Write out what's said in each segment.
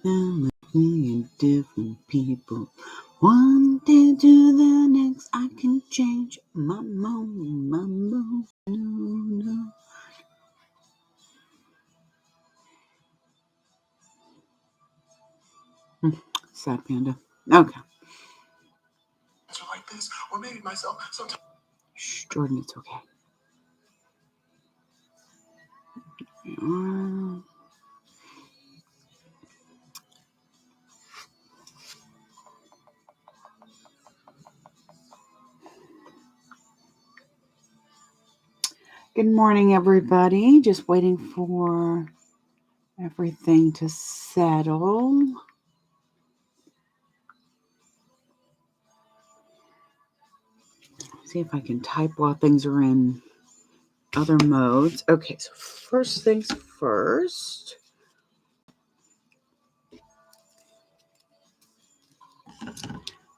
And with me and different people. One day to the next, I can change my mind. No. Sad panda. Okay. Like this, or maybe myself sometimes. Shh, Jordan, it's okay. Good morning, everybody. Just waiting for everything to settle. See if I can type while things are in other modes. Okay, so first things first.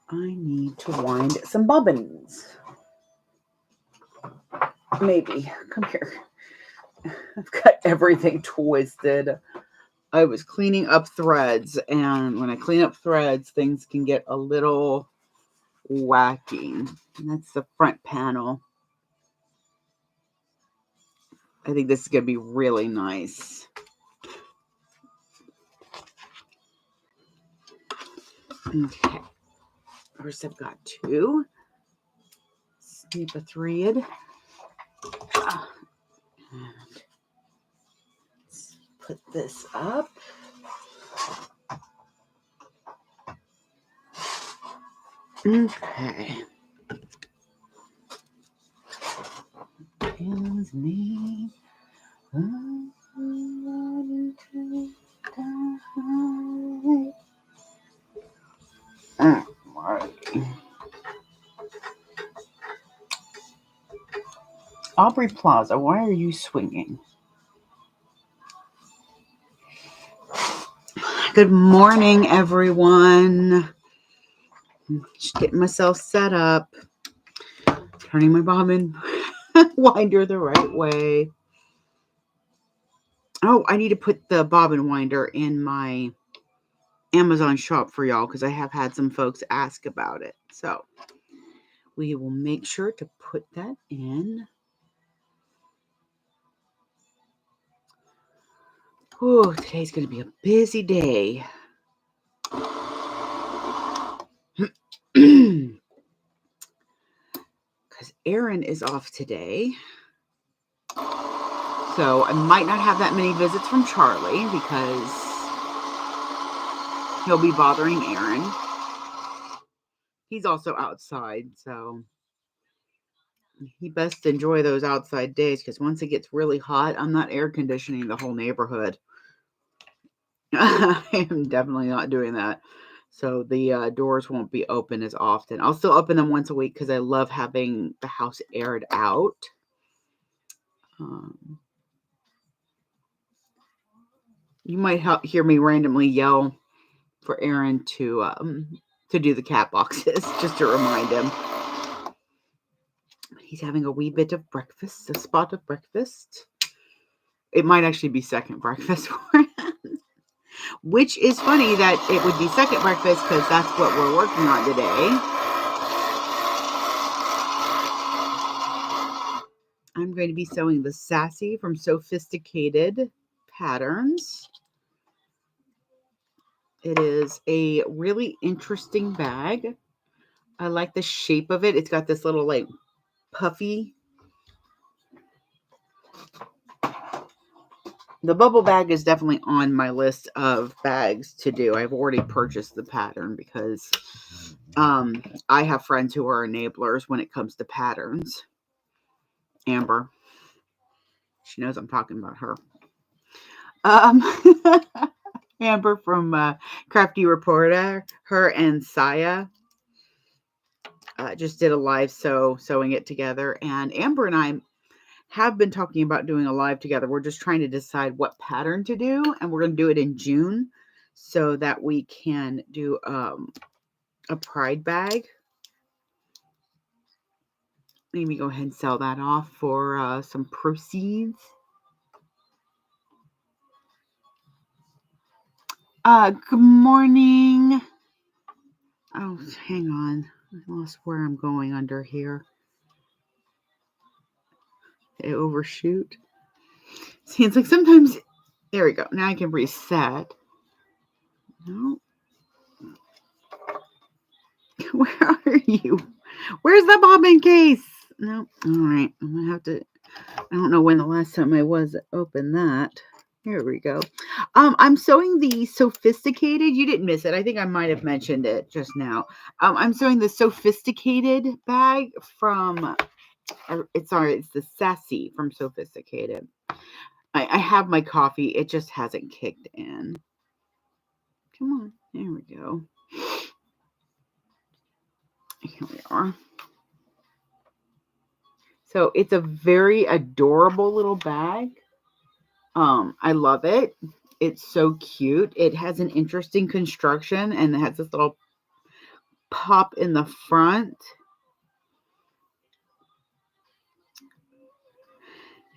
I need to wind some bobbins. Maybe. Come here. I've got everything twisted. I was cleaning up threads, and when I clean up threads, things can get a little wacky. And that's the front panel. I think this is going to be really nice. Okay. First, I've got two. Snip a thread. Let's put this up. Okay. Kills me. Aubrey Plaza, why are you swinging? Good morning, everyone. Just getting myself set up. Turning my bobbin winder the right way. Oh, I need to put the bobbin winder in my Amazon shop for y'all because I have had some folks ask about it. So we will make sure to put that in. Oh, today's going to be a busy day. Because Aaron is off today. So I might not have that many visits from Charlie because he'll be bothering Aaron. He's also outside, so he best enjoy those outside days because once it gets really hot, I'm not air conditioning the whole neighborhood. I am definitely not doing that. So the doors won't be open as often. I'll still open them once a week because I love having the house aired out. You might hear me randomly yell for Aaron to do the cat boxes just to remind him. He's having a wee bit of breakfast, a spot of breakfast. It might actually be second breakfast for him. Which is funny that it would be second breakfast because that's what we're working on today. I'm going to be sewing the Sassy from Sophisticated Patterns. It is a really interesting bag. I like the shape of it. It's got this little like puffy. The bubble bag is definitely on my list of bags to do. I've already purchased the pattern because I have friends who are enablers when it comes to patterns. Amber. She knows I'm talking about her. Amber from Crafty Reporter, her and Saya just did a live sewing it together. And Amber and I have been talking about doing a live together. We're just trying to decide what pattern to do, and we're going to do it in June so that we can do a pride bag. Let me go ahead and sell that off for some proceeds. Good morning. Oh, hang on. I lost where I'm going under here. They overshoot. See, it's like sometimes. There we go. Now I can reset. No. Where are you? Where's the bobbin case? No. All right. I'm going to have to. I don't know when the last time I was open that. Here we go. I'm sewing the sophisticated. You didn't miss it. I think I might have mentioned it just now. I'm sewing the sophisticated bag from. It's the Sassy from Sophisticated. I have my coffee. It just hasn't kicked in. Come on. There we go. Here we are. So it's a very adorable little bag. I love it. It's so cute. It has an interesting construction and it has this little pop in the front.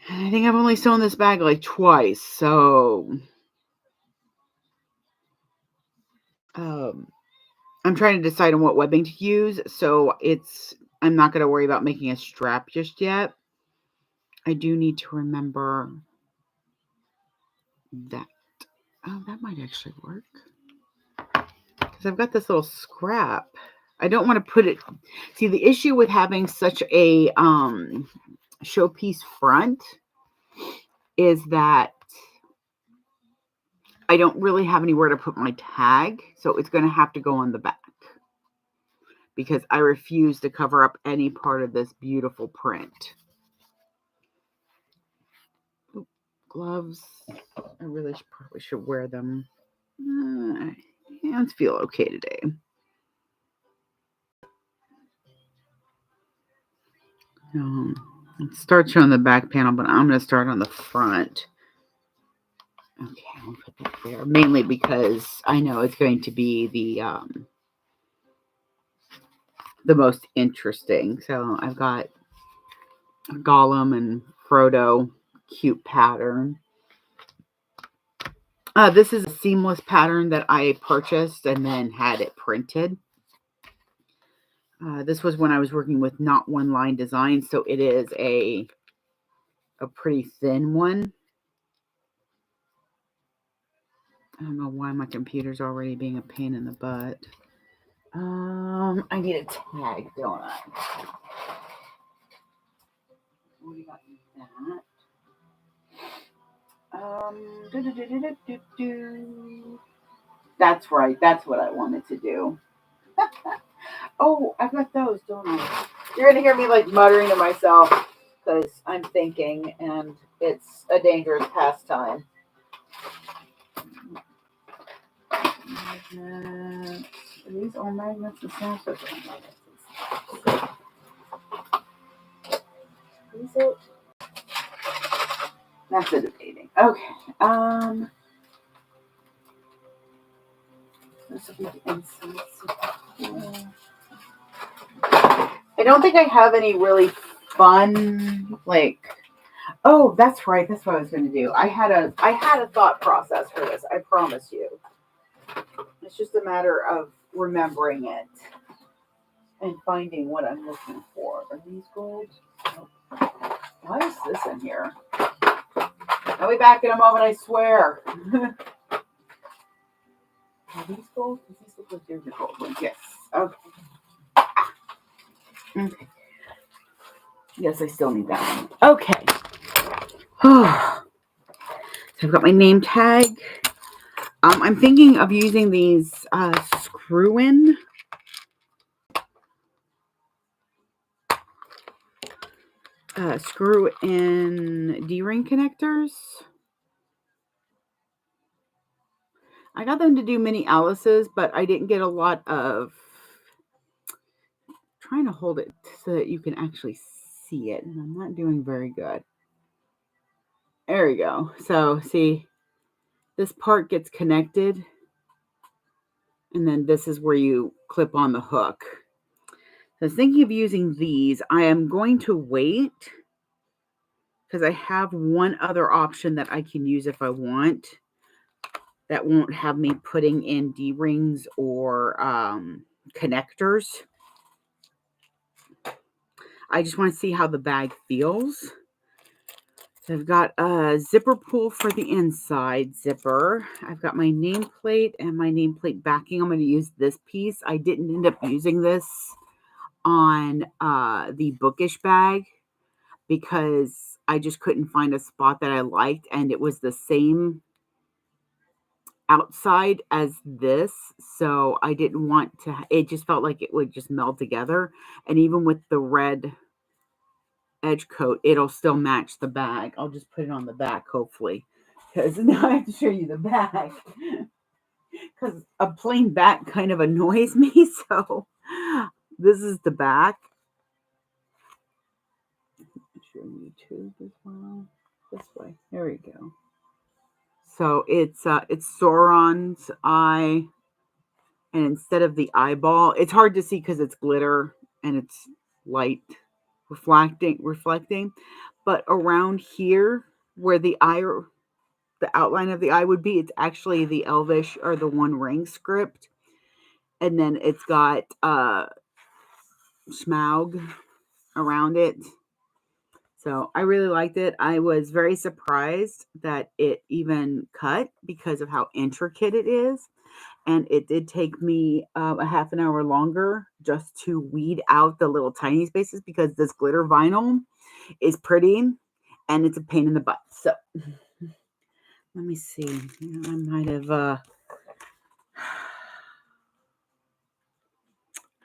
I think I've only sewn this bag like twice, so I'm trying to decide on what webbing to use. So I'm not going to worry about making a strap just yet. I do need to remember that. Oh, that might actually work. Because I've got this little scrap. I don't want to put it. See, the issue with having such a showpiece front is that I don't really have anywhere to put my tag. So it's going to have to go on the back. Because I refuse to cover up any part of this beautiful print. Ooh, gloves. I really probably should wear them. Hands feel okay today. It starts on the back panel, but I'm going to start on the front. Okay, I'll put that there. Mainly because I know it's going to be the most interesting. So I've got Gollum and Frodo, cute pattern. This is a seamless pattern that I purchased and then had it printed. This was when I was working with Not One Line Design, so it is a pretty thin one. I don't know why my computer's already being a pain in the butt. I need a tag, don't I? We got that. That's right. That's what I wanted to do. Oh, I've got those, don't I? You're going to hear me like muttering to myself because I'm thinking and it's a dangerous pastime. Magnets. Are these all magnets? The snaps are magnets. Is it? That's it debating. Okay. This will be the inside. I don't think I have any really fun, like, oh, that's right. That's what I was going to do. I had a thought process for this. I promise you. It's just a matter of remembering it and finding what I'm looking for. Are these gold? Oh. Why is this in here? I'll be back in a moment, I swear. Are these gold? Does these look like they're the gold ones? Yes. Okay. Okay. Yes, I still need that one. Okay. So I've got my name tag. I'm thinking of using these screw-in. Screw-in D-ring connectors. I got them to do mini Alice's, but I didn't get a lot of... trying to hold it so that you can actually see it, and I'm not doing very good. There we go. So, see, this part gets connected, and then this is where you clip on the hook. So I was thinking of using these. I am going to wait because I have one other option that I can use if I want. that won't have me putting in D-rings or connectors. I just want to see how the bag feels. So I've got a zipper pull for the inside zipper. I've got my nameplate and my nameplate backing. I'm going to use this piece. I didn't end up using this on the bookish bag because I just couldn't find a spot that I liked, and it was the same outside as this, so I didn't want to, it just felt like it would just meld together, and even with the red edge coat, it'll still match the bag. I'll just put it on the back, hopefully, because now I have to show you the back, because a plain back kind of annoys me, so this is the back. Show YouTube as well. This way. There we go. So it's Sauron's eye, and instead of the eyeball, it's hard to see because it's glitter and it's light reflecting. But around here, where the outline of the eye would be, it's actually the Elvish or the One Ring script, and then it's got Smaug around it. So I really liked it. I was very surprised that it even cut because of how intricate it is. And it did take me a half an hour longer just to weed out the little tiny spaces because this glitter vinyl is pretty and it's a pain in the butt. So let me see. I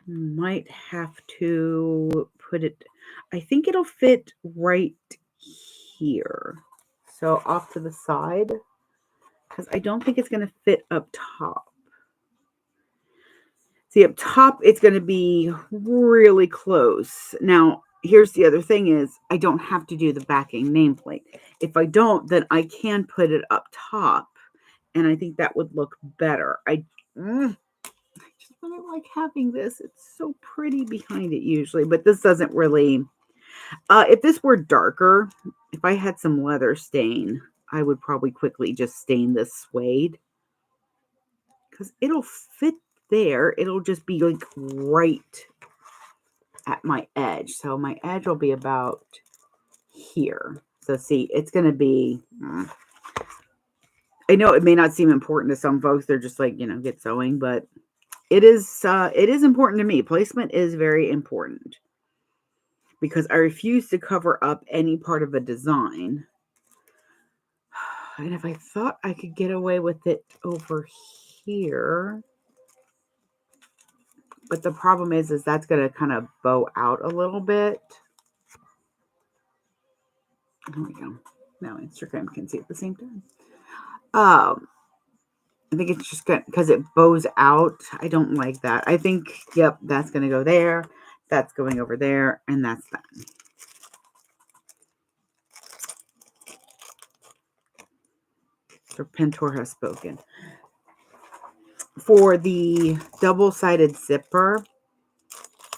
might have to put it, I think it'll fit right here. So off to the side, because I don't think it's going to fit up top. See, up top, it's going to be really close. Now, here's the other thing is I don't have to do the backing nameplate. If I don't, then I can put it up top, and I think that would look better. I just don't like having this. It's so pretty behind it usually, but this doesn't really. If this were darker, if I had some leather stain, I would probably quickly just stain this suede because it'll fit there. It'll just be like right at my edge. So my edge will be about here. So see, it's going to be, I know it may not seem important to some folks. They're just like, get sewing, but it is important to me. Placement is very important because I refuse to cover up any part of a design. And if I thought I could get away with it over here, but the problem is that's going to kind of bow out a little bit. There we go. Now Instagram can see at the same time. I think it's just good because it bows out. I don't like that. I think, yep, that's going to go there. That's going over there. And that's that. Serpentor has spoken. For the double-sided zipper,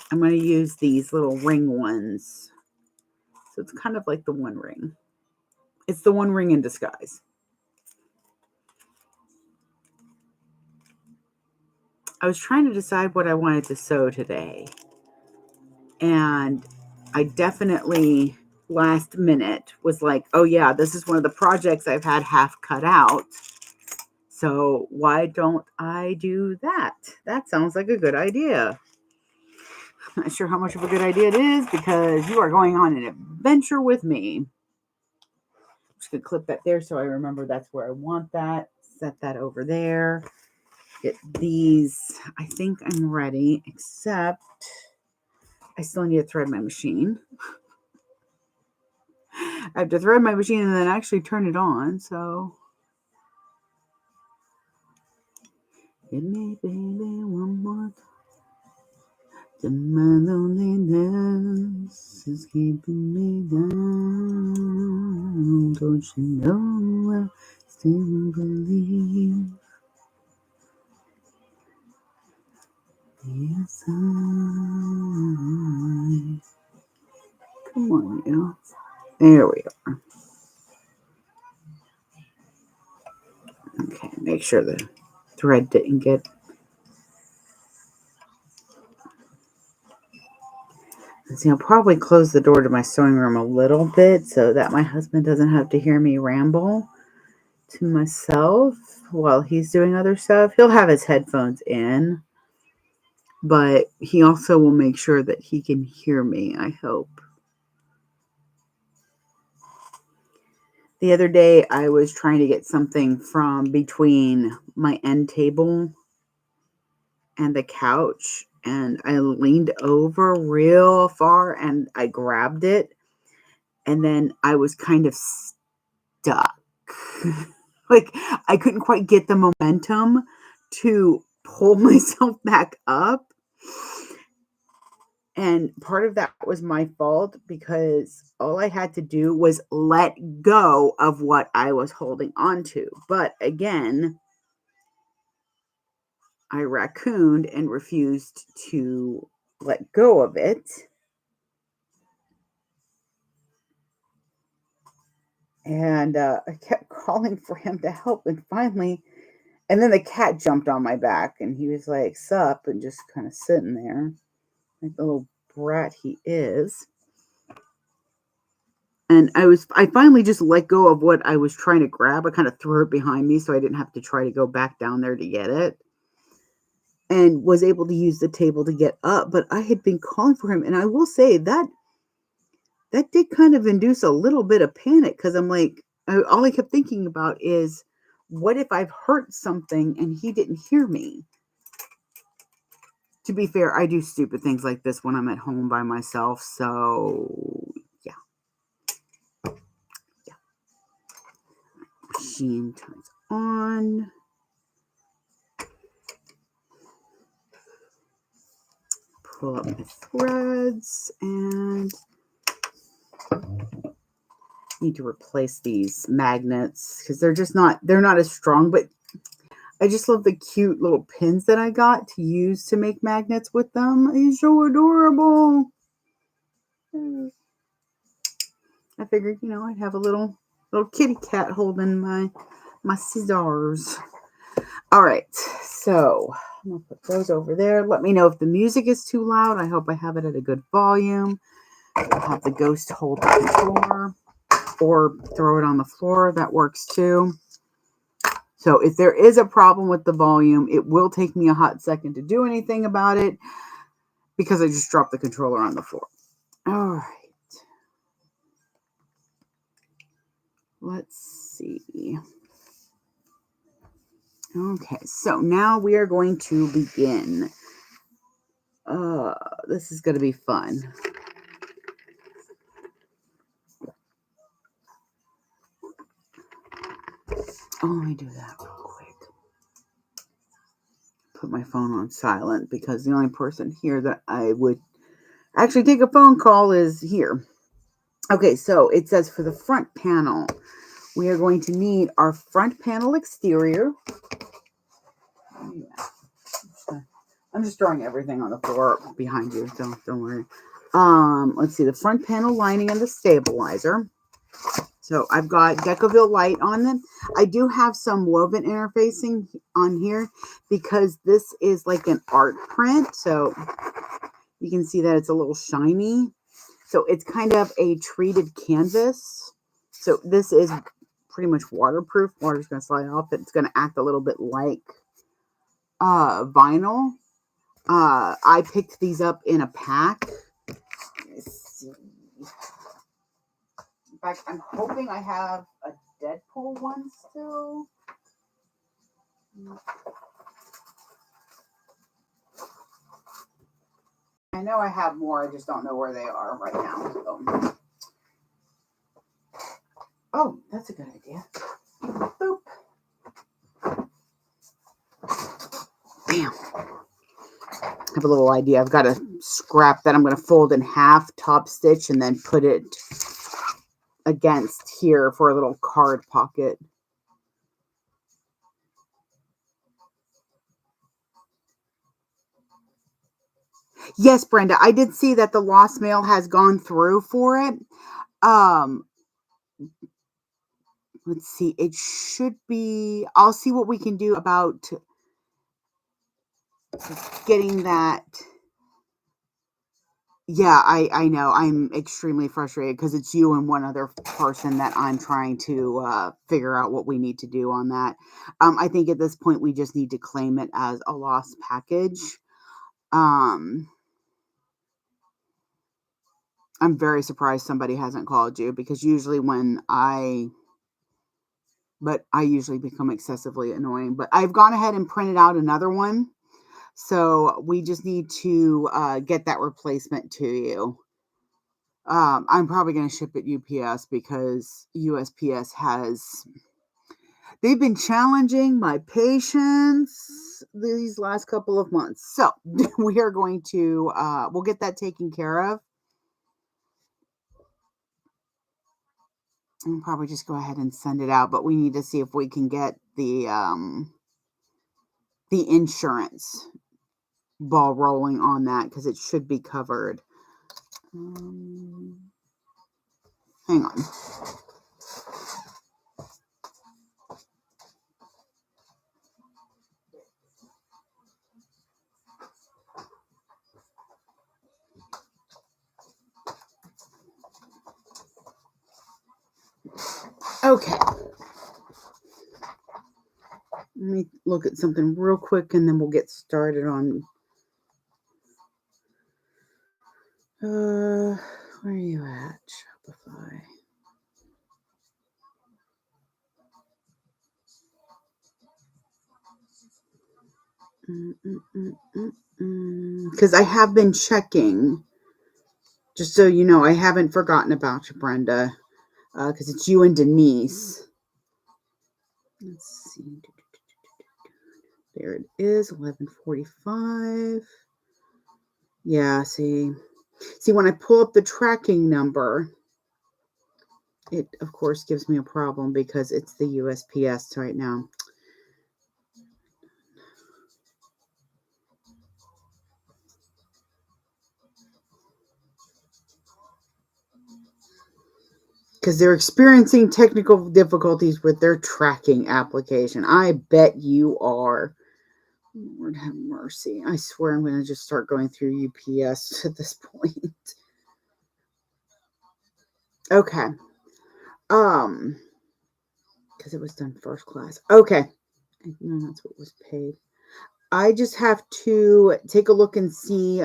I'm going to use these little ring ones. So it's kind of like the One Ring. It's the One Ring in disguise. I was trying to decide what I wanted to sew today. And I definitely last minute was like, oh yeah, this is one of the projects I've had half cut out. So why don't I do that? That sounds like a good idea. I'm not sure how much of a good idea it is because you are going on an adventure with me. I'm just going to clip that there so I remember that's where I want that. Set that over there. Get these. I think I'm ready, except I still need to thread my machine. I have to thread my machine and then actually turn it on. So, hit me, baby, one more time. My loneliness is keeping me down. Don't you know I still believe? Yes, come on, you. There we are. Okay. Make sure the thread didn't get... See, I'll probably close the door to my sewing room a little bit so that my husband doesn't have to hear me ramble to myself while he's doing other stuff. He'll have his headphones in, but he also will make sure that he can hear me, I hope. The other day, I was trying to get something from between my end table and the couch, and I leaned over real far and I grabbed it, and then I was kind of stuck. Like, I couldn't quite get the momentum to pull myself back up. And part of that was my fault because all I had to do was let go of what I was holding on to. But again, I raccooned and refused to let go of it. And I kept calling for him to help. And finally, and then the cat jumped on my back and he was like, sup, and just kind of sitting there like the little brat he is. And I finally just let go of what I was trying to grab. I kind of threw it behind me so I didn't have to try to go back down there to get it. And was able to use the table to get up. But I had been calling for him. And I will say that did kind of induce a little bit of panic because I'm like, all I kept thinking about is, what if I've hurt something and he didn't hear me? To be fair, I do stupid things like this when I'm at home by myself. So, yeah. Machine turns on. Pull up my threads and need to replace these magnets because they're not as strong, but I just love the cute little pins that I got to use to make magnets with them. He's so adorable. I figured, I'd have a little kitty cat holding my scissors. All right, so I'm going to put those over there. Let me know if the music is too loud. I hope I have it at a good volume. I'll have the ghost hold the controller or throw it on the floor. That works too. So if there is a problem with the volume, it will take me a hot second to do anything about it because I just dropped the controller on the floor. All right. Let's see. Okay, so now we are going to begin. This is going to be fun. Oh, let me do that real quick. Put my phone on silent because the only person here that I would actually take a phone call is here. Okay, so it says for the front panel, we are going to need our front panel exterior. I'm just throwing everything on the floor behind you, so don't worry. Let's see, the front panel lining and the stabilizer. So I've got Decoville light on them. I do have some woven interfacing on here because this is like an art print. So you can see that it's a little shiny. So it's kind of a treated canvas. So this is pretty much waterproof. Water's going to slide off. It's going to act a little bit like vinyl. I picked these up in a pack. Let's see. In fact, I'm hoping I have a Deadpool one still. I know I have more. I just don't know where they are right now. So. Oh, that's a good idea. Boop. Bam. I have a little idea. I've got a scrap that I'm going to fold in half, top stitch, and then put it against here for a little card pocket. Yes, Brenda, I did see that the lost mail has gone through for it. let's see, it should be, I'll see what we can do about getting that. Yeah, I know. I'm extremely frustrated because it's you and one other person that I'm trying to figure out what we need to do on that. I think at this point we just need to claim it as a lost package. Um, I'm very surprised somebody hasn't called you because usually but I usually become excessively annoying. But I've gone ahead and printed out another one. So we just need to get that replacement to you. I'm probably going to ship it UPS because USPS they've been challenging my patience these last couple of months. So we are going to, we'll get that taken care of. And probably just go ahead and send it out, but we need to see if we can get the insurance ball rolling on that because it should be covered. Hang on. Okay. Let me look at something real quick and then we'll get started on. Where are you at, Shopify? Because I have been checking. Just so you know, I haven't forgotten about you, Brenda. Because it's you and Denise. Let's see. There it is, 11:45. Yeah, see, when I pull up the tracking number, it, of course, gives me a problem because it's the USPS right now. Because they're experiencing technical difficulties with their tracking application. I bet you are. Lord have mercy. I swear I'm going to just start going through UPS at this point. Okay. Because it was done first class. Okay. No, that's what was paid. I just have to take a look and see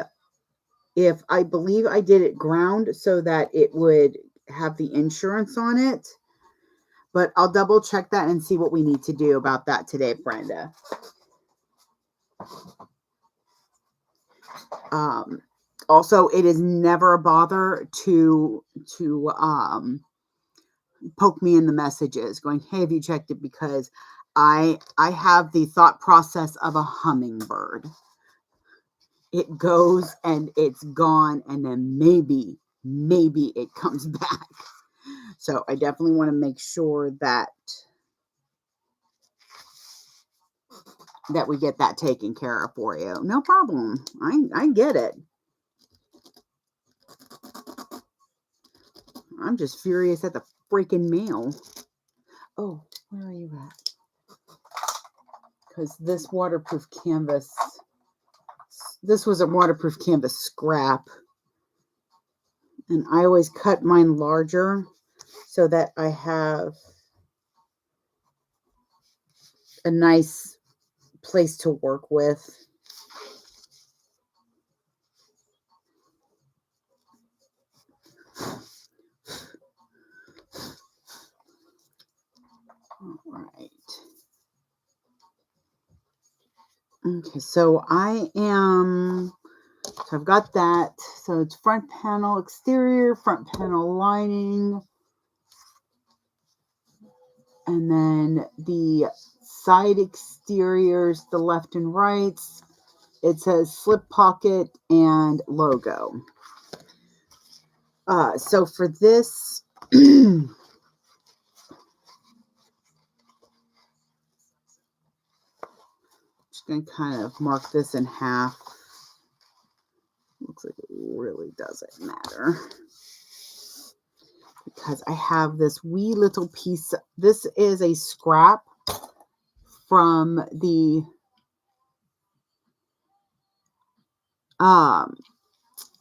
if I believe I did it ground so that it would have the insurance on it. But I'll double check that and see what we need to do about that today, Brenda. Also, it is never a bother to poke me in the messages going, hey, have you checked it? Because I have the thought process of a hummingbird. It goes and it's gone, and then maybe it comes back. So I definitely want to make sure that we get that taken care of for you. No problem. I get it. I'm just furious at the freaking mail. Oh, where are you at? Because this waterproof canvas, this was a waterproof canvas scrap. And I always cut mine larger so that I have a nice place to work with. All right. Okay, so I've got that. So it's front panel exterior, front panel lining, and then the side exteriors, the left and rights. It says slip pocket and logo. So for this, just going to kind of mark this in half. Looks like it really doesn't matter. because I have this wee little piece. This is a scrap from the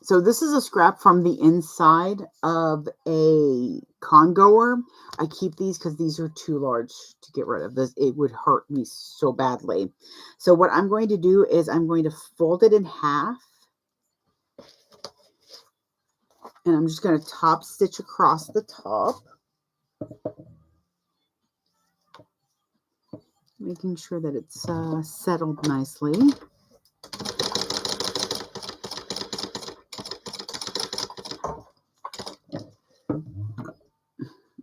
so this is a scrap from the inside of a congoer. I keep these because these are too large to get rid of. This, it would hurt me so badly. So what I'm going to do is I'm going to fold it in half. And I'm just going to top stitch across the top. Making sure that it's settled nicely.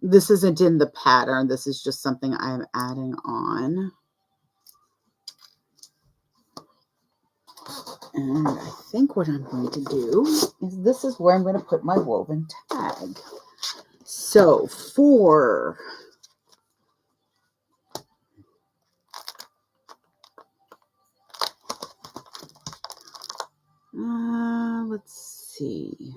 This isn't in the pattern. This is just something I'm adding on. And I think what I'm going to do is this is where I'm going to put my woven tag. So for let's see.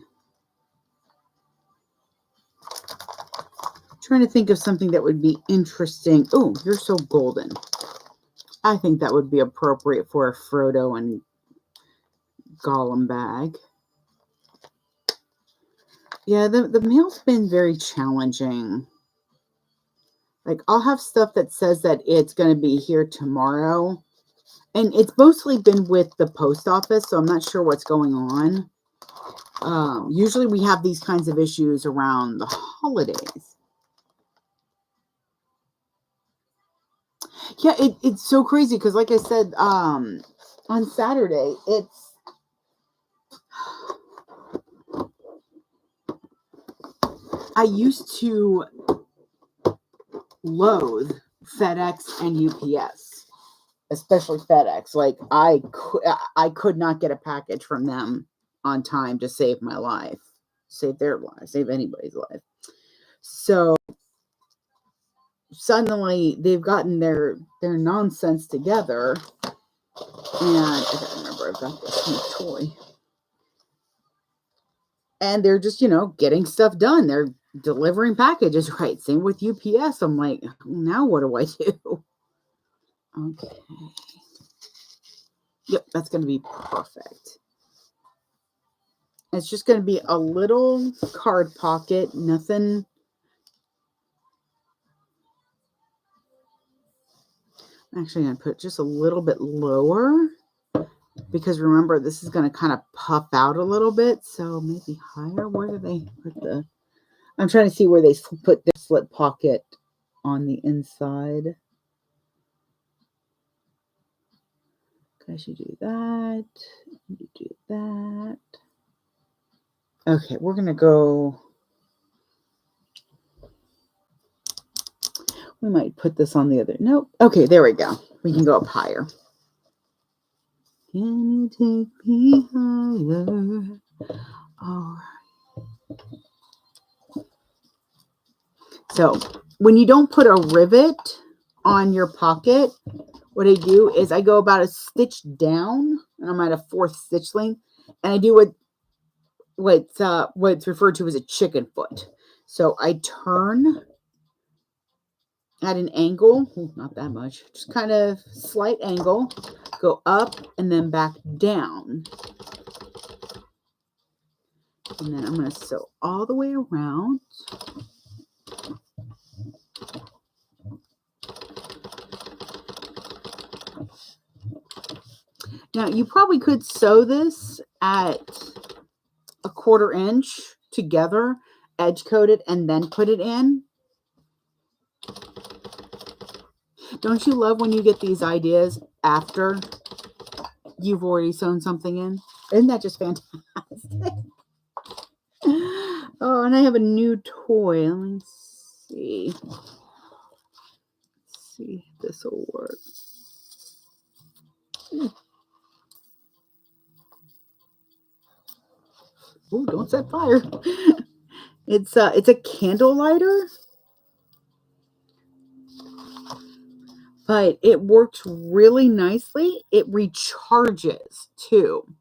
Trying to think of something that would be interesting. Oh, you're so golden. I think that would be appropriate for a Frodo and Gollum bag. Yeah, the mail's been very challenging. Like, I'll have stuff that says that it's going to be here tomorrow. And it's mostly been with the post office, so I'm not sure what's going on. Usually we have these kinds of issues around the holidays. Yeah, it's so crazy because, like I said, on Saturday, I used to loathe FedEx and UPS, especially FedEx. Like, I could not get a package from them on time to save my life, save their life, save anybody's life. So suddenly they've gotten their nonsense together, and I can't remember, I've got this new toy, and they're just, you know, getting stuff done. They're delivering packages right. Same with UPS. I'm like, now what do I do? Okay. Yep, that's going to be perfect. It's just going to be a little card pocket, nothing. I'm actually going to put just a little bit lower because remember, this is going to kind of puff out a little bit. So maybe higher. Where do they put the... I'm trying to see where they put their slip pocket on the inside. I should do that. Do that. Okay, we're going to go... We might put this on the other... Nope. Okay, there we go. We can go up higher. Can you take me higher? All right. So, when you don't put a rivet on your pocket, what I do is I go about a stitch down, and I'm at a 4th stitch length, and I do what's referred to as a chicken foot. So I turn at an angle, not that much, just kind of slight angle, go up and then back down. And then I'm going to sew all the way around. Now, you probably could sew this at a 1/4 inch together, edge coat it, and then put it in. Don't you love when you get these ideas after you've already sewn something in? Isn't that just fantastic? Oh, and I have a new toy. Let me see. Let's see if this will work. Oh, don't set fire. It's a candle lighter, but it works really nicely. It recharges too.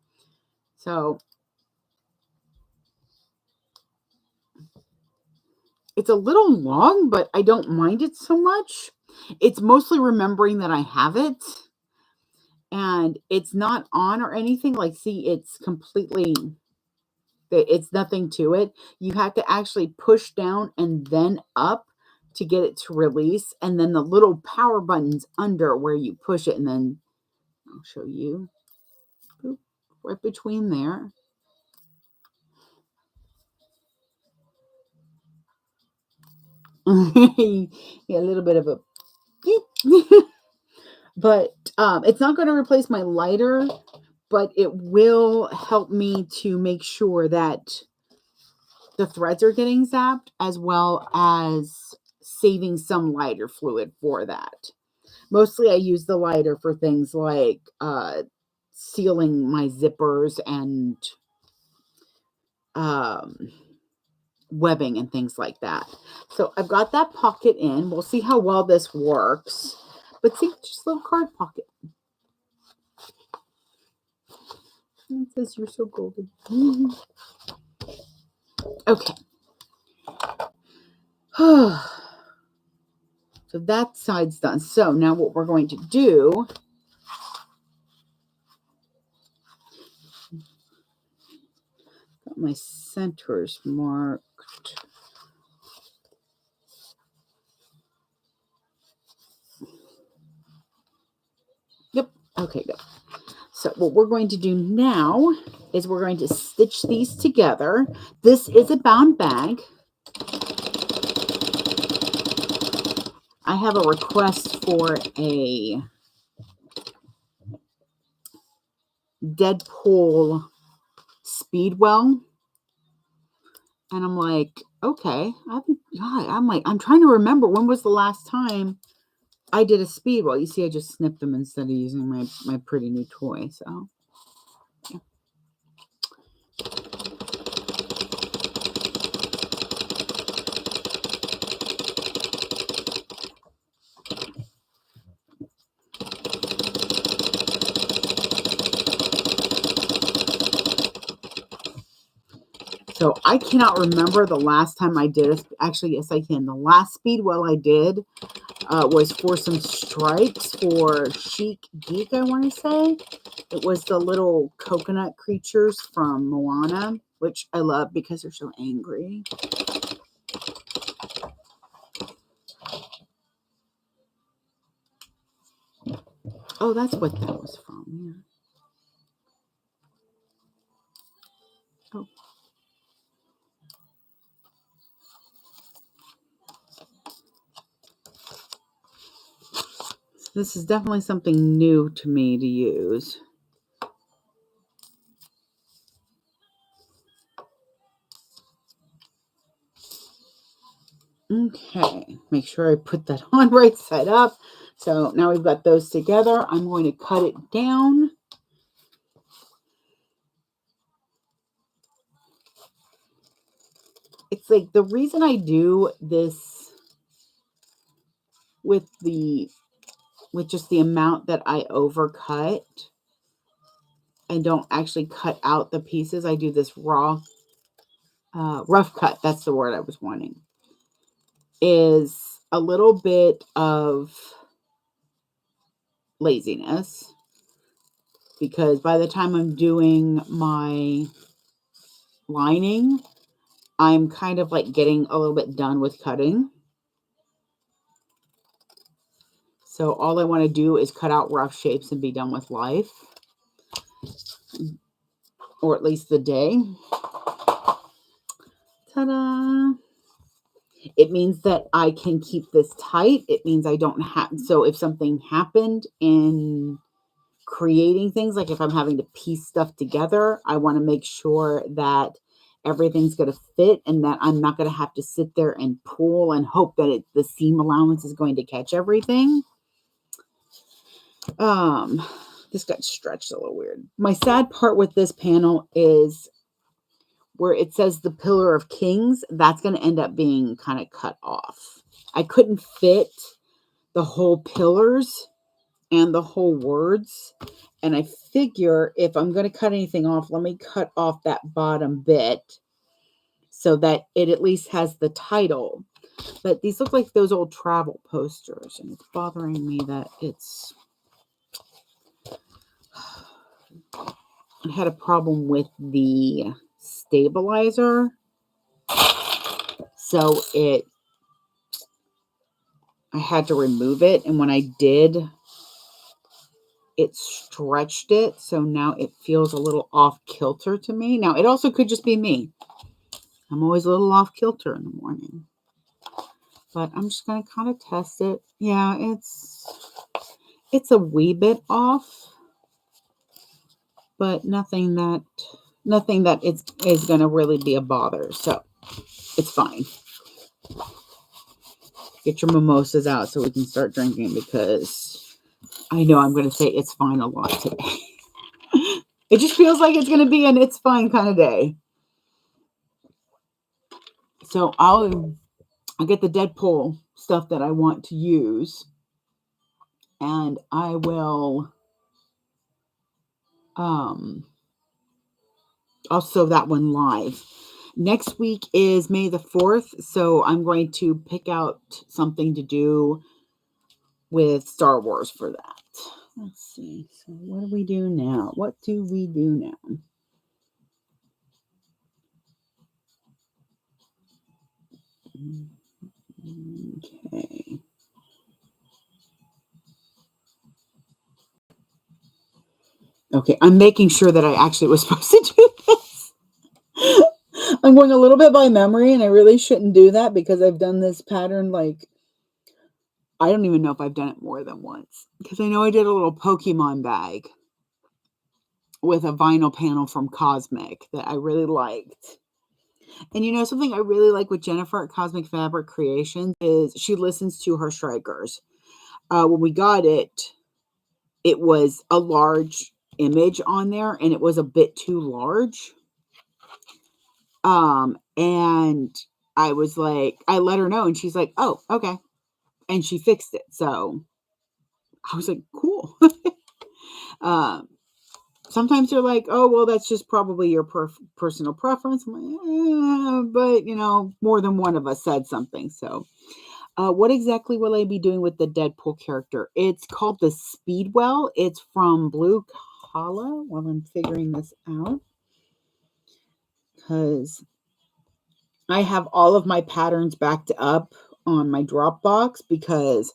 So It's a little long, but I don't mind it so much. It's mostly remembering that I have it, and it's not on or anything. Like, see, it's completely, it's nothing to it. You have to actually push down and then up to get it to release. And then the little power button's under where you push it. And then I'll show you. Boop, right between there. Yeah, a little bit of a but it's not going to replace my lighter, but it will help me to make sure that the threads are getting zapped, as well as saving some lighter fluid for that. Mostly I use the lighter for things like sealing my zippers and um, webbing and things like that. So I've got that pocket in. We'll see how well this works. But see, just a little card pocket. It says you're so golden. Okay. So that side's done. So now what we're going to do, got my centers marked. Yep. Okay, good. So what we're going to do now is we're going to stitch these together. This is a bound bag. I have a request for a Deadpool Speedwell. And I'm like, okay. I'm trying to remember when was the last time I did a Speedwell. You see, I just snipped them instead of using my pretty new toy. So, yeah. So I cannot remember the last time I did it. Actually, yes, I can. The last Speedwell I did was for some stripes for Chic Geek, I want to say. It was the little coconut creatures from Moana, which I love because they're so angry. Oh, that's what that was from. Yeah. Oh. This is definitely something new to me to use. Okay, make sure I put that on right side up. So now we've got those together. I'm going to cut it down. It's like the reason I do this with just the amount that I overcut and don't actually cut out the pieces. I do this rough cut. That's the word I was wanting. Is a little bit of laziness, because by the time I'm doing my lining, I'm kind of like getting a little bit done with cutting. So all I want to do is cut out rough shapes and be done with life. Or at least the day. Ta-da! It means that I can keep this tight. It means I don't have, so if something happened in creating things, like if I'm having to piece stuff together, I want to make sure that everything's going to fit and that I'm not going to have to sit there and pull and hope that the seam allowance is going to catch everything. This got stretched a little weird. My sad part with this panel is where it says the Pillar of Kings, that's going to end up being kind of cut off. I couldn't fit the whole pillars and the whole words. And I figure if I'm going to cut anything off, let me cut off that bottom bit so that it at least has the title. But these look like those old travel posters, and it's bothering me that I had a problem with the stabilizer. So I had to remove it. And when I did, it stretched it. So now it feels a little off kilter to me. Now, it also could just be me. I'm always a little off kilter in the morning. But I'm just going to kind of test it. Yeah, it's a wee bit off. But nothing that is going to really be a bother. So it's fine. Get your mimosas out so we can start drinking, because I know I'm going to say it's fine a lot today. It just feels like it's going to be an it's fine kind of day. So I'll get the Deadpool stuff that I want to use, and I will I'll sew that one live. Next week is May the 4th, so I'm going to pick out something to do with Star Wars for that. Let's see. So what do we do now? What do we do now? Okay. Okay, I'm making sure that I actually was supposed to do this. I'm going a little bit by memory, and I really shouldn't do that because I've done this pattern like, I don't even know if I've done it more than once, because I know I did a little Pokemon bag with a vinyl panel from Cosmic that I really liked. And you know, something I really like with Jennifer at Cosmic Fabric Creations is she listens to her strikers. When we got it, it was a large image on there, and it was a bit too large. And I was like, I let her know, and she's like, oh, okay. And she fixed it. So I was like, cool. Sometimes they're like, oh, well, that's just probably your personal preference. Like, but, you know, more than one of us said something. So what exactly will I be doing with the Deadpool character? It's called the Speedwell. It's from Blue Collar, while I'm figuring this out, because I have all of my patterns backed up on my Dropbox, because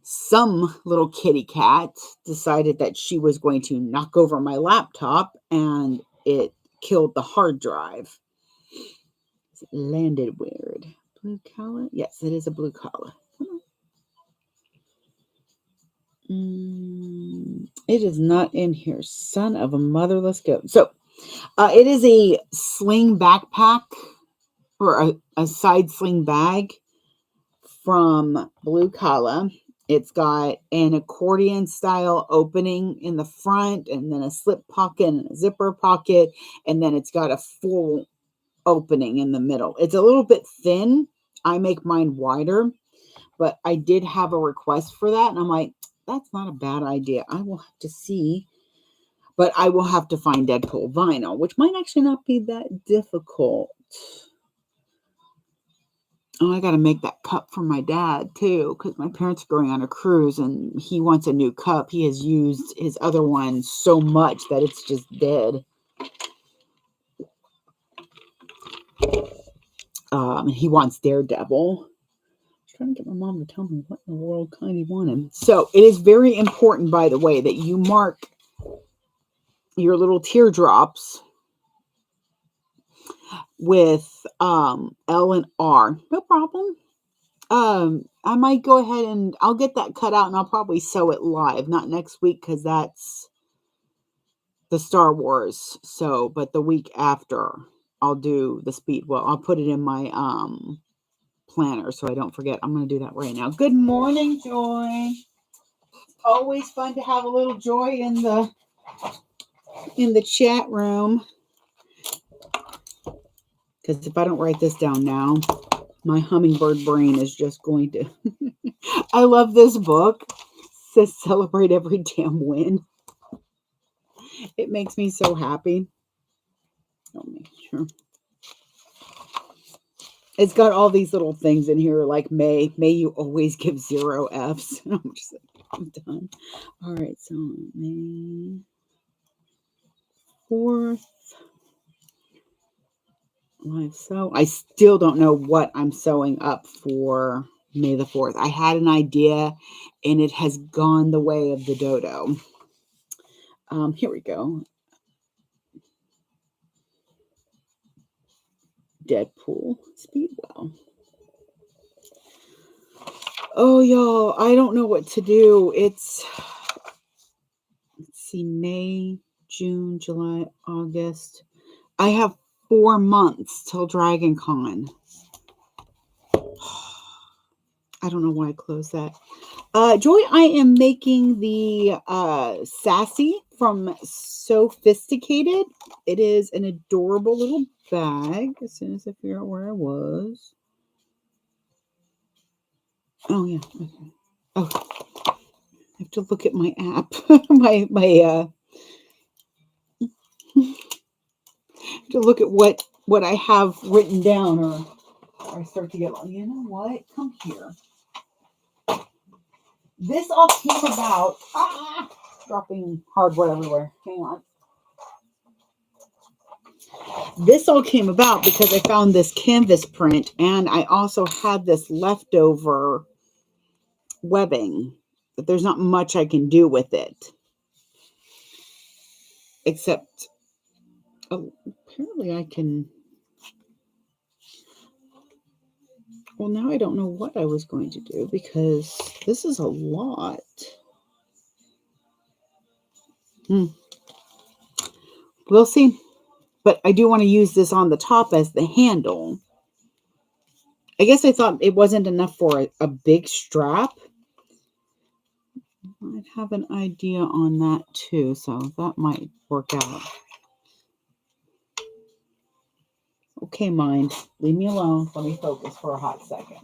some little kitty cat decided that she was going to knock over my laptop, and it killed the hard drive. It landed weird. Blue collar? Yes, it is a blue collar. It is not in here. Son of a mother. Let's go. So it is a sling backpack, or a side sling bag from Blue Collar. It's got an accordion style opening in the front, and then a slip pocket and a zipper pocket, and then it's got a full opening in the middle. It's a little bit thin. I make mine wider, but I did have a request for that, and I'm like, that's not a bad idea. I will have to see, but I will have to find Deadpool vinyl, which might actually not be that difficult. Oh, I got to make that cup for my dad, too, because my parents are going on a cruise, and he wants a new cup. He has used his other one so much that it's just dead. And he wants Daredevil. I'm trying to get my mom to tell me what in the world kind he wanted. So it is very important, by the way, that you mark your little teardrops with L and R. No problem. I might go ahead and I'll get that cut out, and I'll probably sew it live, not next week, because that's the Star Wars. So, but the week after, I'll do the Speedwell. I'll put it in my planner so I don't forget. I'm going to do that right now. Good morning, Joy. Always fun to have a little joy in the chat room. Because if I don't write this down now, my hummingbird brain is just going to. I love this book. It says celebrate every damn win. It makes me so happy. I'll make sure. It's got all these little things in here like may you always give 0 Fs. And I'm just like, I'm done. All right, so May 4th. Live sew. I still don't know what I'm sewing up for May the 4th. I had an idea and it has gone the way of the dodo. Here we go. Deadpool Speedwell. Oh, y'all, I don't know what to do. It's, let's see, May, June, July, August. I have 4 months till Dragon Con. I don't know why I closed that. Joy, I am making the Sassy from Sophisticated. It is an adorable little bag. As soon as I figure out where I was. Oh, yeah. Okay. Oh, I have to look at my app. To look at what I have written down, or I start to get, you know what? Come here. This all came about. Dropping hardware everywhere. Hang on. This all came about because I found this canvas print, and I also had this leftover webbing, but there's not much I can do with it. Except, oh, apparently I can. Well, now I don't know what I was going to do because this is a lot. We'll see. But I do want to use this on the top as the handle. I guess I thought it wasn't enough for a big strap. I have an idea on that too, so that might work out. Okay, mind. Leave me alone. Let me focus for a hot second.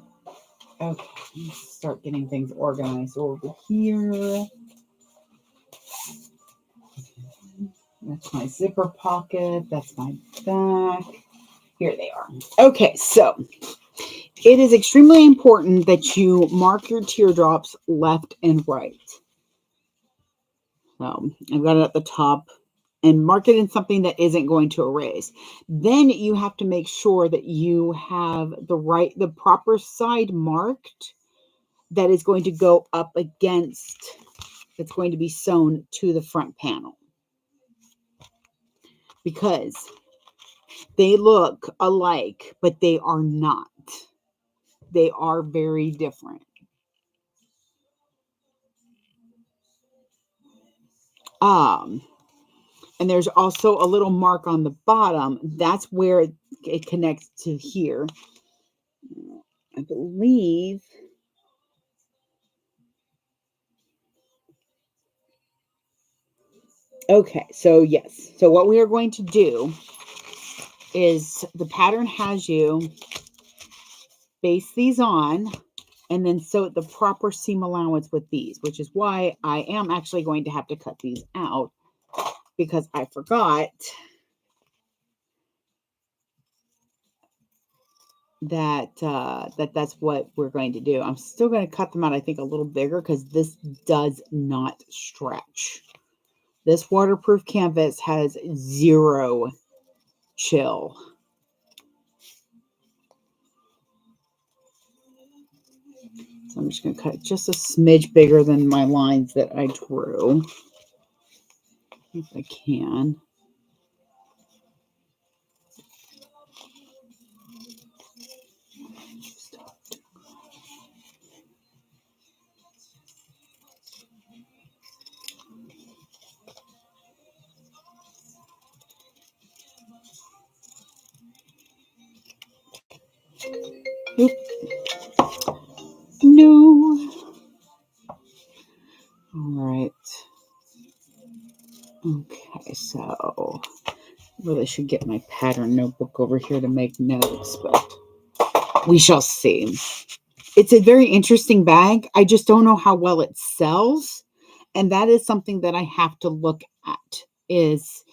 Okay, let's start getting things organized over here. That's my zipper pocket. That's my back. Here they are. Okay, so it is extremely important that you mark your teardrops left and right. So I've got it at the top. And mark it in something that isn't going to erase. Then you have to make sure that you have the proper side marked that is going to go up against, that's going to be sewn to the front panel. Because they look alike, but they are not. They are very different. And there's also a little mark on the bottom. That's where it connects to here. I believe. Okay, so yes. So what we are going to do is the pattern has you base these on and then sew the proper seam allowance with these, which is why I am actually going to have to cut these out because I forgot that's what we're going to do. I'm still going to cut them out, I think, a little bigger because this does not stretch. This waterproof canvas has 0 chill. So I'm just going to cut it just a smidge bigger than my lines that I drew. If I can. Oop. No. All right. Okay, so really should get my pattern notebook over here to make notes, but we shall see. It's a very interesting bag. I just don't know how well it sells. And that is something that I have to look at is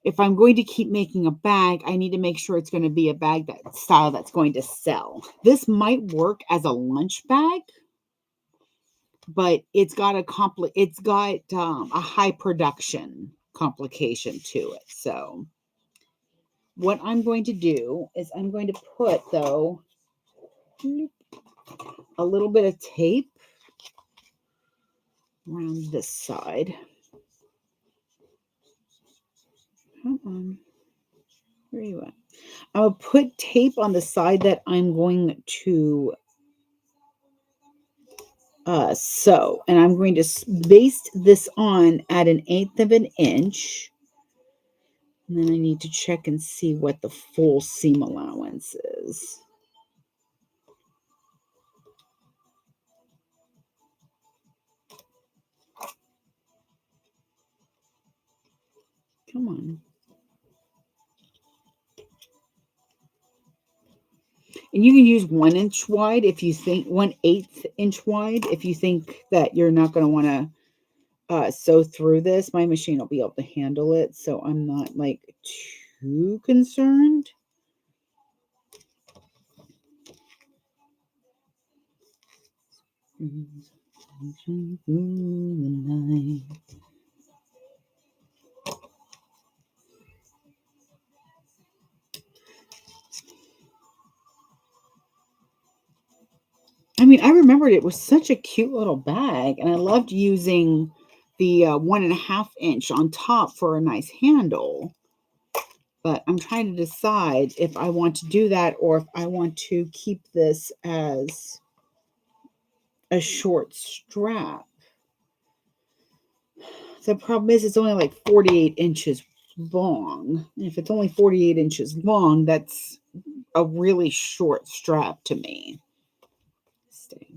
if I'm going to keep making a bag, I need to make sure it's going to be a bag that style that's going to sell. This might work as a lunch bag, but it's got a high production complication to it. So what I'm going to do is I'm going to put, though, a little bit of tape around this side. Come on. Where are you at? I'll put tape on the side that I'm going to sew. And I'm going to baste this on at 1/8 of an inch. And then I need to check and see what the full seam allowance is. Come on. And you can use 1 inch wide if you think 1/8 inch wide if you think that you're not going to want to sew through this. My machine will be able to handle it, so I'm not like too concerned. I mean, I remembered it was such a cute little bag, and I loved using the 1.5 inch on top for a nice handle. But I'm trying to decide if I want to do that or if I want to keep this as a short strap. The problem is it's only like 48 inches long. If it's only 48 inches long, that's a really short strap to me. Stay.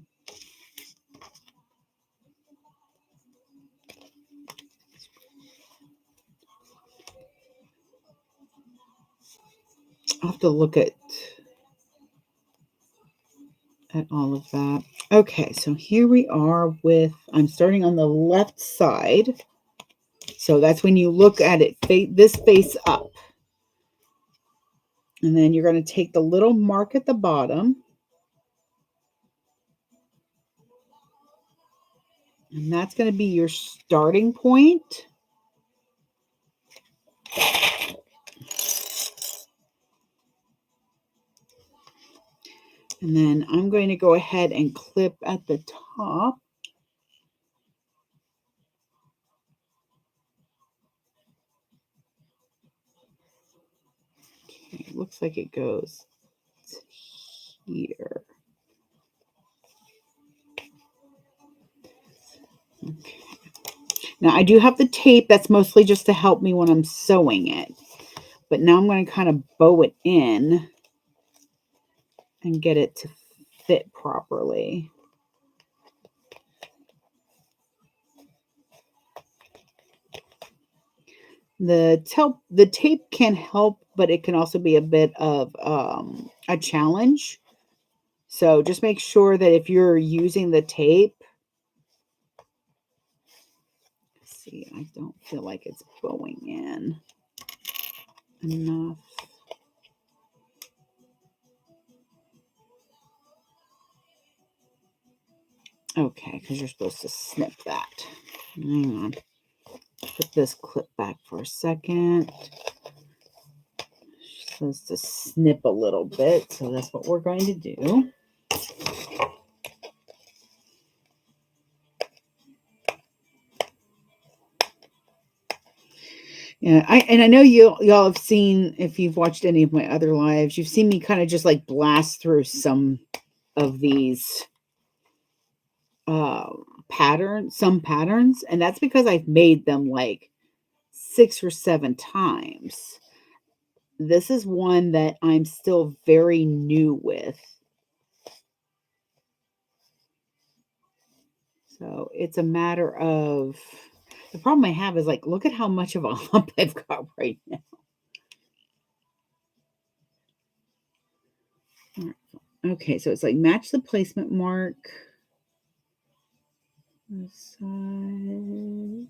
I'll have to look at all of that. Okay, so here we are with, I'm starting on the left side. So that's when you look at it, this face up. And then you're going to take the little mark at the bottom. And that's going to be your starting point. And then I'm going to go ahead and clip at the top. Okay, it looks like it goes here. Okay. Now I do have the tape. That's mostly just to help me when I'm sewing it. But now I'm going to kind of bow it in and get it to fit properly. The tape can help, but it can also be a bit of a challenge. So just make sure that if you're using the tape, see, I don't feel like it's bowing in enough. Okay, because you're supposed to snip that. Hang on. Put this clip back for a second. It's supposed to snip a little bit, so that's what we're going to do. Yeah, I know y'all have seen, if you've watched any of my other lives, you've seen me kind of just like blast through some of these patterns, and that's because I've made them like 6 or 7 times. This is one that I'm still very new with. So it's a matter of, the problem I have is like, look at how much of a hump I've got right now. Okay, so it's like match the placement mark. This side.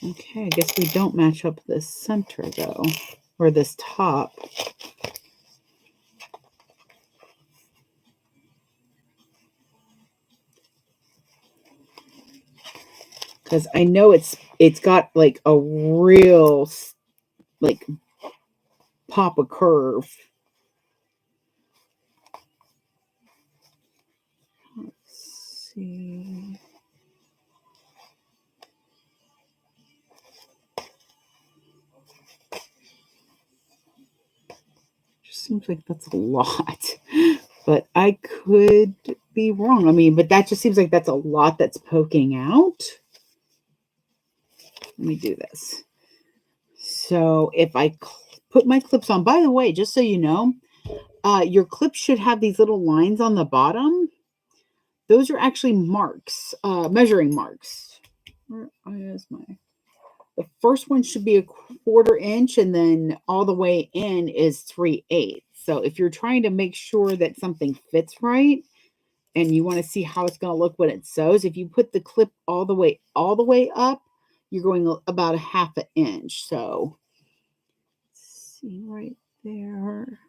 Okay, I guess we don't match up this center though, or this top. Because I know it's got like a real like pop a curve. Let's see. Just seems like that's a lot, but I could be wrong. I mean, but that just seems like that's a lot that's poking out. Let me do this. So if I put my clips on, by the way, just so you know, your clips should have these little lines on the bottom. Those are actually marks, measuring marks. Where is my? The first one should be a 1/4 inch, and then all the way in is 3/8. So if you're trying to make sure that something fits right, and you want to see how it's going to look when it sews, if you put the clip all the way up, you're going about a 1/2 inch. So see right there.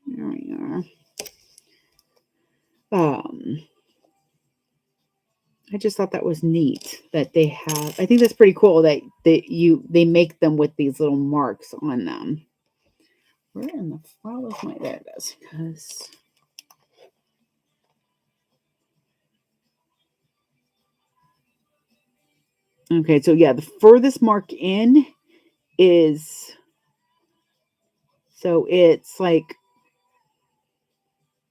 There we are. I just thought that was neat that they have. I think that's pretty cool that they make them with these little marks on them. Where in the file is my? There it is. Because okay, so yeah, the furthest mark in is so it's like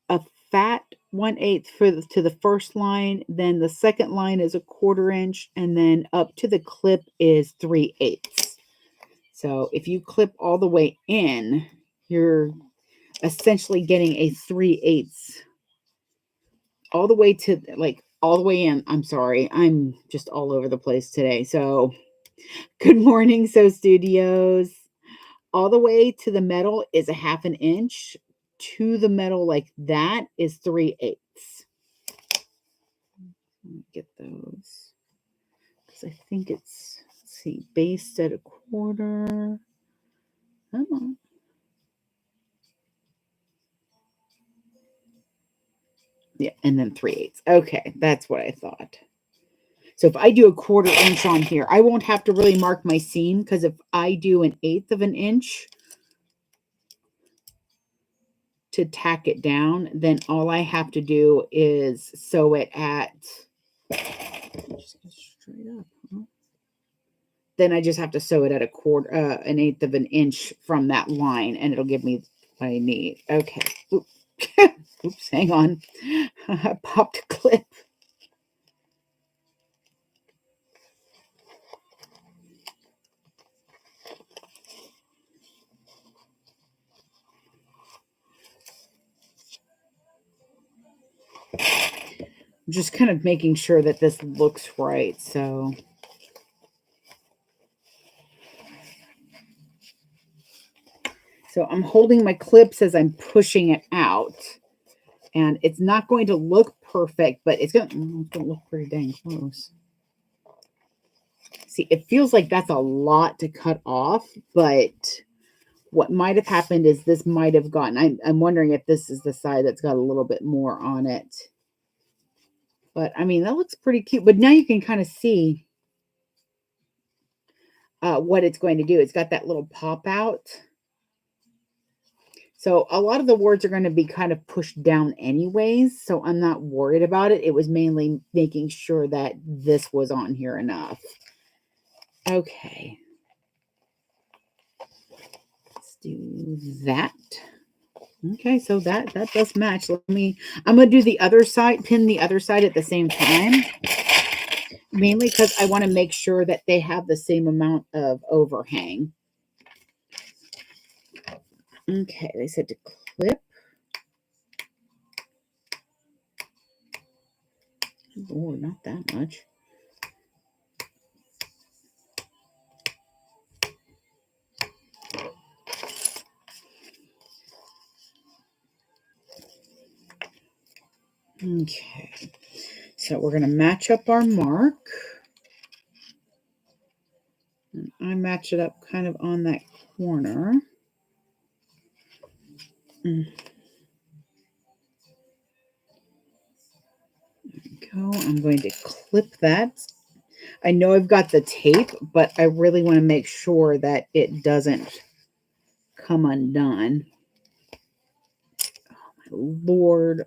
a fat 1/8 to the first line, then the second line is a 1/4 inch, and then up to the clip is 3/8. So if you clip all the way in, you're essentially getting a 3/8 all the way to like all the way in. I'm sorry, I'm just all over the place today. So good morning, Sew Studios. All the way to the metal is a 1/2 inch. To the metal like that is 3/8. Let me get those because I think it's, let's see, based at a 1/4. Come on. Yeah, and then 3/8. Okay, that's what I thought. So if I do a 1/4 inch on here, I won't have to really mark my seam, because if I do 1/8 of an inch to tack it down, then all I have to do is sew it at, just go straight up. Huh? Then I just have to sew it at a 1/8 of an inch from that line, and it'll give me what I need. Okay. Oops, hang on. I popped a clip. I'm just kind of making sure that this looks right. So I'm holding my clips as I'm pushing it out, and it's not going to look perfect, but it's going to look pretty dang close. See, it feels like that's a lot to cut off, but what might have happened is this might have gotten, I'm wondering if this is the side that's got a little bit more on it. But I mean, that looks pretty cute. But now you can kind of see what it's going to do. It's got that little pop out. So a lot of the words are going to be kind of pushed down anyways. So I'm not worried about it. It was mainly making sure that this was on here enough. Okay. Let's do that. Okay, so that does match. I'm going to do the other side, pin the other side at the same time. Mainly because I want to make sure that they have the same amount of overhang. Okay, they said to clip. Oh, not that much. Okay, so we're going to match up our mark. I match it up kind of on that corner. There we go. I'm going to clip that. I know I've got the tape, but I really want to make sure that it doesn't come undone. Oh, my Lord.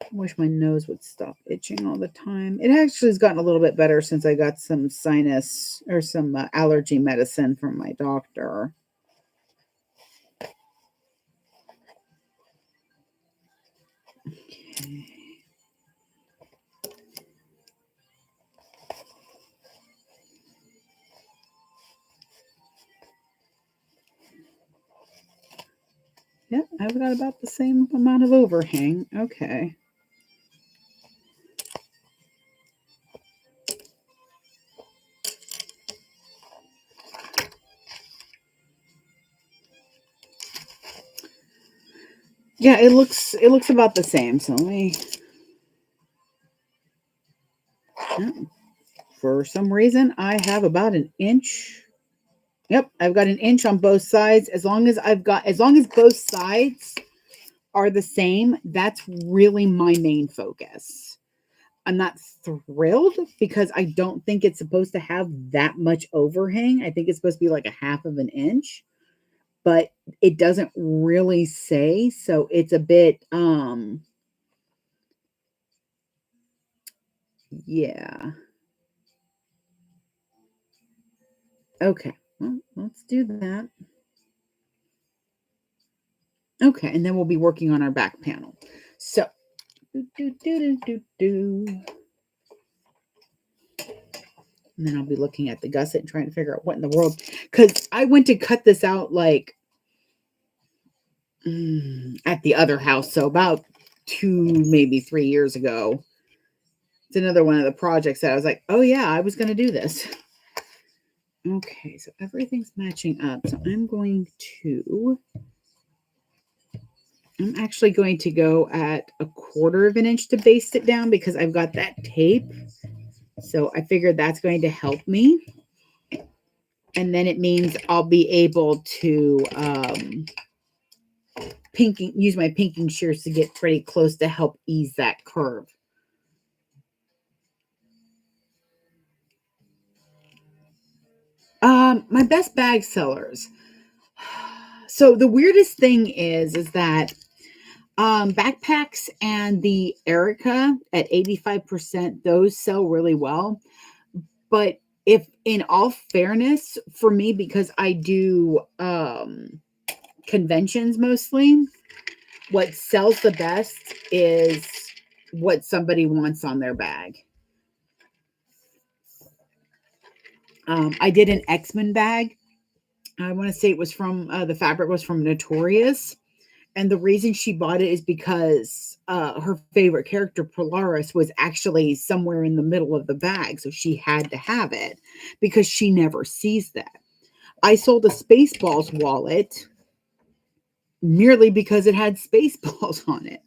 I wish my nose would stop itching all the time. It actually has gotten a little bit better since I got some sinus or some allergy medicine from my doctor. Okay. Yep, I've got about the same amount of overhang. Okay. Yeah, it looks about the same. So let me. For some reason, I have about an inch. Yep, I've got an inch on both sides. As long as both sides are the same, that's really my main focus. I'm not thrilled because I don't think it's supposed to have that much overhang. I think it's supposed to be like a half of an inch, but it doesn't really say, so it's a bit yeah. Okay. Well, let's do that. Okay, and then we'll be working on our back panel. So, and then I'll be looking at the gusset and trying to figure out what in the world, because I went to cut this out like at the other house, so about 2, maybe 3 years ago. It's another one of the projects that I was like, oh yeah, I was going to do this. Okay, so everything's matching up. So I'm actually going to go at 1/4 of an inch to baste it down because I've got that tape. So I figured that's going to help me. And then it means I'll be able to use my pinking shears to get pretty close to help ease that curve. My best bag sellers. So the weirdest thing is that backpacks and the Erica at 85%, those sell really well. But if in all fairness, for me, because I do conventions mostly, what sells the best is what somebody wants on their bag. I did an X-Men bag. I want to say it was from the fabric was from Notorious. And the reason she bought it is because her favorite character, Polaris, was actually somewhere in the middle of the bag. So she had to have it because she never sees that. I sold a Spaceballs wallet merely because it had Spaceballs on it.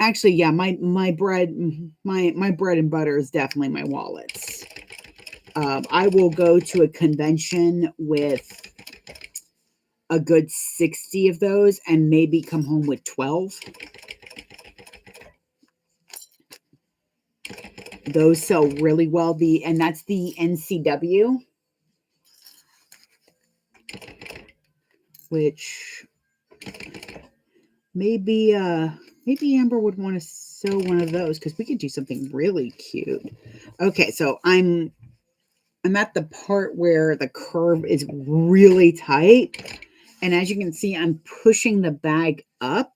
Actually, yeah, my bread and butter is definitely my wallets. I will go to a convention with a good 60 of those and maybe come home with 12. Those sell really well. And that's the NCW, which maybe Amber would want to sew one of those because we could do something really cute. Okay, so I'm at the part where the curve is really tight. And as you can see, I'm pushing the bag up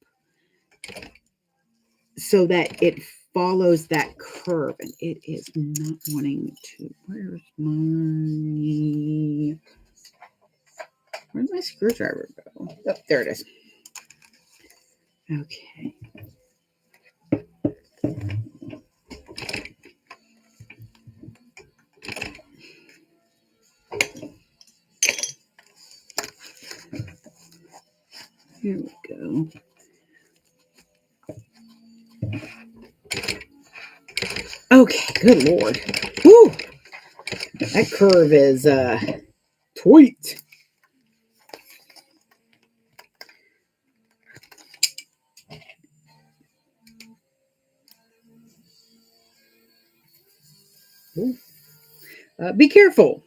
so that it follows that curve. And it is not wanting to. Where's my screwdriver go? Oh, there it is. Okay. Here we go. Okay, good Lord. Whew. That curve is Sweet. Be careful.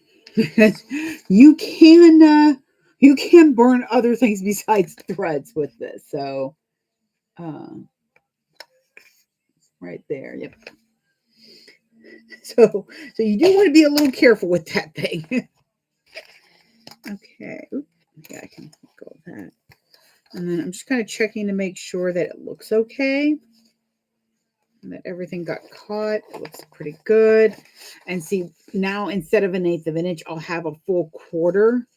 you can burn other things besides threads with this. So right there. Yep. So you do want to be a little careful with that thing. Okay. Okay, I can go with that. And then I'm just kind of checking to make sure that it looks okay. And that everything got caught. It looks pretty good. And see, now instead of 1/8 of an inch, I'll have a full quarter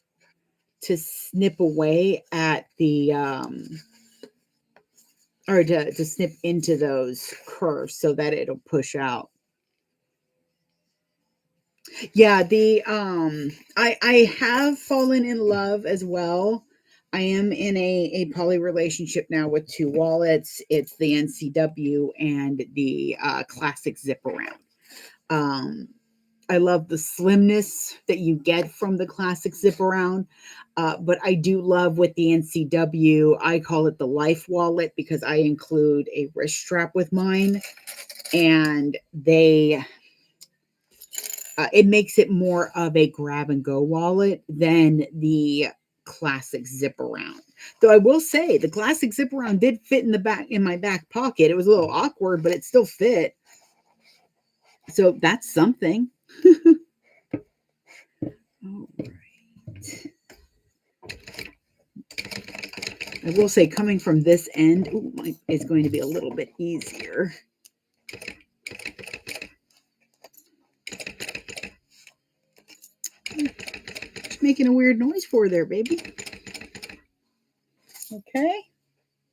to snip away at the or to snip into those curves so that it'll push out. Yeah, the I have fallen in love as well. I am in a poly relationship now with 2 wallets. It's the NCW and the classic zip around. I love the slimness that you get from the classic zip around. But I do love with the NCW, I call it the life wallet because I include a wrist strap with mine, and it makes it more of a grab and go wallet than the classic zip around. Though I will say the classic zip around did fit in my back pocket. It was a little awkward, but it still fit. So that's something. All right. I will say coming from this end is going to be a little bit easier. Just making a weird noise for there, baby. Okay.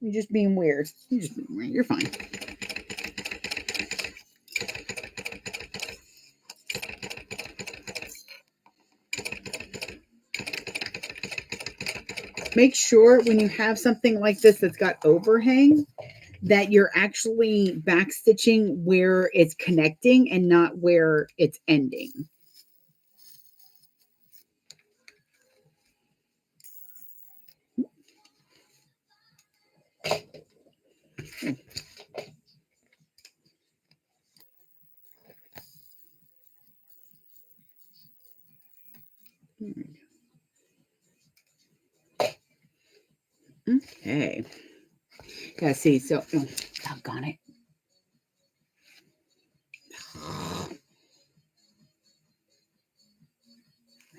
You're just being weird. You're fine. Make sure when you have something like this that's got overhang that you're actually backstitching where it's connecting and not where it's ending. Okay. Yeah, see, so, oh, doggone it.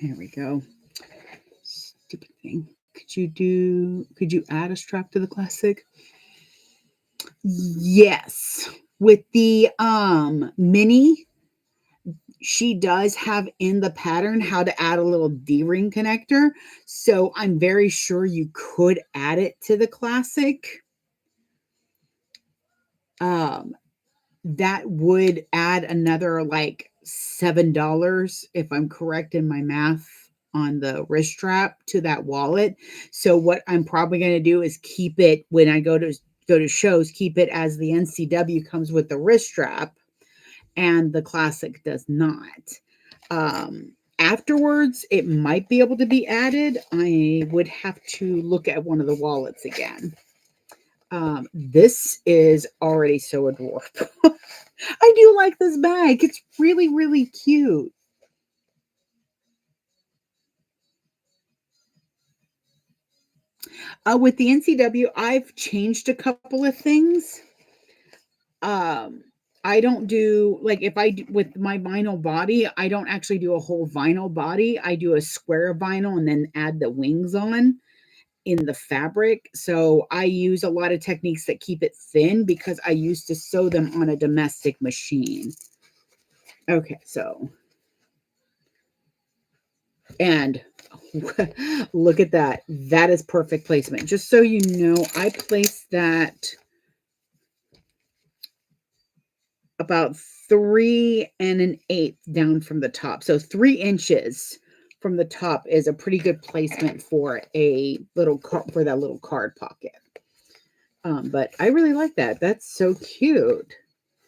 There we go. Stupid thing. Could you add a strap to the classic? Yes. With the mini, she does have in the pattern how to add a little D-ring connector. So I'm very sure you could add it to the classic. That would add another like $7 if I'm correct in my math on the wrist strap to that wallet. So what I'm probably going to do is keep it when I go to shows, keep it as the NCW comes with the wrist strap and the classic does not. Afterwards, it might be able to be added. I would have to look at one of the wallets again. This is already so adorable. I do like this bag. It's really, really cute. With the NCW, I've changed a couple of things. I don't do, like, if I do with my vinyl body, I don't actually do a whole vinyl body. I do a square vinyl and then add the wings on in the fabric. So I use a lot of techniques that keep it thin because I used to sew them on a domestic machine. Okay, so, and look at that. That is perfect placement. Just so you know, I placed that about 3 1/8 down from the top. So 3 inches from the top is a pretty good placement for a little for that little card pocket. But I really like that. That's so cute.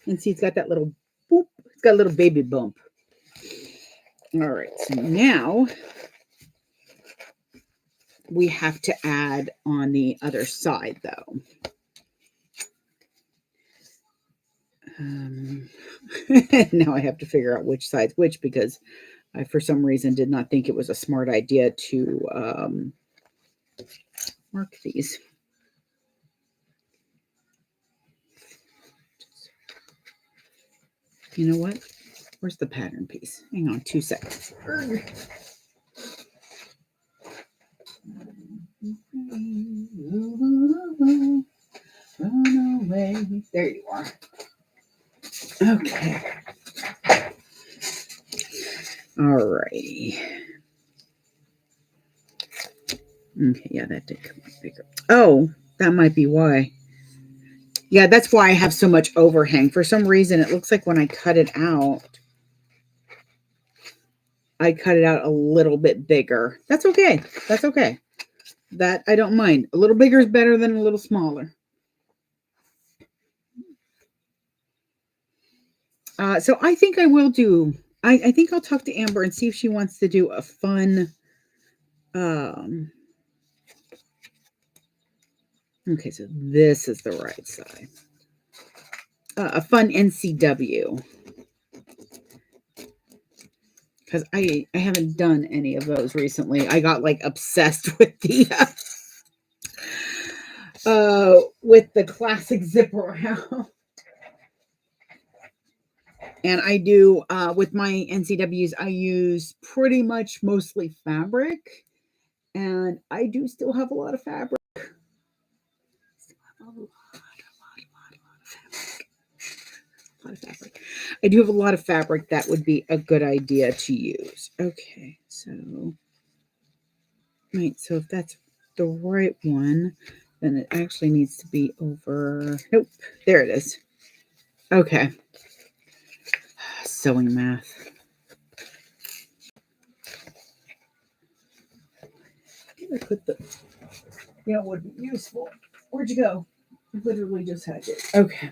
And see, it's got that little boop. It's got a little baby bump. All right. So now we have to add on the other side, though. Now I have to figure out which side's which because I, for some reason, did not think it was a smart idea to mark these. You know what? Where's the pattern piece? Hang on 2 seconds. Run away. There you are. Okay. Alrighty. Okay, yeah, that did come out bigger. Oh, that might be why. Yeah, that's why I have so much overhang. For some reason, it looks like when I cut it out, I cut it out a little bit bigger. That's okay. That's okay. That I don't mind. A little bigger is better than a little smaller. So I think I will do, I think I'll talk to Amber and see if she wants to do a fun, okay, so this is the right side. A fun NCW. Because I haven't done any of those recently. I got like obsessed with the classic zip around. And I do, with my NCWs, I use pretty much mostly fabric. And I do still have a lot of fabric. A lot of fabric. I do have a lot of fabric that would be a good idea to use. Okay, so, right, so if that's the right one, then it actually needs to be over, nope, there it is. Okay. Sewing math. I put the, you know, would be useful. Where'd you go? I literally just had it. Okay.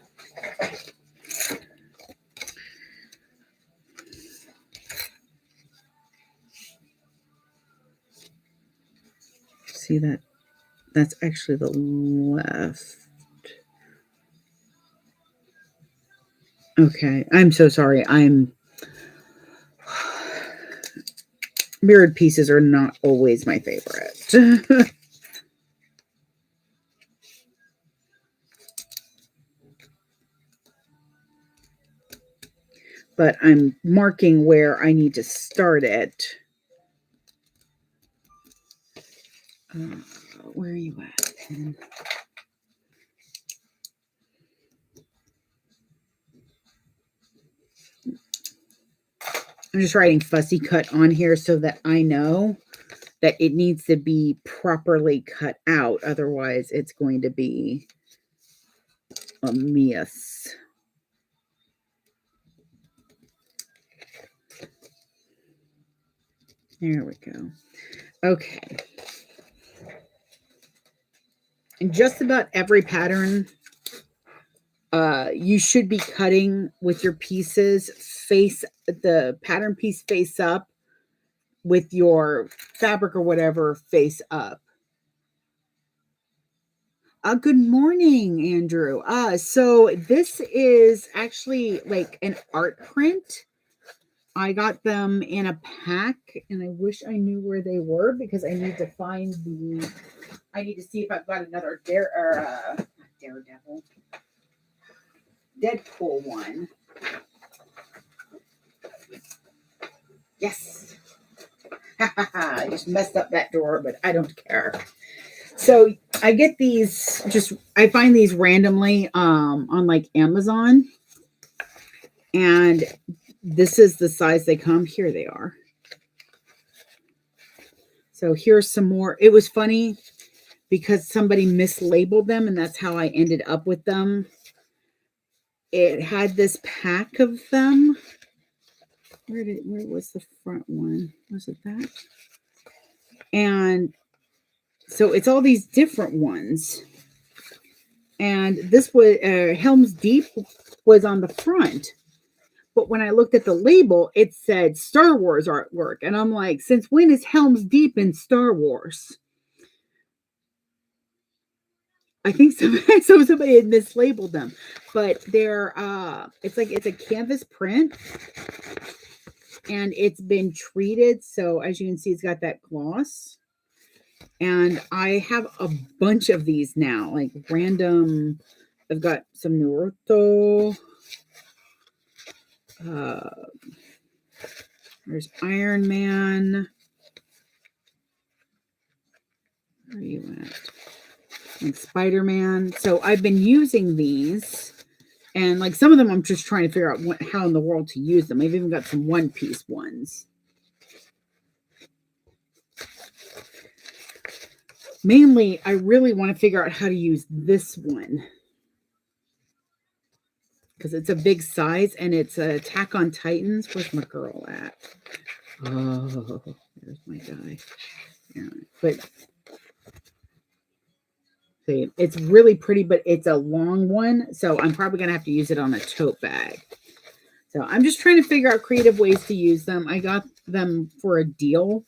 See that? That's actually the left. Okay. I'm so sorry. Mirrored pieces are not always my favorite. But I'm marking where I need to start it. Where are you at, pen? I'm just writing fussy cut on here so that I know that it needs to be properly cut out. Otherwise, it's going to be a mess. There we go. Okay. And just about every pattern, you should be cutting with your pieces face, the pattern piece face up with your fabric or whatever face up. Good morning, Andrew. So this is actually like an art print. I got them in a pack, and I wish I knew where they were because I need to find the. I need to see if I've got another Daredevil, Deadpool one. Yes. I just messed up that door, but I don't care. So I get these I find these randomly on like Amazon. And this is the size they come. Here they are. So here's some more. It was funny because somebody mislabeled them, and that's how I ended up with them. It had this pack of them. Where was the front one? Was it that? And so it's all these different ones. And this was Helm's Deep was on the front. But when I looked at the label, it said Star Wars artwork. And I'm like, since when is Helm's Deep in Star Wars? I think somebody had mislabeled them, but they're it's like it's a canvas print and it's been treated. So as you can see, it's got that gloss. And I have a bunch of these now, like random. I've got some Naruto. There's Iron Man. Where are you at? And Spider-Man. So I've been using these. And like some of them, I'm just trying to figure out how in the world to use them. I've even got some One Piece ones. Mainly, I really want to figure out how to use this one. Because it's a big size and it's Attack on Titans. Where's my girl at? Oh, there's my guy. Yeah. But see, it's really pretty, but it's a long one. So I'm probably going to have to use it on a tote bag. So I'm just trying to figure out creative ways to use them. I got them for a deal.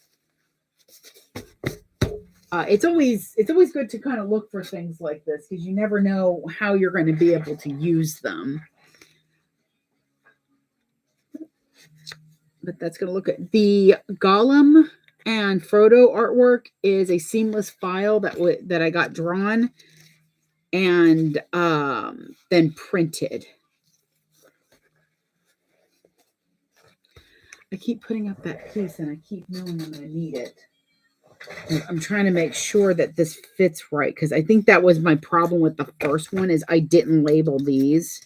It's always good to kind of look for things like this because you never know how you're going to be able to use them. But that's going to look at the Gollum and Frodo artwork is a seamless file that I got drawn and then printed. I keep putting up that piece and I keep knowing I'm going to need it. I'm trying to make sure that this fits right because I think that was my problem with the first one is I didn't label these.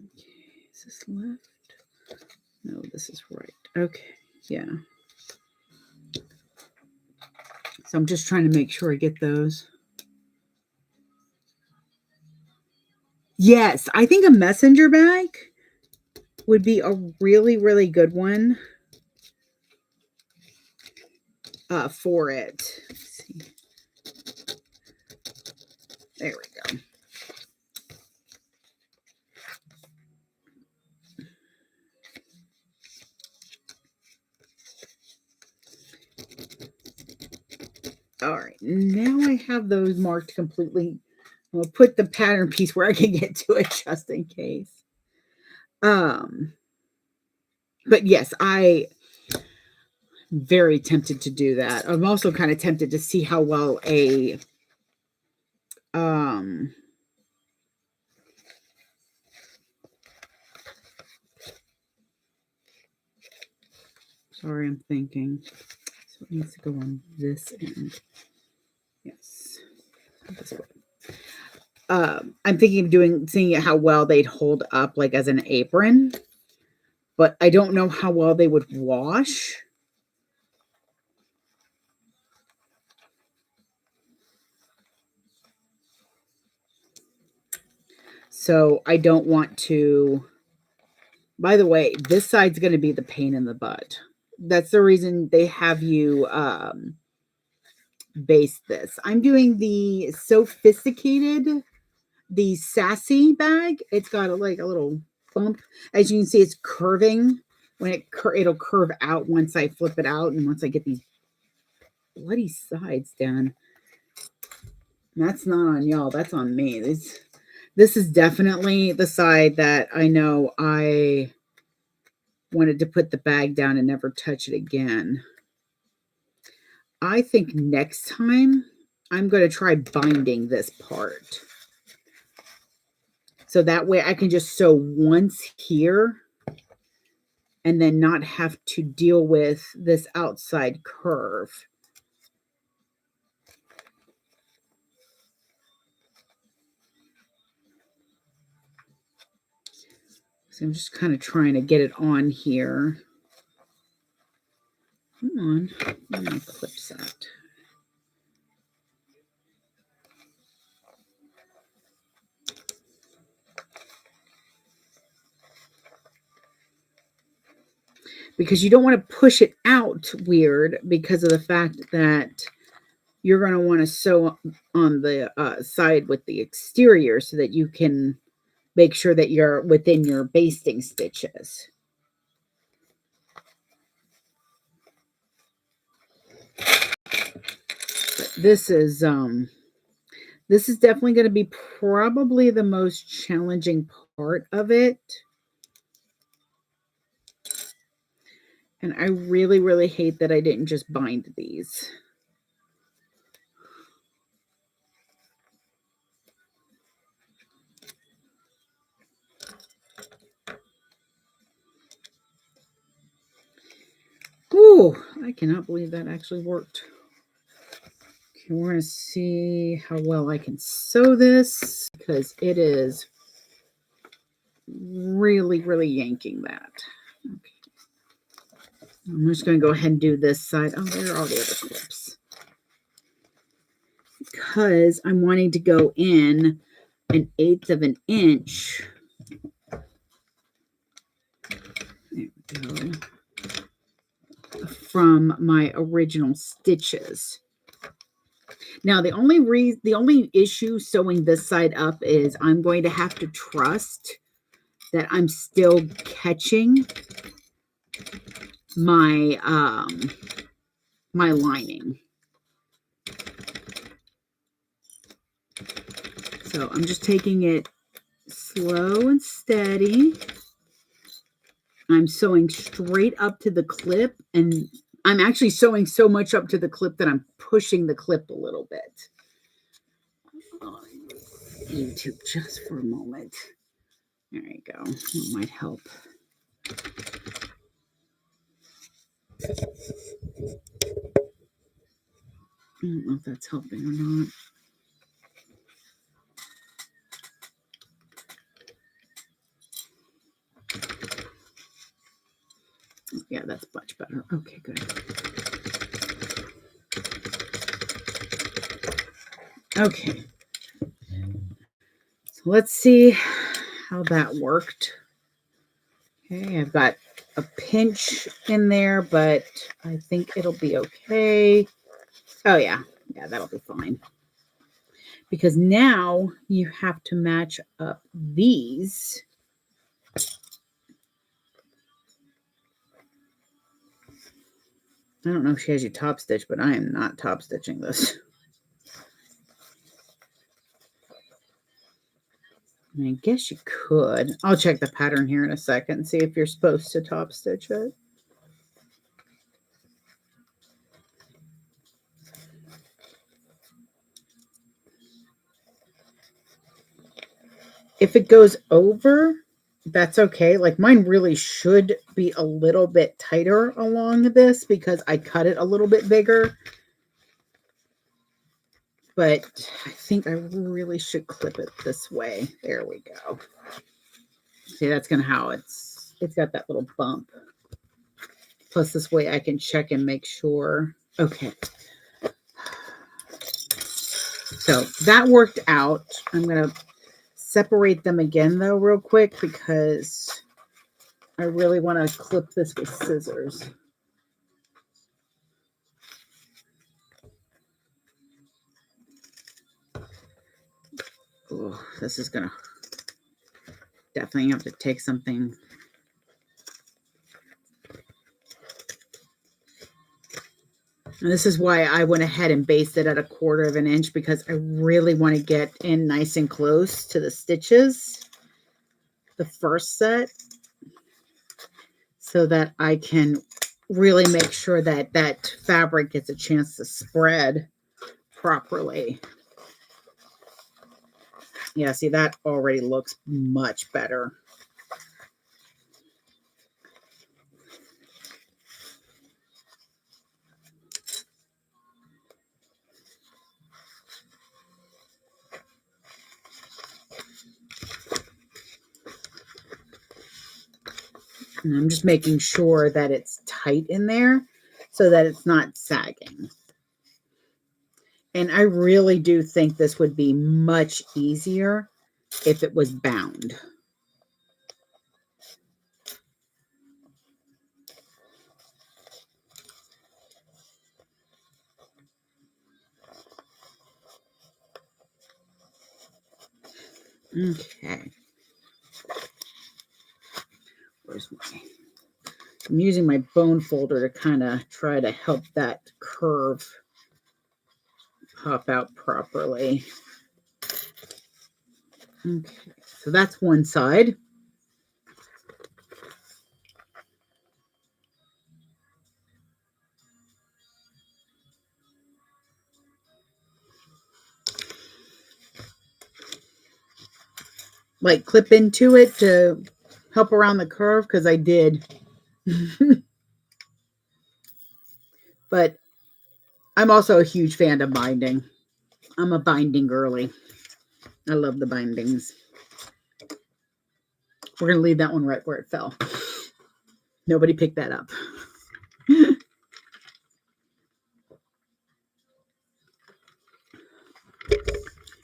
Okay, is this left? No, this is right. Okay, yeah. So I'm just trying to make sure I get those. Yes, I think a messenger bag would be a really, really good one for it. Let's see. There we go. All right, now I have those marked completely. I'll put the pattern piece where I can get to it just in case. But yes, I'm very tempted to do that. I'm also kind of tempted to see how well a sorry, I'm thinking. So it needs to go on this end. Yes. This way. I'm thinking of seeing how well they'd hold up like as an apron, but I don't know how well they would wash. So I don't want to, by the way, this side's going to be the pain in the butt. That's the reason they have you base this. I'm doing the Sophisticated, the Sassy bag. It's got a little bump. As you can see, it's curving. When it'll curve out once I flip it out and once I get these bloody sides done. That's not on y'all. That's on me. This is definitely the side that I know I wanted to put the bag down and never touch it again. I think next time I'm going to try binding this part. So that way I can just sew once here and then not have to deal with this outside curve. So I'm just kind of trying to get it on here. Come on, where are my clips at? Because you don't want to push it out weird because of the fact that you're going to want to sew on the side with the exterior so that you can make sure that you're within your basting stitches. But This is definitely going to be probably the most challenging part of it. And I really, really hate that I didn't just bind these. Ooh, I cannot believe that actually worked. Okay, we're going to see how well I can sew this because it is really, really yanking that. Okay. I'm just going to go ahead and do this side. Oh, there are all the other clips. Because I'm wanting to go in 1/8 of an inch. There we go. From my original stitches. Now, the only issue sewing this side up is I'm going to have to trust that I'm still catching my my lining. So I'm just taking it slow and steady. I'm sewing straight up to the clip, and I'm actually sewing so much up to the clip that I'm pushing the clip a little bit. YouTube just for a moment. There you go. That might help. I don't know if that's helping or not. Yeah, that's much better. Okay, good. Okay. So let's see how that worked. Okay, I've got a pinch in there, but I think it'll be okay. Oh, yeah. Yeah, that'll be fine. Because now you have to match up these. I don't know if she has you top stitch, but I am not top stitching this. I mean, I guess you could. I'll check the pattern here in a second and see if you're supposed to top stitch it. If it goes over, that's okay. Like mine really should be a little bit tighter along this because I cut it a little bit bigger. But I think I really should clip it this way. There we go. See, that's kind of how it's got that little bump. Plus this way I can check and make sure. Okay. So that worked out. I'm going to separate them again though real quick because I really want to clip this with scissors. Oh, this is going to definitely have to take something. And this is why I went ahead and basted at 1/4 of an inch because I really want to get in nice and close to the stitches, the first set, so that I can really make sure that that fabric gets a chance to spread properly. Yeah, see, that already looks much better. And I'm just making sure that it's tight in there so that it's not sagging. And I really do think this would be much easier if it was bound. Okay. Where's my... I'm using my bone folder to kind of try to help that curve pop out properly. Okay, so that's one side. Like clip into it to help around the curve, because I did. But I'm also a huge fan of binding. I'm a binding girly. I love the bindings. We're going to leave that one right where it fell. Nobody picked that up.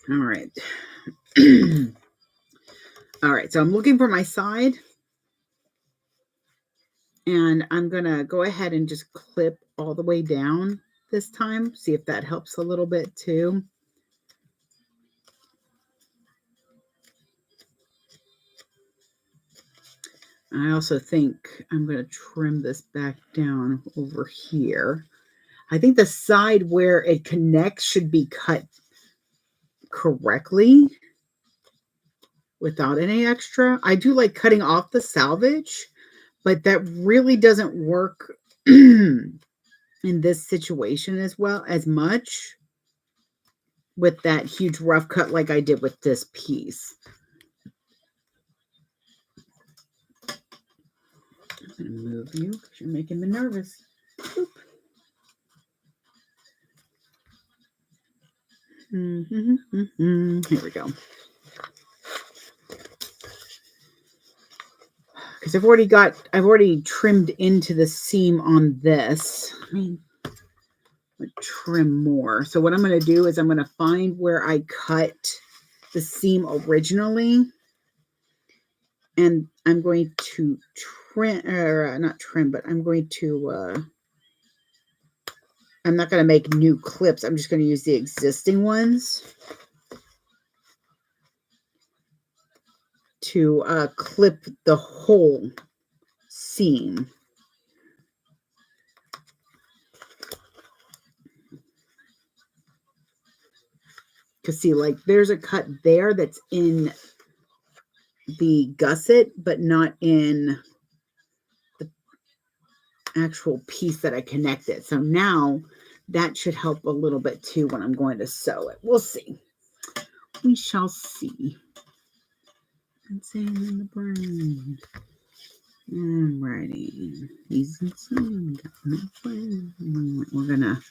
All right. All right, so I'm looking for my side. And I'm going to go ahead and just clip all the way down this time. See if that helps a little bit too. I also think I'm going to trim this back down over here. I think the side where it connects should be cut correctly without any extra. I do like cutting off the salvage, but that really doesn't work in this situation as well as much with that huge rough cut like I did with this piece. I'm going to move you because you're making me nervous. Boop. Here we go. Because I've already trimmed into the seam on this. I mean, trim more. So what I'm going to do is I'm going to find where I cut the seam originally, and I'm going to trim, or not trim, but I'm going to I'm not going to make new clips. I'm just going to use the existing ones to clip the whole seam. Because see, like there's a cut there that's in the gusset, but not in the actual piece that I connected. So now that should help a little bit too when I'm going to sew it. We'll see. We shall see. Sand in the brain. Alrighty. He's insane. Got no brain. We're gonna.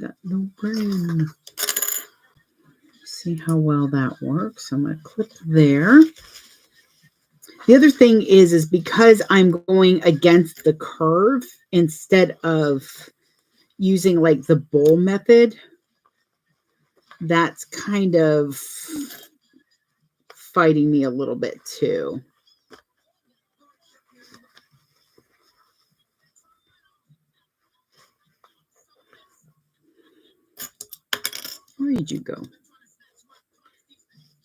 Got no brain. See how well that works. I'm gonna clip there. The other thing is because I'm going against the curve instead of using like the bowl method, that's kind of fighting me a little bit too. Where did you go?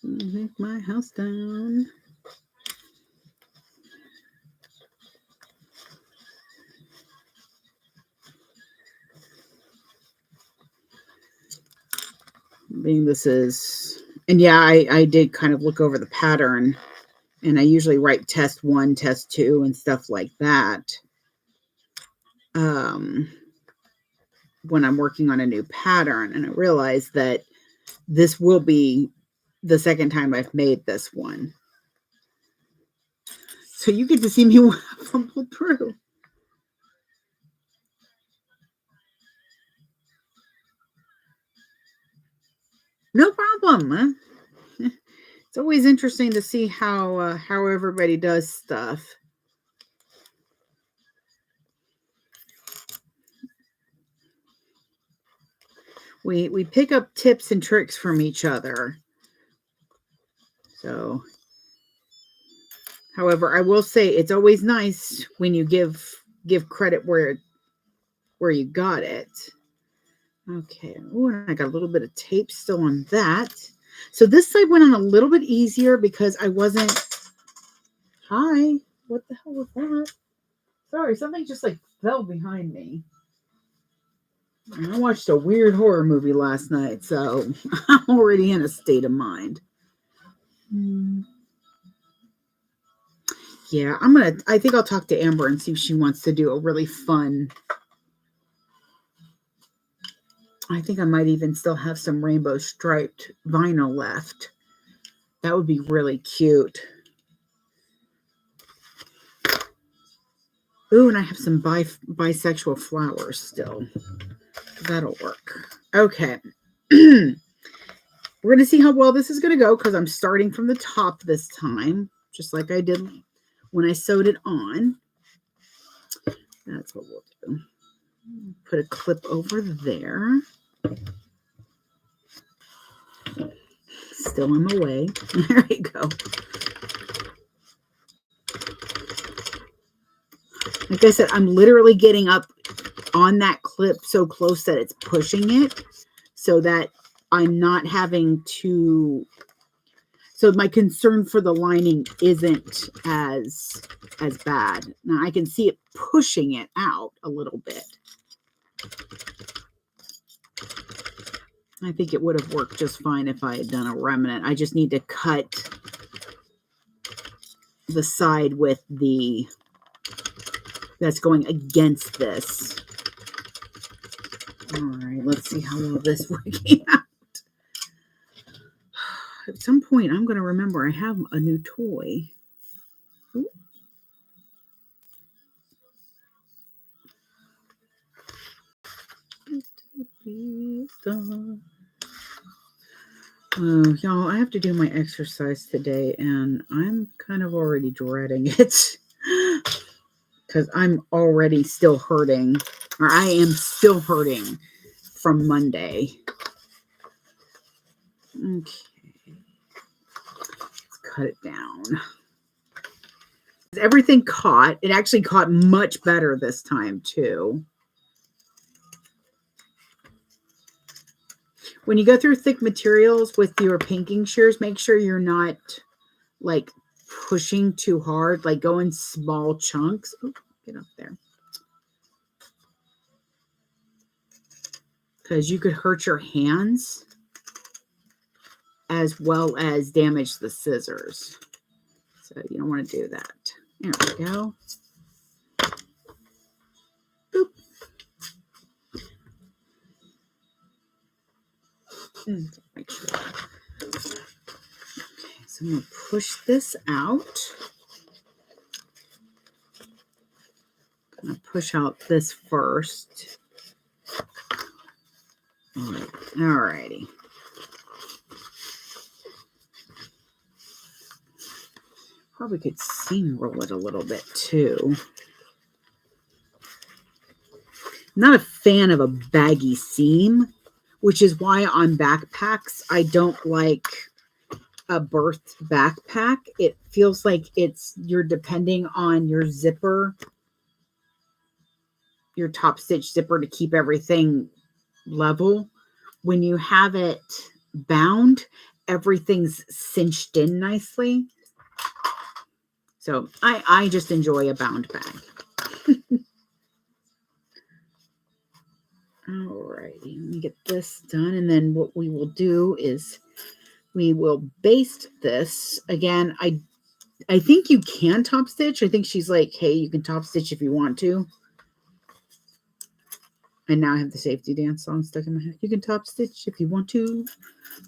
Make my house down. Being this is, and yeah, I did kind of look over the pattern, and I usually write test 1, test 2, and stuff like that. When I'm working on a new pattern, and I realized that this will be the second time I've made this one. So you get to see me fumble through. No problem. It's always interesting to see how everybody does stuff. We pick up tips and tricks from each other. So, however, I will say it's always nice when you give credit where you got it. Okay. Oh, and I got a little bit of tape still on that. So this side went on a little bit easier because I wasn't. Hi. What the hell was that? Sorry, something just like fell behind me. I watched a weird horror movie last night, so I'm already in a state of mind. Yeah, I think I'll talk to Amber and see if she wants to do a really fun. I think I might even still have some rainbow striped vinyl left. That would be really cute. Ooh, and I have some bisexual flowers still. That'll work. Okay. We're going to see how well this is going to go because I'm starting from the top this time, just like I did when I sewed it on. That's what we'll do. Put a clip over there. Still in the way. There you go. Like I said, I'm literally getting up on that clip so close that it's pushing it so that I'm not having to. So my concern for the lining isn't as bad. Now I can see it pushing it out a little bit. I think it would have worked just fine if I had done a remnant. I just need to cut the side with the that's going against this. All right, let's see how well this working out. At some point, I'm going to remember I have a new toy. Ooh. Oh, y'all, I have to do my exercise today, and I'm kind of already dreading it because I'm already still hurting, or I am still hurting from Monday. Okay. Let's cut it down. Everything caught. It actually caught much better this time, too. When you go through thick materials with your pinking shears, make sure you're not like pushing too hard, like go in small chunks. Ooh, get up there. Because you could hurt your hands as well as damage the scissors. So you don't want to do that. There we go. Boop. Make sure. Okay, so I'm going to push this out. I'm going to push out this first. All righty. Probably could seam roll it a little bit too. I'm not a fan of a baggy seam, which is why on backpacks, I don't like a birthed backpack. It feels like you're depending on your zipper, your top stitch zipper to keep everything level. When you have it bound, everything's cinched in nicely. So I just enjoy a bound bag. Alrighty, let me get this done. And then what we will do is we will baste this. Again, I think you can top stitch. I think she's like, hey, you can top stitch if you want to. And now I have the safety dance song stuck in my head. You can top stitch if you want to,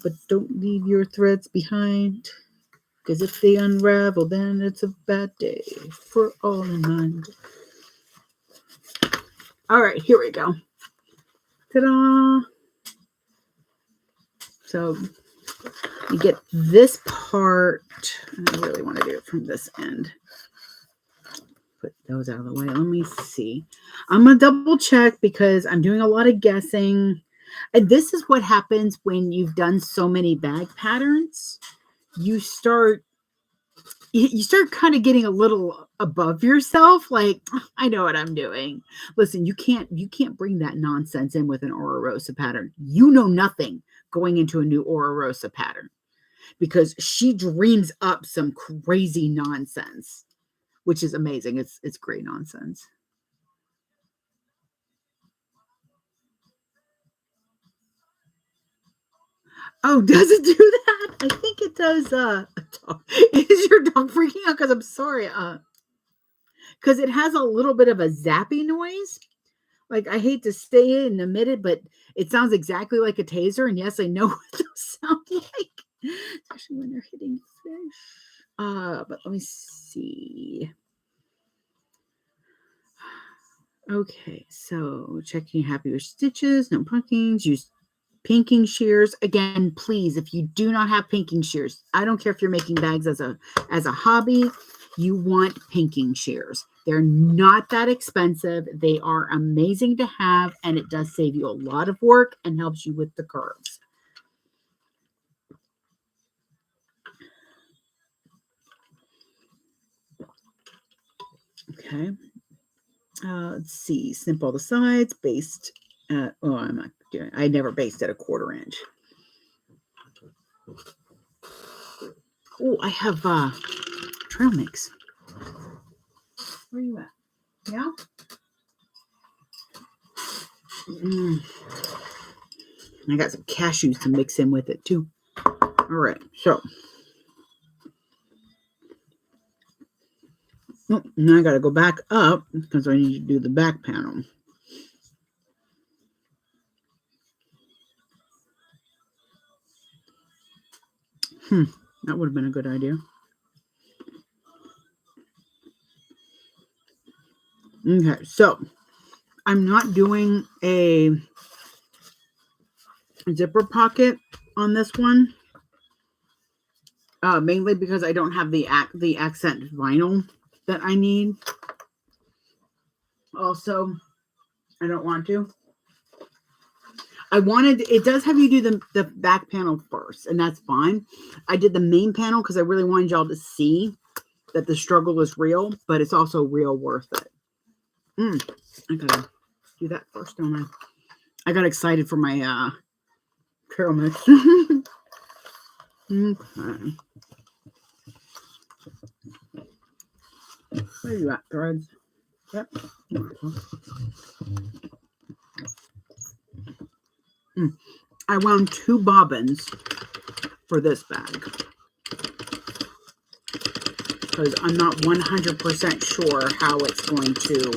but don't leave your threads behind. Because if they unravel, then it's a bad day for all in mind. All right, here we go. Ta-da! So you get this part. I really want to do it from this end. Put those out of the way. Let me see. I'm going to double check because I'm doing a lot of guessing. And this is what happens when you've done so many bag patterns. You start kind of getting a little above yourself. Like, I know what I'm doing. Listen, you can't bring that nonsense in with an Ora Rosa pattern. You know nothing going into a new Ora Rosa pattern because she dreams up some crazy nonsense, which is amazing. It's great nonsense. Oh, does it do that? I think it does. Is your dog freaking out? Because I'm sorry. Because it has a little bit of a zappy noise. Like, I hate to say it and admit it, but it sounds exactly like a taser. And yes, I know what those sound like, especially when they're hitting fish. But let me see. Okay, so checking happy with stitches, no punkings, use pinking shears. Again, please, if you do not have pinking shears, I don't care if you're making bags as a hobby, you want pinking shears. They're not that expensive. They are amazing to have, and it does save you a lot of work and helps you with the curves. Okay. Let's see. Snip all the sides, based at, oh, I'm not doing, I never based at a 1/4 inch. Oh, I have trail mix. Where are you at? Yeah? I got some cashews to mix in with it too. All right, so now I got to go back up because I need to do the back panel. That would have been a good idea. Okay, so I'm not doing a zipper pocket on this one, mainly because I don't have the accent vinyl that I need. Also, I don't want to. It does have you do the back panel first, and that's fine. I did the main panel because I really wanted y'all to see that the struggle is real, but it's also real worth it. I gotta do that first, don't I? I got excited for my trail mix. Okay. Where you at, threads? Yep. I wound 2 bobbins for this bag because I'm not 100% sure how it's going to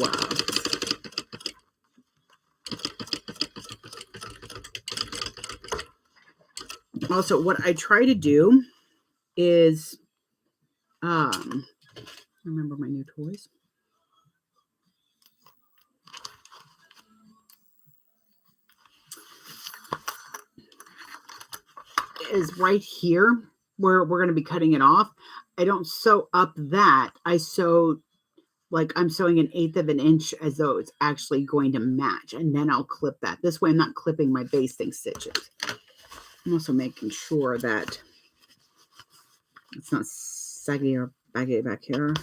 also, what I try to do is remember my new toys. Is right here where we're going to be cutting it off. I don't sew up that. I sew like I'm sewing 1/8 of an inch as though it's actually going to match, and then I'll clip that. This way I'm not clipping my basting stitches. I'm also making sure that it's not saggy or baggy back here.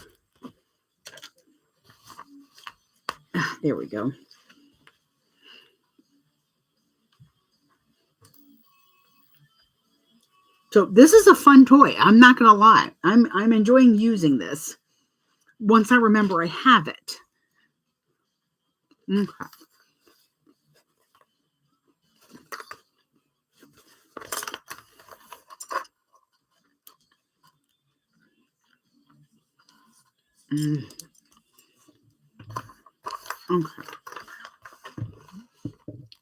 There we go. So this is a fun toy. I'm not gonna lie. I'm enjoying using this. Once I remember I have it. Okay. Okay.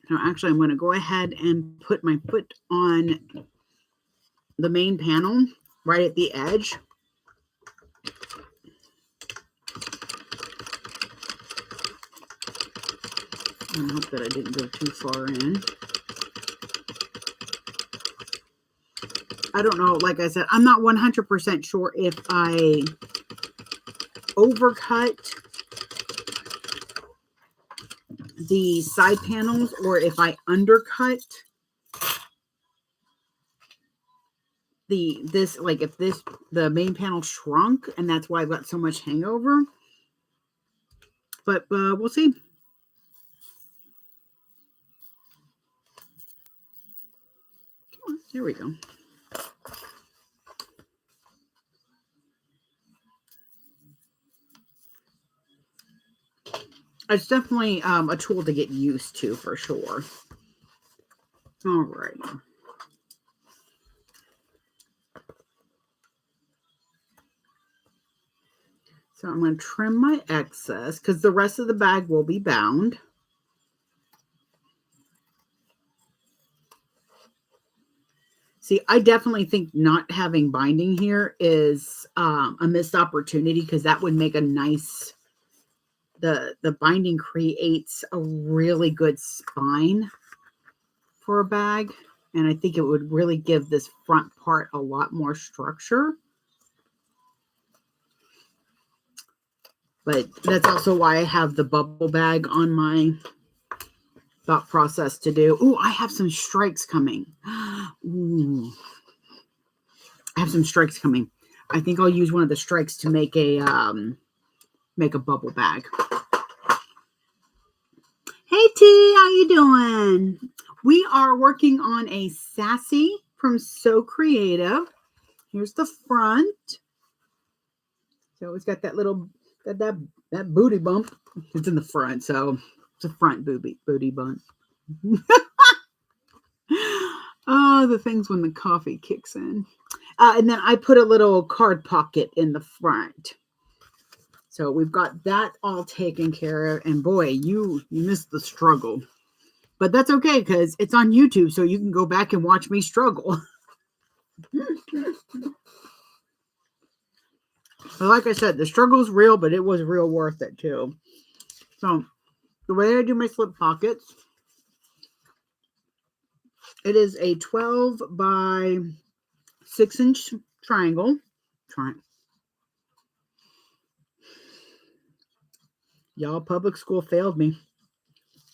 So actually, I'm going to go ahead and put my foot on the main panel right at the edge. I hope that I didn't go too far in. I don't know. Like I said, I'm not 100% sure if I overcut the side panels or if I undercut if the main panel shrunk and that's why I've got so much hangover. But we'll see. Come on, there we go. It's definitely a tool to get used to for sure. All right. So I'm going to trim my excess because the rest of the bag will be bound. See, I definitely think not having binding here is a missed opportunity because that would make a nice, the binding creates a really good spine for a bag. And I think it would really give this front part a lot more structure. But that's also why I have the bubble bag on my thought process to do. Ooh, I have some strikes coming. Ooh. I have some strikes coming. I think I'll use one of the strikes to make a bubble bag. Hey T, how you doing? We are working on a Sassy from So Creative. Here's the front. So it's got that little that booty bump. It's in the front, so it's a front booty bump. Oh, the things when the coffee kicks in. And then I put a little card pocket in the front. So we've got that all taken care of. And boy, you missed the struggle. But that's okay because it's on YouTube, so you can go back and watch me struggle. But like I said, the struggle's real, but it was real worth it too. So the way I do my slip pockets, it is a 12 by 6-inch triangle. Y'all, public school failed me.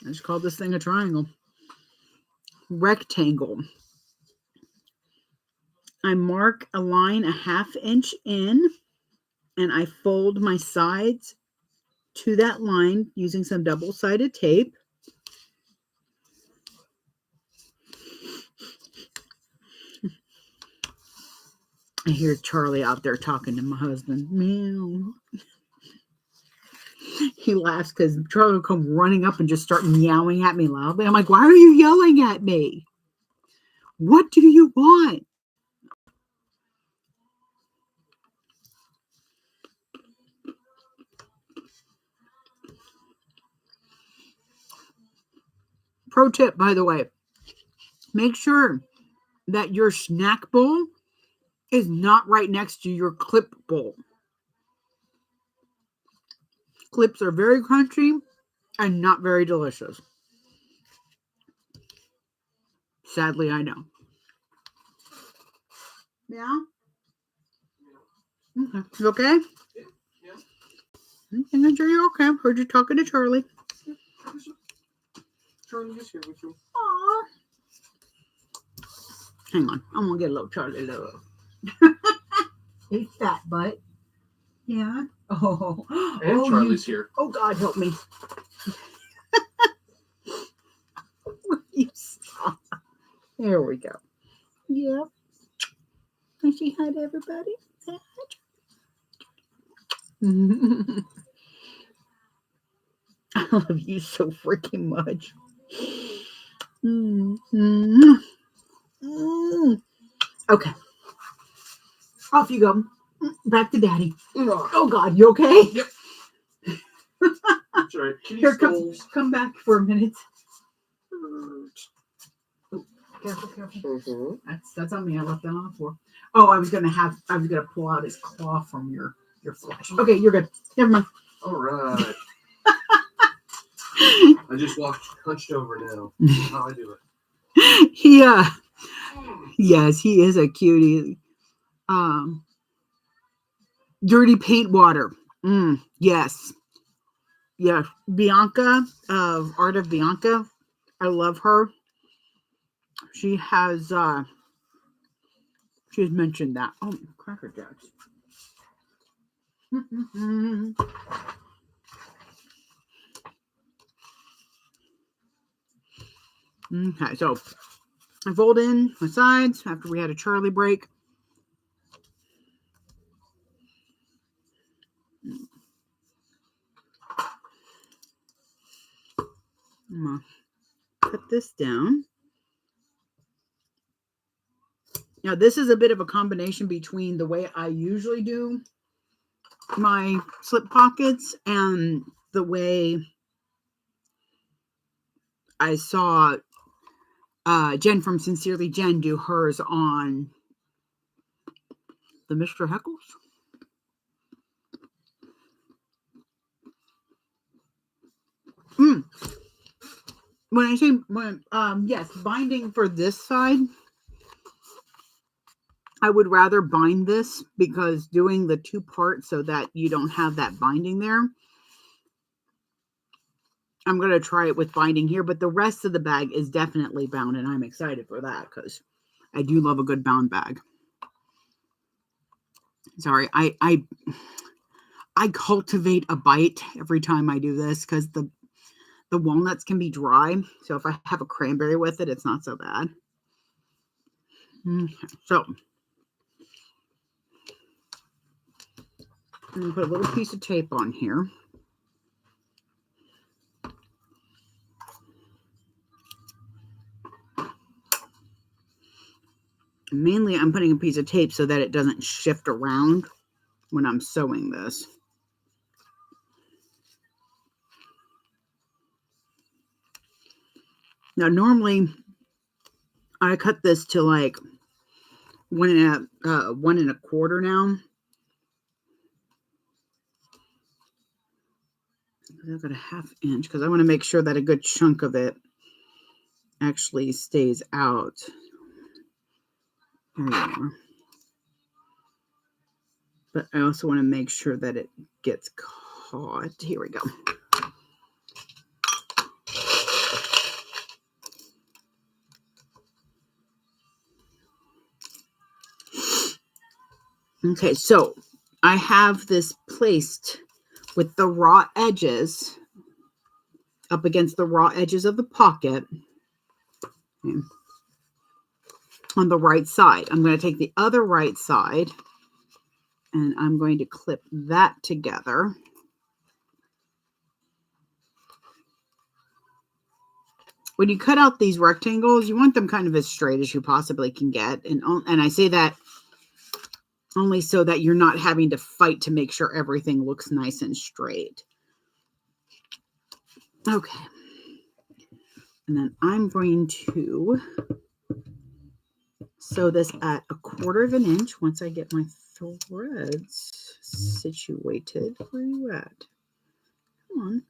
I just called this thing a triangle. Rectangle. I mark a line a 1/2 inch in, and I fold my sides to that line using some double-sided tape. I hear Charlie out there talking to my husband. Meow. He laughs because Charlie will come running up and just start meowing at me loudly. I'm like, why are you yelling at me? What do you want? Pro tip, by the way, make sure that your snack bowl is not right next to your clip bowl. Clips are very crunchy and not very delicious. Sadly, I know. Yeah? Okay. You okay? Yeah. I'm sure you're okay. Heard you talking to Charlie. Charlie is here with you. Aww. Hang on. I'm going to get a little Charlie love. Hey, fat butt. Yeah. Oh. And Charlie's here. Oh, God, help me. You stop. There we go. Yep. And she had everybody. I love you so freaking much. Okay. Off you go. Back to Daddy. Oh, God. You okay? Yep. That's right. Here, come back for a minute. Oh, careful. Mm-hmm. That's on me. I left that on the floor. Oh, I was gonna pull out his claw from your flesh. Okay, you're good. Never mind. All right. I just hunched over now. How I do it. Yeah. Yes, he is a cutie. Dirty paint water. Yes. Yeah. Bianca of Art of Bianca. I love her. She has she's mentioned that. Oh, Cracker Jacks. Okay, so I fold in my sides after we had a Charlie break. I'm gonna put this down. Now, this is a bit of a combination between the way I usually do my slip pockets and the way I saw Jen from Sincerely Jen do hers on the Mr. Heckles. When I say yes, binding for this side, I would rather bind this because doing the two parts so that you don't have that binding there. I'm going to try it with binding here, but the rest of the bag is definitely bound, and I'm excited for that because I do love a good bound bag. Sorry, I cultivate a bite every time I do this because the walnuts can be dry. So if I have a cranberry with it, it's not so bad. Okay, so I'm going to put a little piece of tape on here. Mainly, I'm putting a piece of tape so that it doesn't shift around when I'm sewing this. Now, normally, I cut this to like 1.25 now. I've got a 1/2 inch because I want to make sure that a good chunk of it actually stays out. There you are. But I also want to make sure that it gets caught. Here we go. Okay, so I have this placed with the raw edges up against the raw edges of the pocket. Okay. On the right side. I'm going to take the other right side and I'm going to clip that together. When you cut out these rectangles, you want them kind of as straight as you possibly can get. And I say that only so that you're not having to fight to make sure everything looks nice and straight. Okay. And then I'm going to sew this at 1/4 inch once I get my threads situated. Where are you at? Come on.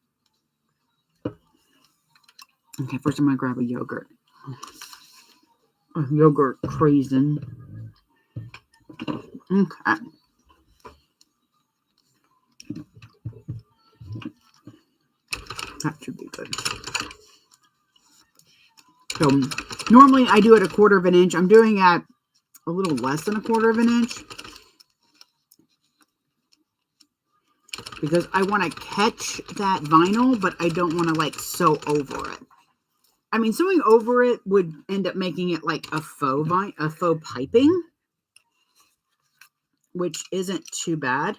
Okay, first I'm going to grab a yogurt. A yogurt craising. Okay. That should be good. So normally I do it 1/4 inch. I'm doing at a little less than 1/4 inch because I want to catch that vinyl, but I don't want to like sew over it. I mean, sewing over it would end up making it like a faux piping, which isn't too bad.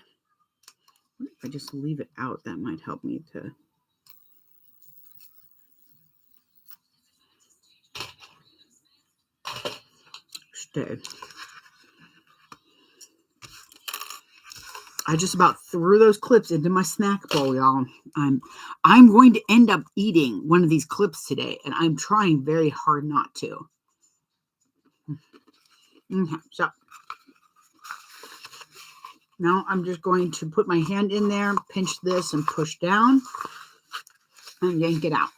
If I just leave it out, that might help me to stay. I just about threw those clips into my snack bowl, y'all. I'm going to end up eating one of these clips today, and I'm trying very hard not to. Okay, so now I'm just going to put my hand in there, pinch this, and push down, and yank it out.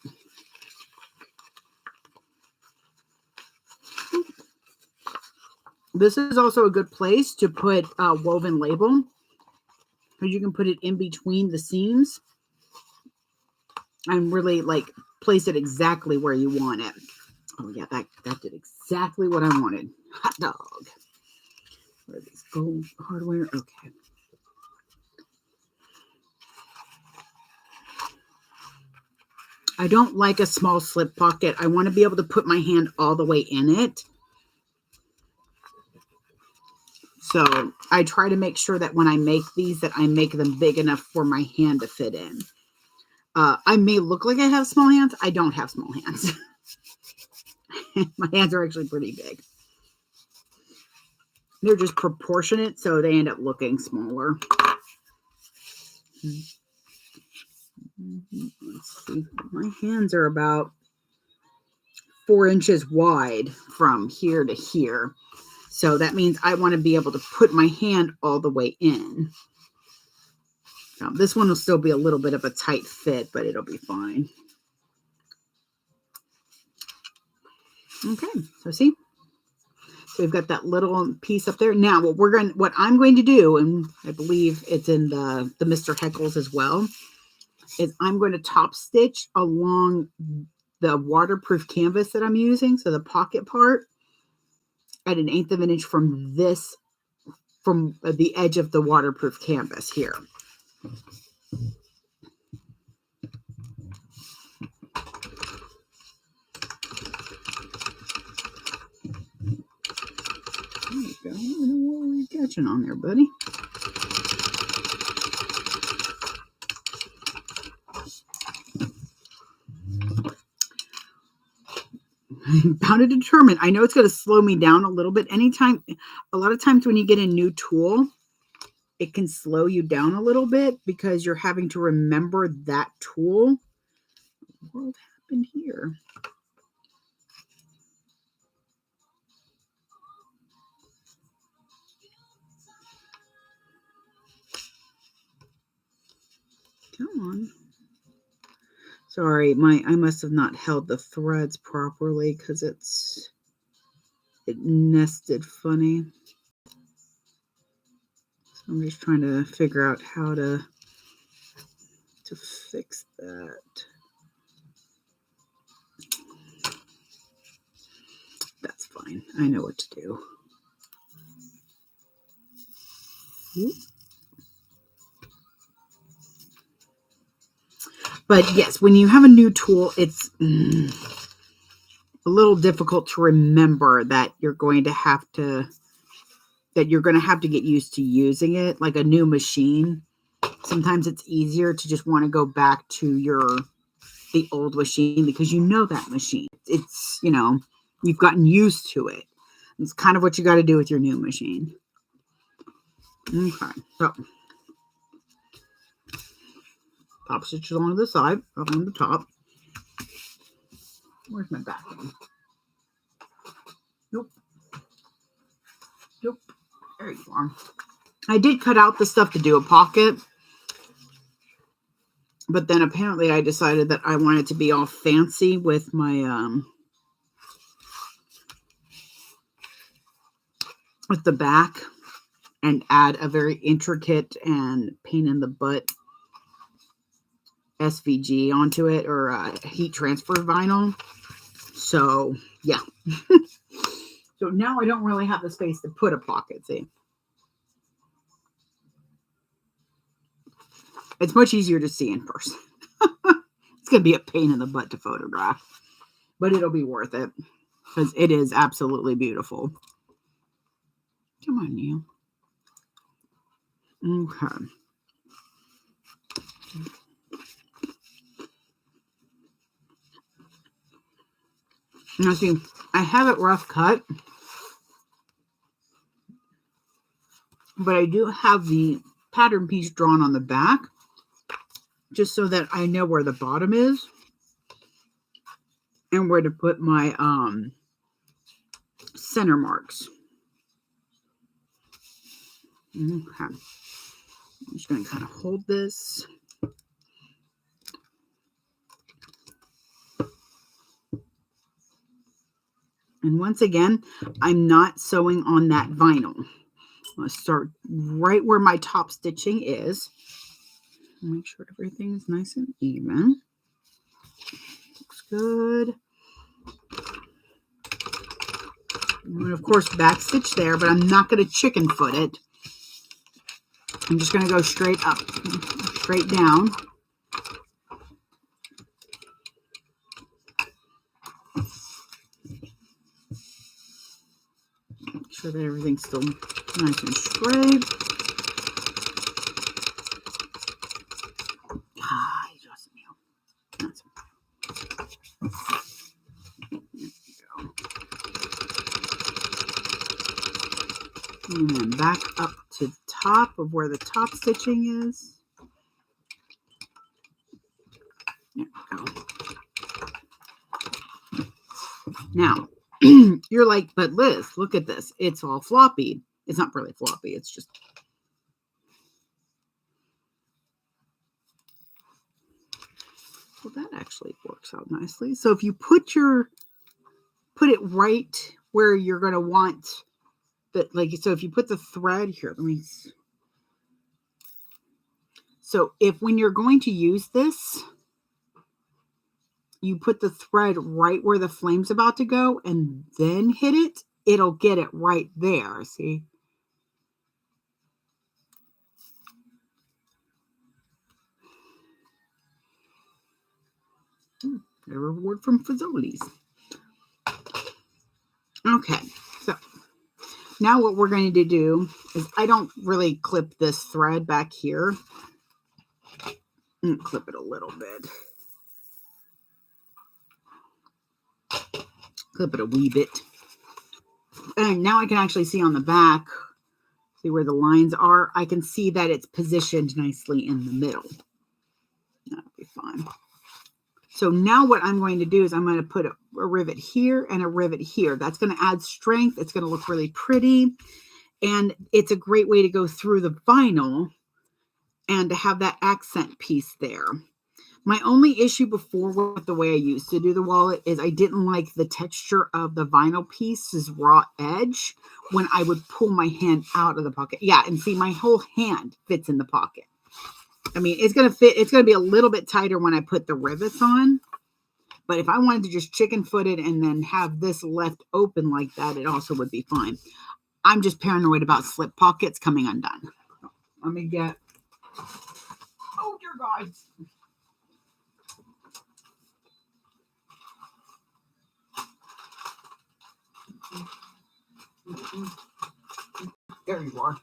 This is also a good place to put a woven label, because you can put it in between the seams and really like place it exactly where you want it. Oh yeah, that did exactly what I wanted. Hot dog. Where are these gold hardware? Okay. I don't like a small slip pocket. I want to be able to put my hand all the way in it. So I try to make sure that when I make these, that I make them big enough for my hand to fit in. I may look like I have small hands. I don't have small hands. My hands are actually pretty big. They're just proportionate, so they end up looking smaller. Let's see. My hands are about 4 inches wide from here to here. So that means I want to be able to put my hand all the way in. Now, this one will still be a little bit of a tight fit, but it'll be fine. Okay, so see? So we've got that little piece up there. Now what I'm going to do, and I believe it's in the Mr. Heckles as well, is I'm going to top stitch along the waterproof canvas that I'm using. So the pocket part at 1/8 of an inch from the edge of the waterproof canvas here. There you go. What were you catching on there, buddy? Bound to determine. I know it's going to slow me down a little bit. A lot of times when you get a new tool, it can slow you down a little bit because you're having to remember that tool. What happened here? Come on. Sorry, I must have not held the threads properly because it nested funny. So I'm just trying to figure out how to fix that. That's fine. I know what to do. But yes, when you have a new tool, it's a little difficult to remember that you're going to have to get used to using it. Like a new machine, sometimes it's easier to just want to go back to the old machine because you know that machine. It's, you've gotten used to it. It's kind of what you got to do with your new machine. Okay, so top stitch along the side, along the top. Where's my back one? Nope. There you are. I did cut out the stuff to do a pocket, but then apparently I decided that I wanted to be all fancy with my with the back and add a very intricate and pain in the butt SVG onto it, or heat transfer vinyl. So yeah. So now I don't really have the space to put a pocket, see? It's much easier to see in person. It's going to be a pain in the butt to photograph, but it'll be worth it because it is absolutely beautiful. Come on, you. Okay. Now see, I have it rough cut, but I do have the pattern piece drawn on the back just so that I know where the bottom is and where to put my center marks. Okay. I'm just going to kind of hold this. And once again, I'm not sewing on that vinyl. I'm going to start right where my top stitching is. Make sure everything's nice and even. Looks good. I'm going to, of course, back stitch there, but I'm not going to chicken foot it. I'm just going to go straight up, straight down. Make sure that everything's still nice and straight. Just you. That's there we go. And then back up to the top of where the top stitching is. Now, you're like, but Liz, look at this. It's all floppy. It's not really floppy. It's just. Well, that actually works out nicely. So if you put it right where you're going to want that, like, so if you put the thread here, so if when you're going to use this, you put the thread right where the flame's about to go and then hit it, it'll get it right there. See? A reward from Fazoli's. Okay, so now what we're going to do is I don't really clip this thread back here. Clip it a little bit. Clip it a wee bit. And now I can actually see on the back, see where the lines are. I can see that it's positioned nicely in the middle. That'll be fine. So now what I'm going to do is I'm going to put a rivet here and a rivet here. That's going to add strength. It's going to look really pretty. And it's a great way to go through the vinyl and to have that accent piece there. My only issue before with the way I used to do the wallet is I didn't like the texture of the vinyl piece's raw edge when I would pull my hand out of the pocket. Yeah, and see, my whole hand fits in the pocket. I mean, it's going to fit. It's going to be a little bit tighter when I put the rivets on. But if I wanted to just chicken foot it and then have this left open like that, it also would be fine. I'm just paranoid about slip pockets coming undone. Let me get... Oh, dear God. There you are.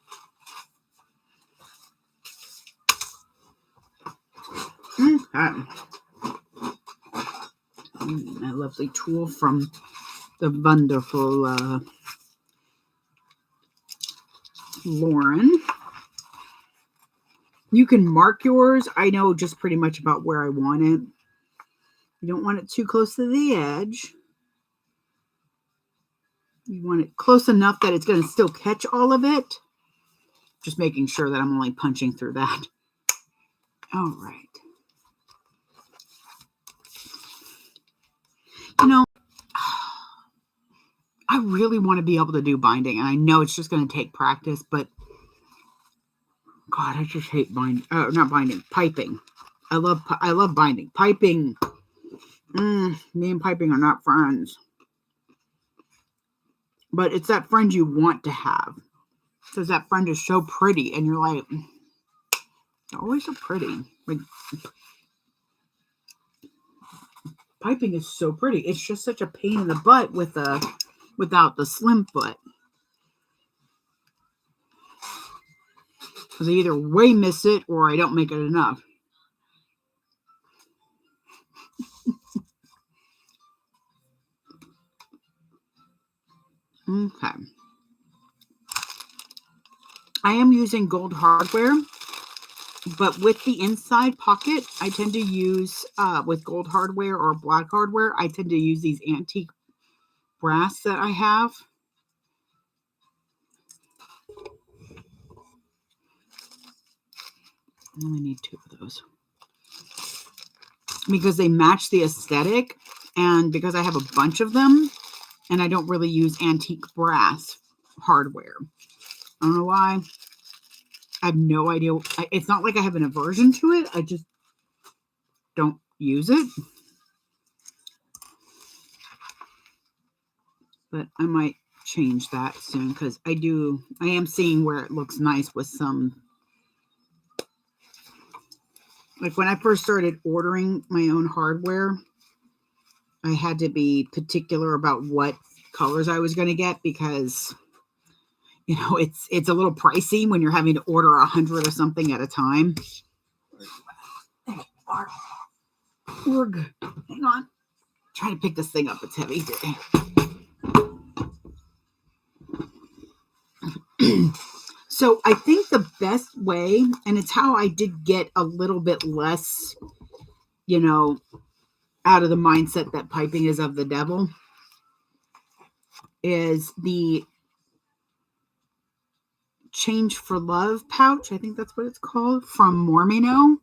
A lovely tool from the wonderful Lauren. You can mark yours. I know just pretty much about where I want it. You don't want it too close to the edge. You want it close enough that it's going to still catch all of it. Just making sure that I'm only punching through that. All right. You know, I really want to be able to do binding. And I know it's just going to take practice, but God, I just hate binding. Oh, not binding, piping. I love binding. Piping. Me and piping are not friends. But it's that friend you want to have. Because that friend is so pretty. And you're like, they're always so pretty. Like, piping is so pretty. It's just such a pain in the butt without the slim foot. Because I either way miss it or I don't make it enough. Okay. I am using gold hardware, but with the inside pocket, I tend to use, with gold hardware or black hardware, I tend to use these antique brass that I have. I only need 2 of those. Because they match the aesthetic, and because I have a bunch of them, and I don't really use antique brass hardware. I don't know why. I have no idea. It's not like I have an aversion to it. I just don't use it. But I might change that soon because I am seeing where it looks nice with some. Like when I first started ordering my own hardware, I had to be particular about what colors I was going to get because, you know, it's a little pricey when you're having to order 100 or something at a time. We're good. Hang on. Try to pick this thing up. It's heavy. So I think the best way, and it's how I did get a little bit less, you know, out of the mindset that piping is of the devil. is the Change for Love pouch. I think that's what it's called, from Mormino.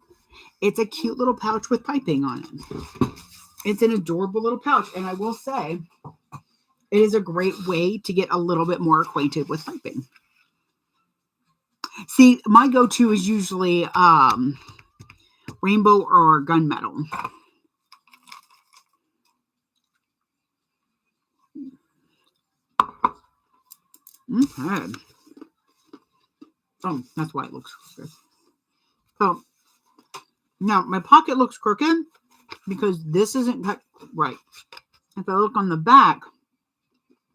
It's a cute little pouch with piping on it. It's an adorable little pouch. And I will say, it is a great way to get a little bit more acquainted with piping. See, my go-to is usually rainbow or gunmetal. Okay. Oh, that's why it looks good. So, now my pocket looks crooked because this isn't cut right. If I look on the back,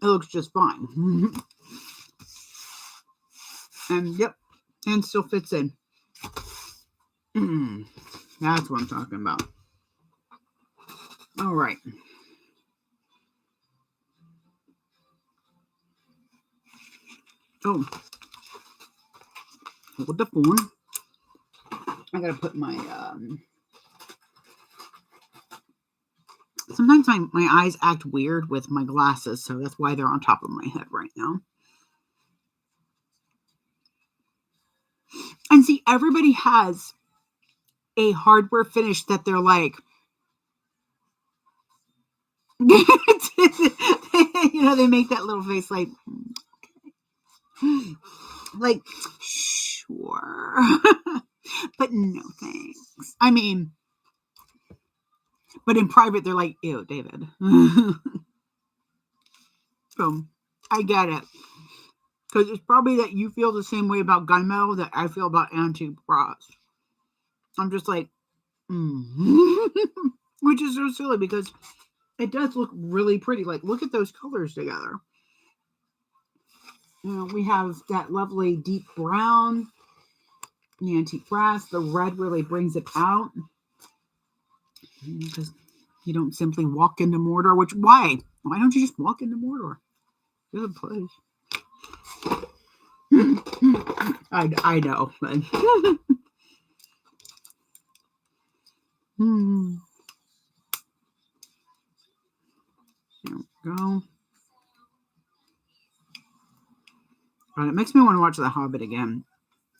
it looks just fine. And yep, and still fits in. That's what I'm talking about. All right. Oh, with the phone, I gotta put my sometimes my eyes act weird with my glasses, so that's why they're on top of my head right now. And see, everybody has a hardware finish that they're like, you know, they make that little face like sure. But no thanks. I mean, but in private, they're like, ew, David. So I get it. Because it's probably that you feel the same way about gunmetal that I feel about antique brass. I'm just like, which is so silly because it does look really pretty. Like, look at those colors together. You know, we have that lovely deep brown, the antique brass. The red really brings it out. Because you don't simply walk into Mordor, which, why? Why don't you just walk into Mordor? Good place. I know, but there we go. And it makes me want to watch The Hobbit again.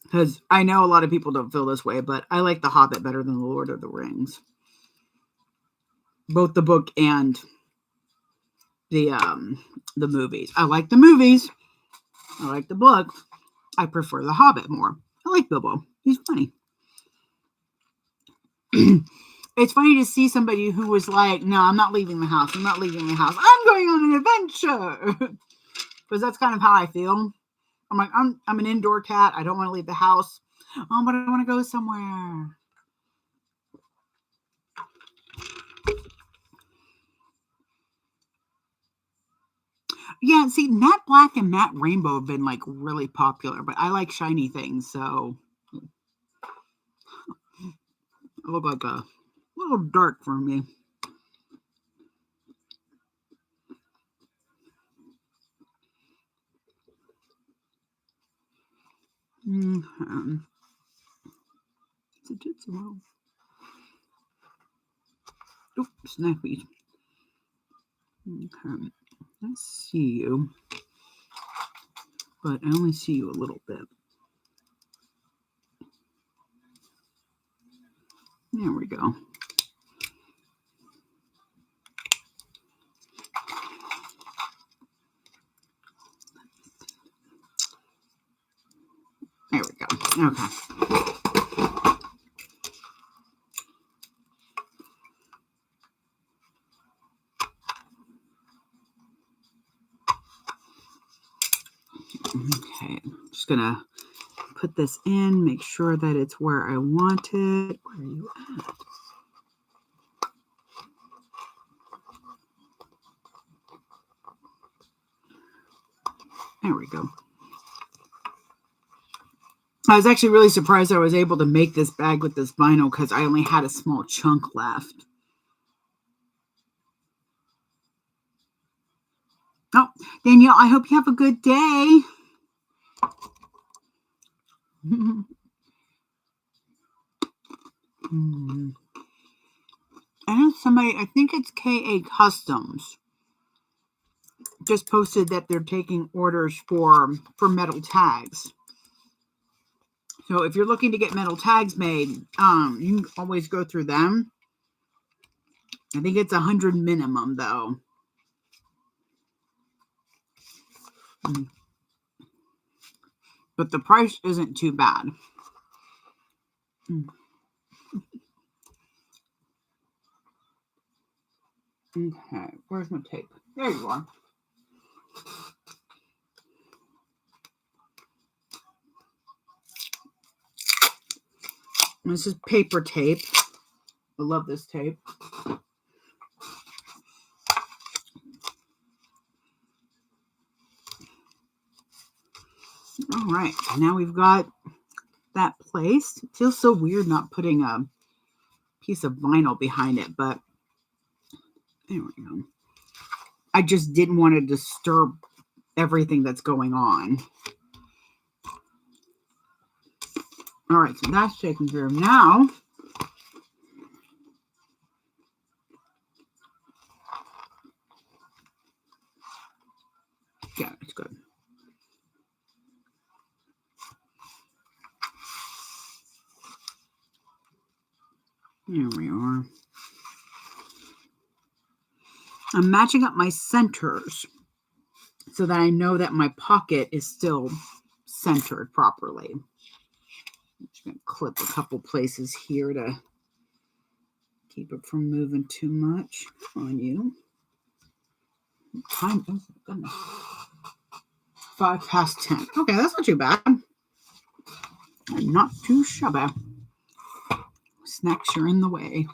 Because I know a lot of people don't feel this way, but I like The Hobbit better than The Lord of the Rings. Both the book and the movies. I like the movies. I like the book. I prefer The Hobbit more. I like Bilbo. He's funny. It's funny to see somebody who was like, no, I'm not leaving the house. I'm not leaving the house. I'm going on an adventure. Because that's kind of how I feel. I'm like, I'm an indoor cat. I don't want to leave the house. Oh, but I want to go somewhere. Yeah, see, matte black and matte rainbow have been like really popular, but I like shiny things, so it look like a little dark for me. Oh, snappies. Okay, I see you, but I only see you a little bit. There we go. There we go. Okay. Okay, just gonna put this in, make sure that it's where I want it. Where are you at? There we go. I was actually really surprised I was able to make this bag with this vinyl because I only had a small chunk left. Oh, Danielle, I hope you have a good day. I know somebody, I think it's KA Customs, just posted that they're taking orders for metal tags. So if you're looking to get metal tags made, you can always go through them. I think it's 100 minimum though. But the price isn't too bad. Okay, where's my tape? There you are. This is paper tape. I love this tape. All right, now we've got that placed. It feels so weird not putting a piece of vinyl behind it, but there we go. I just didn't want to disturb everything that's going on. All right, so that's taken care of. Now, yeah, it's good. There we are. I'm matching up my centers so that I know that my pocket is still centered properly. I'm just going to clip a couple places here to keep it from moving too much on you. Time, oh goodness. 10:05. Okay, that's not too bad. Not too shabby. Snacks are in the way.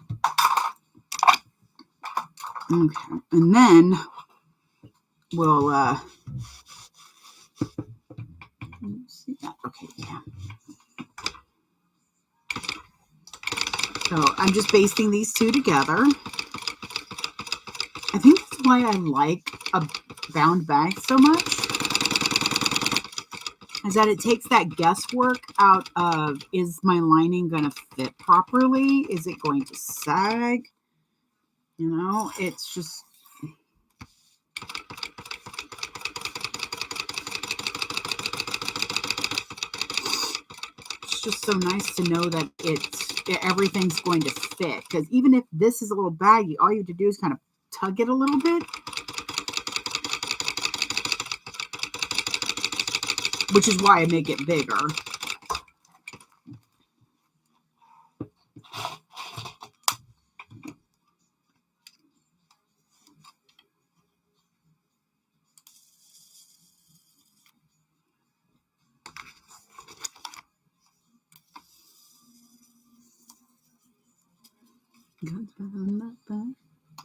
Okay, and then we'll see that. Okay, yeah. So I'm just basting these two together. I think that's why I like a bound bag so much, is that it takes that guesswork out of, is my lining going to fit properly? Is it going to sag? You know, it's just, so nice to know that everything's going to fit. Because even if this is a little baggy, all you have to do is kind of tug it a little bit, which is why I make it bigger.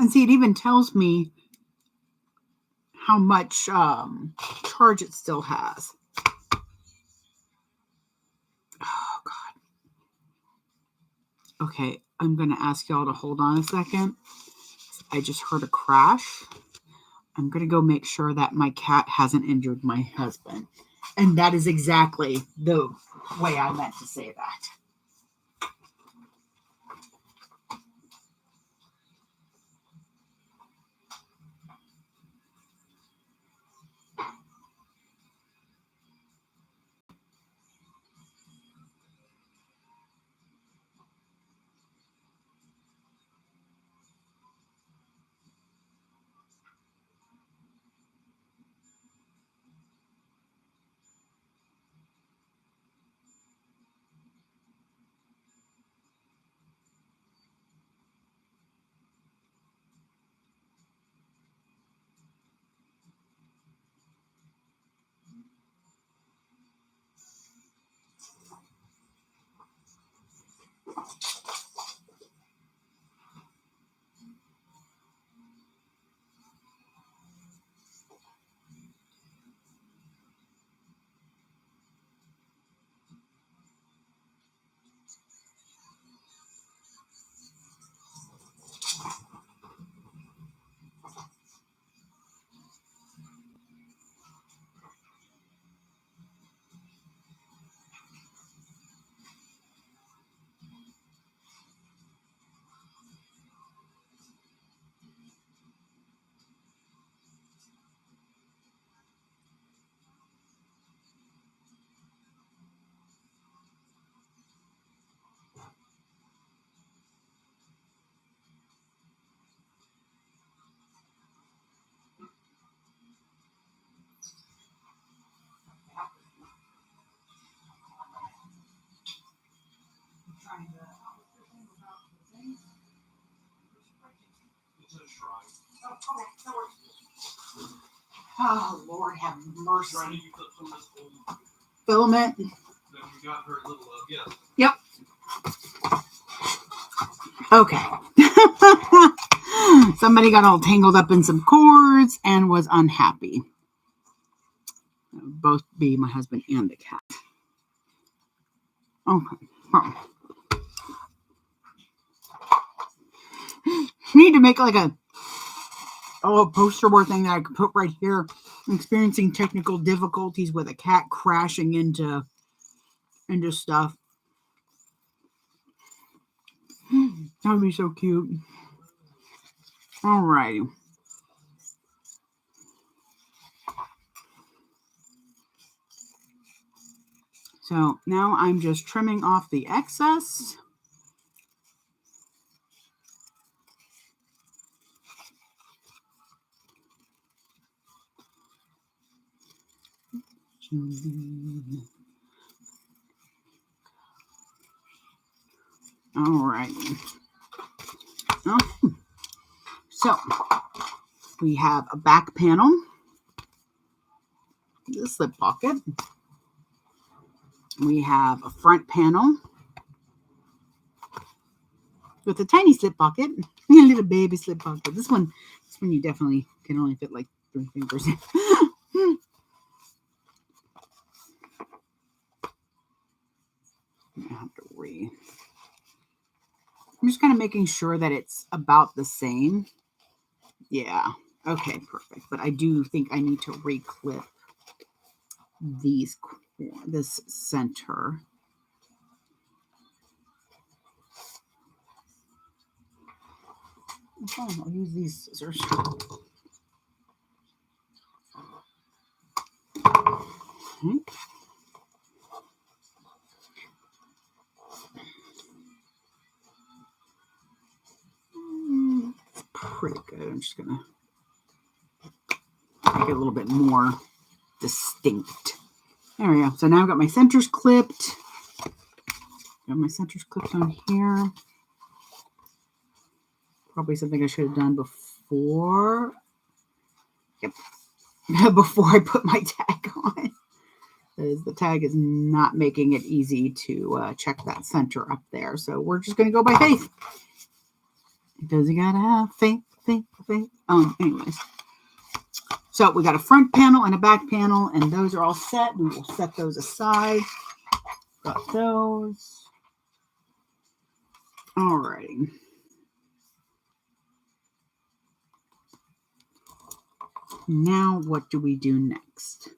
And see, it even tells me how much charge it still has. Oh, God. Okay, I'm going to ask y'all to hold on a second. I just heard a crash. I'm going to go make sure that my cat hasn't injured my husband. And that is exactly the way I meant to say that. Oh, Lord, have mercy. Trying to use up some of this old Filament. that we got her a little of. Yes. Yep. Okay. Somebody got all tangled up in some cords and was unhappy. Both be my husband and the cat. Okay. Need to make like a poster board thing that I could put right here. I'm experiencing technical difficulties with a cat crashing into stuff. That would be so cute. Alrighty. So now I'm just trimming off the excess. Alrighty. So we have a back panel, the slip pocket. We have a front panel with a tiny slip pocket, a little baby slip pocket. This one you definitely can only fit like 3 fingers in. I have to I'm just kind of making sure that it's about the same. Yeah. Okay, perfect. But I do think I need to reclip this center. Okay, I'll use these scissors. Okay. It's pretty good. I'm just gonna make it a little bit more distinct. There we go. So now I've got my centers clipped. Got my centers clipped on here. Probably something I should have done before. Yep. Before I put my tag on. Because the tag is not making it easy to check that center up there. So we're just going to go by faith. Because you got to have faith. Anyways. So we got a front panel and a back panel. And those are all set. We will set those aside. Got those. Alrighty. Now what do we do next?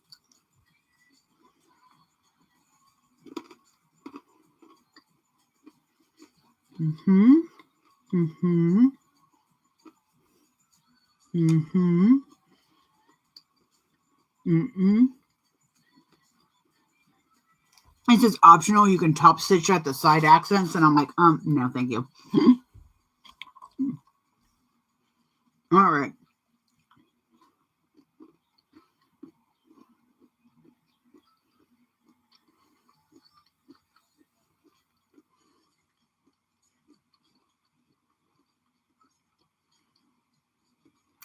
It says optional. You can top stitch at the side accents. And I'm like, no, thank you. All right.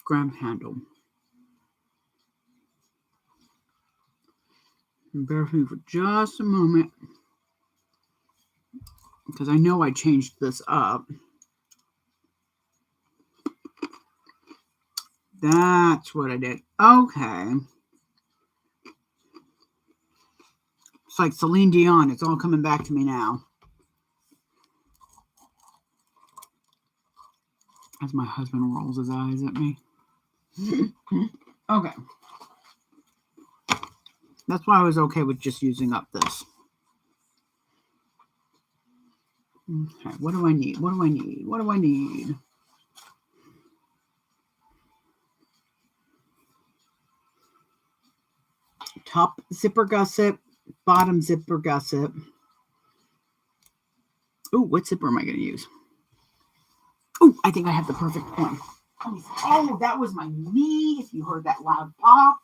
Grab handle. And bear with me for just a moment. Because I know I changed this up. That's what I did. Okay. It's like Celine Dion. It's all coming back to me now. As my husband rolls his eyes at me. Okay. That's why I was okay with just using up this. Okay, what do I need? What do I need? What do I need? Top zipper gusset, bottom zipper gusset. Oh, what zipper am I going to use? Oh, I think I have the perfect one. Oh, that was my knee. If you heard that loud pop.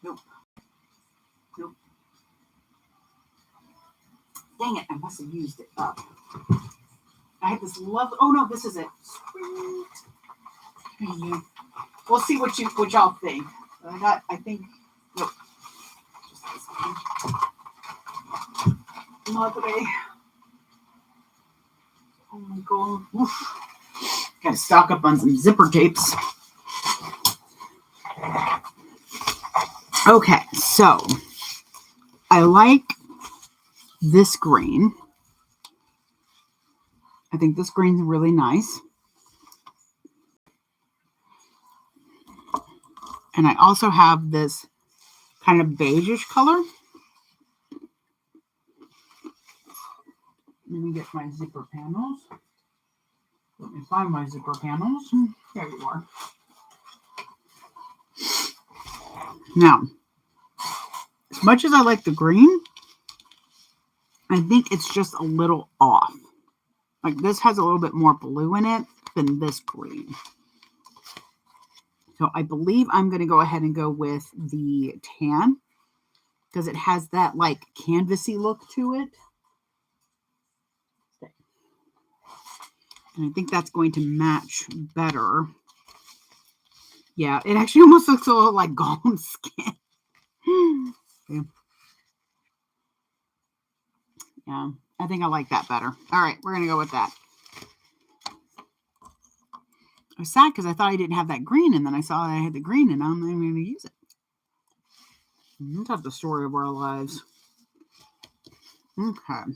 Nope. Dang it, I must have used it up. I have this lovely, oh no, this is it. Sweet. We'll see what y'all think. I think, nope. Just this one. Lovely. Oh my god. Oof. Gotta stock up on some zipper tapes. Okay, so I like this green. I think this green's really nice. And I also have this kind of beigeish color. Let me get my zipper panels. Let me find my zipper panels. There you are. Now, as much as I like the green, I think it's just a little off. Like this has a little bit more blue in it than this green. So I believe I'm going to go ahead and go with the tan because it has that like canvasy look to it. And I think that's going to match better. Yeah, it actually almost looks a little like Gollum skin. Okay. Yeah, I think I like that better. All right, we're going to go with that. I was sad because I thought I didn't have that green, and then I saw I had the green, and I'm not even going to use it. That's the story of our lives. Okay.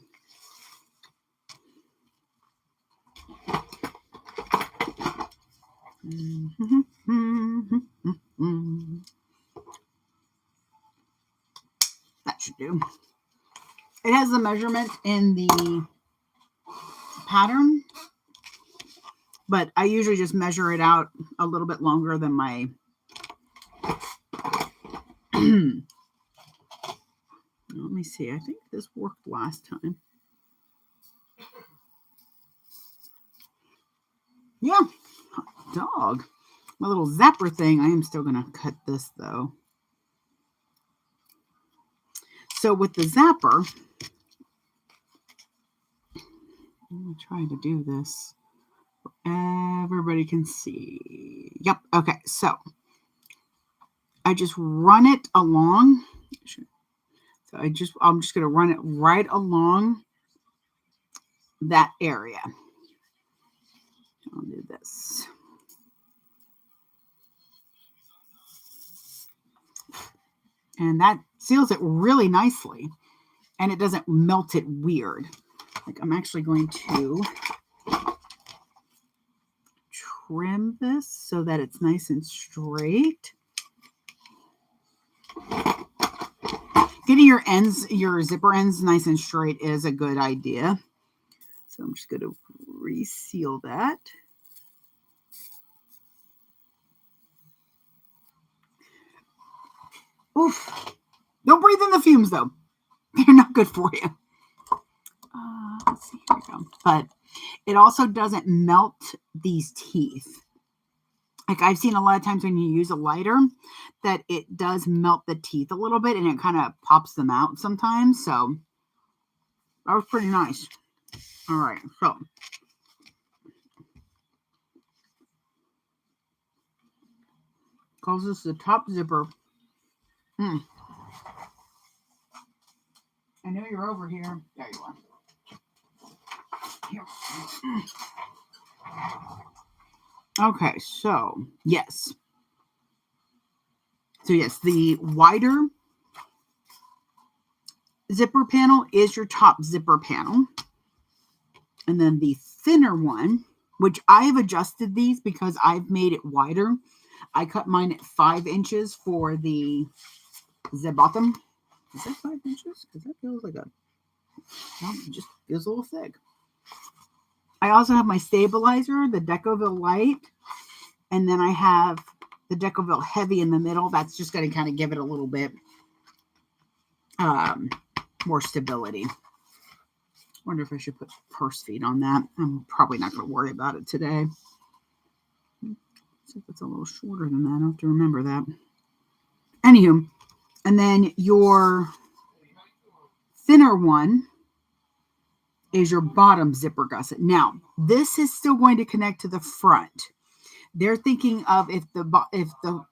That should do. It has the measurement in the pattern, but I usually just measure it out a little bit longer than my let me see. I think this worked last time. Yeah, hot dog. My little zapper thing. I am still going to cut this though. So with the zapper, I'm going to try to do this where everybody can see. Yep. Okay. So I just run it along. So I'm just going to run it right along that area. I'll do this. And that seals it really nicely. And it doesn't melt it weird. Like I'm actually going to trim this so that it's nice and straight. Getting your zipper ends nice and straight is a good idea. So I'm just going to reseal that. Oof. Don't breathe in the fumes though. They're not good for you. Let's see, here we go. But it also doesn't melt these teeth. Like I've seen a lot of times when you use a lighter that it does melt the teeth a little bit and it kind of pops them out sometimes. So that was pretty nice. All right. So calls this the top zipper. I know you're over here. There you are. Here. Okay, so yes. So yes, the wider zipper panel is your top zipper panel. And then the thinner one, which I have adjusted these because I've made it wider. I cut mine at 5 inches for the bottom. Is that 5 inches? Because that feels like it just feels a little thick. I also have my stabilizer, the Decoville Light, and then I have the Decoville Heavy in the middle. That's just going to kind of give it a little bit more stability. Wonder if I should put purse feet on that. I'm probably not going to worry about it today. See if it's a little shorter than that. I have to remember that. Anywho, and then your thinner one is your bottom zipper gusset. Now, this is still going to connect to the front. They're thinking of if the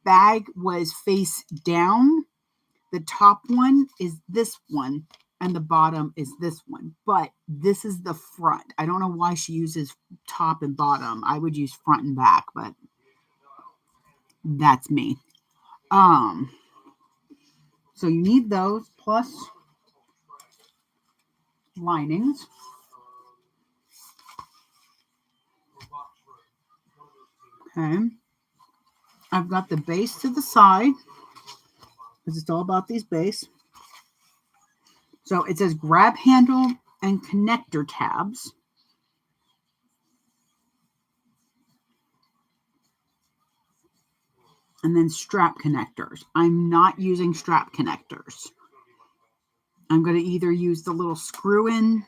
bag was face down, the top one is this one and the bottom is this one. But this is the front. I don't know why she uses top and bottom. I would use front and back, but that's me. So you need those plus linings. Okay. I've got the base to the side because it's all about these base. So it says grab handle and connector tabs. And then strap connectors. I'm not using strap connectors. I'm going to either use the little screw in,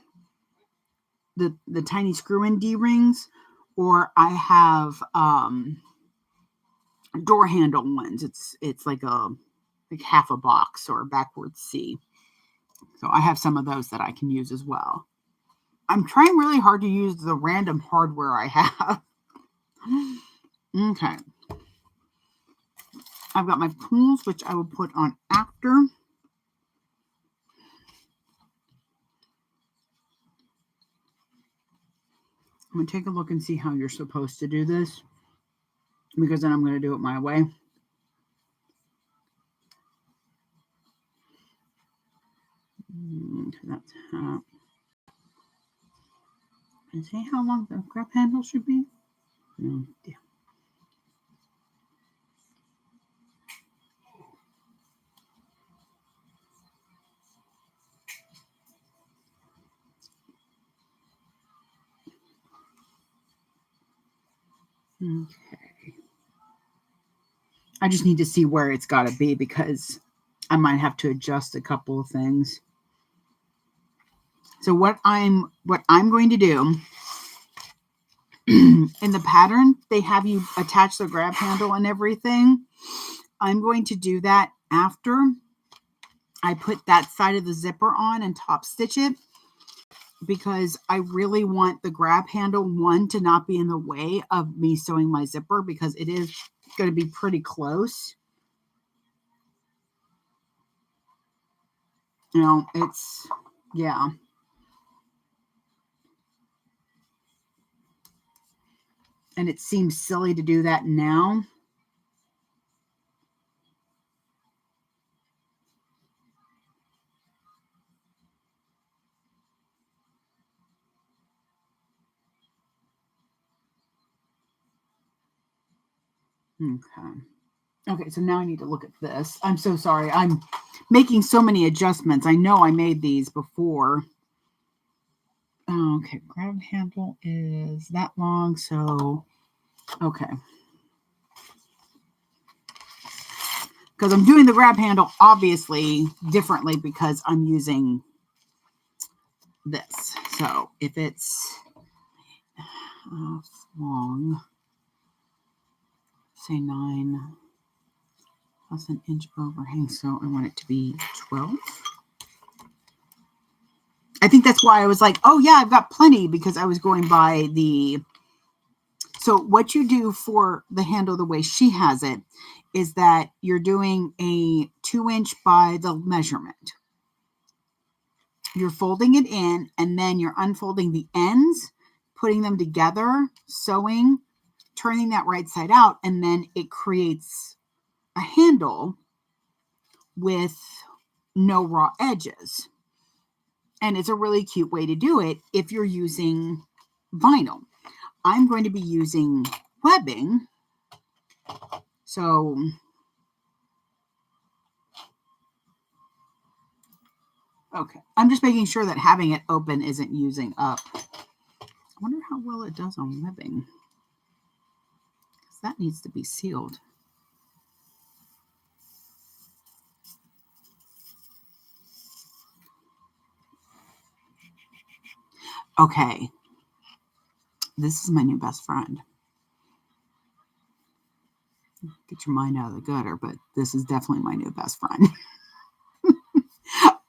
the tiny screw in D-rings, or I have door handle ones. It's like half a box or a backwards C. So I have some of those that I can use as well. I'm trying really hard to use the random hardware I have. Okay. I've got my tools, which I will put on after. I'm going to take a look and see how you're supposed to do this, because then I'm going to do it my way. That's how. Can I say how long the grab handle should be? No, yeah. Okay. I just need to see where it's got to be because I might have to adjust a couple of things. So what I'm going to do in the pattern, they have you attach the grab handle and everything. I'm going to do that after I put that side of the zipper on and top stitch it, because I really want the grab handle one to not be in the way of me sewing my zipper, because it is going to be pretty close. You know, it's, yeah. And it seems silly to do that now. Okay, so now I need to look at this. I'm so sorry. I'm making so many adjustments. I know I made these before. Okay, grab handle is that long, so okay. Because I'm doing the grab handle obviously differently because I'm using this. So if it's long, say 9 plus an inch overhang, so I want it to be 12. I think that's why I was like, oh yeah, I've got plenty, because I was going by the, so what you do for the handle the way she has it is that you're doing a 2-inch by the measurement. You're folding it in and then you're unfolding the ends, putting them together, sewing, turning that right side out, and then it creates a handle with no raw edges. And it's a really cute way to do it if you're using vinyl. I'm going to be using webbing. So okay, I'm just making sure that having it open isn't using up. I wonder how well it does on webbing, because that needs to be sealed. Okay, this is my new best friend. Get your mind out of the gutter, but this is definitely my new best friend.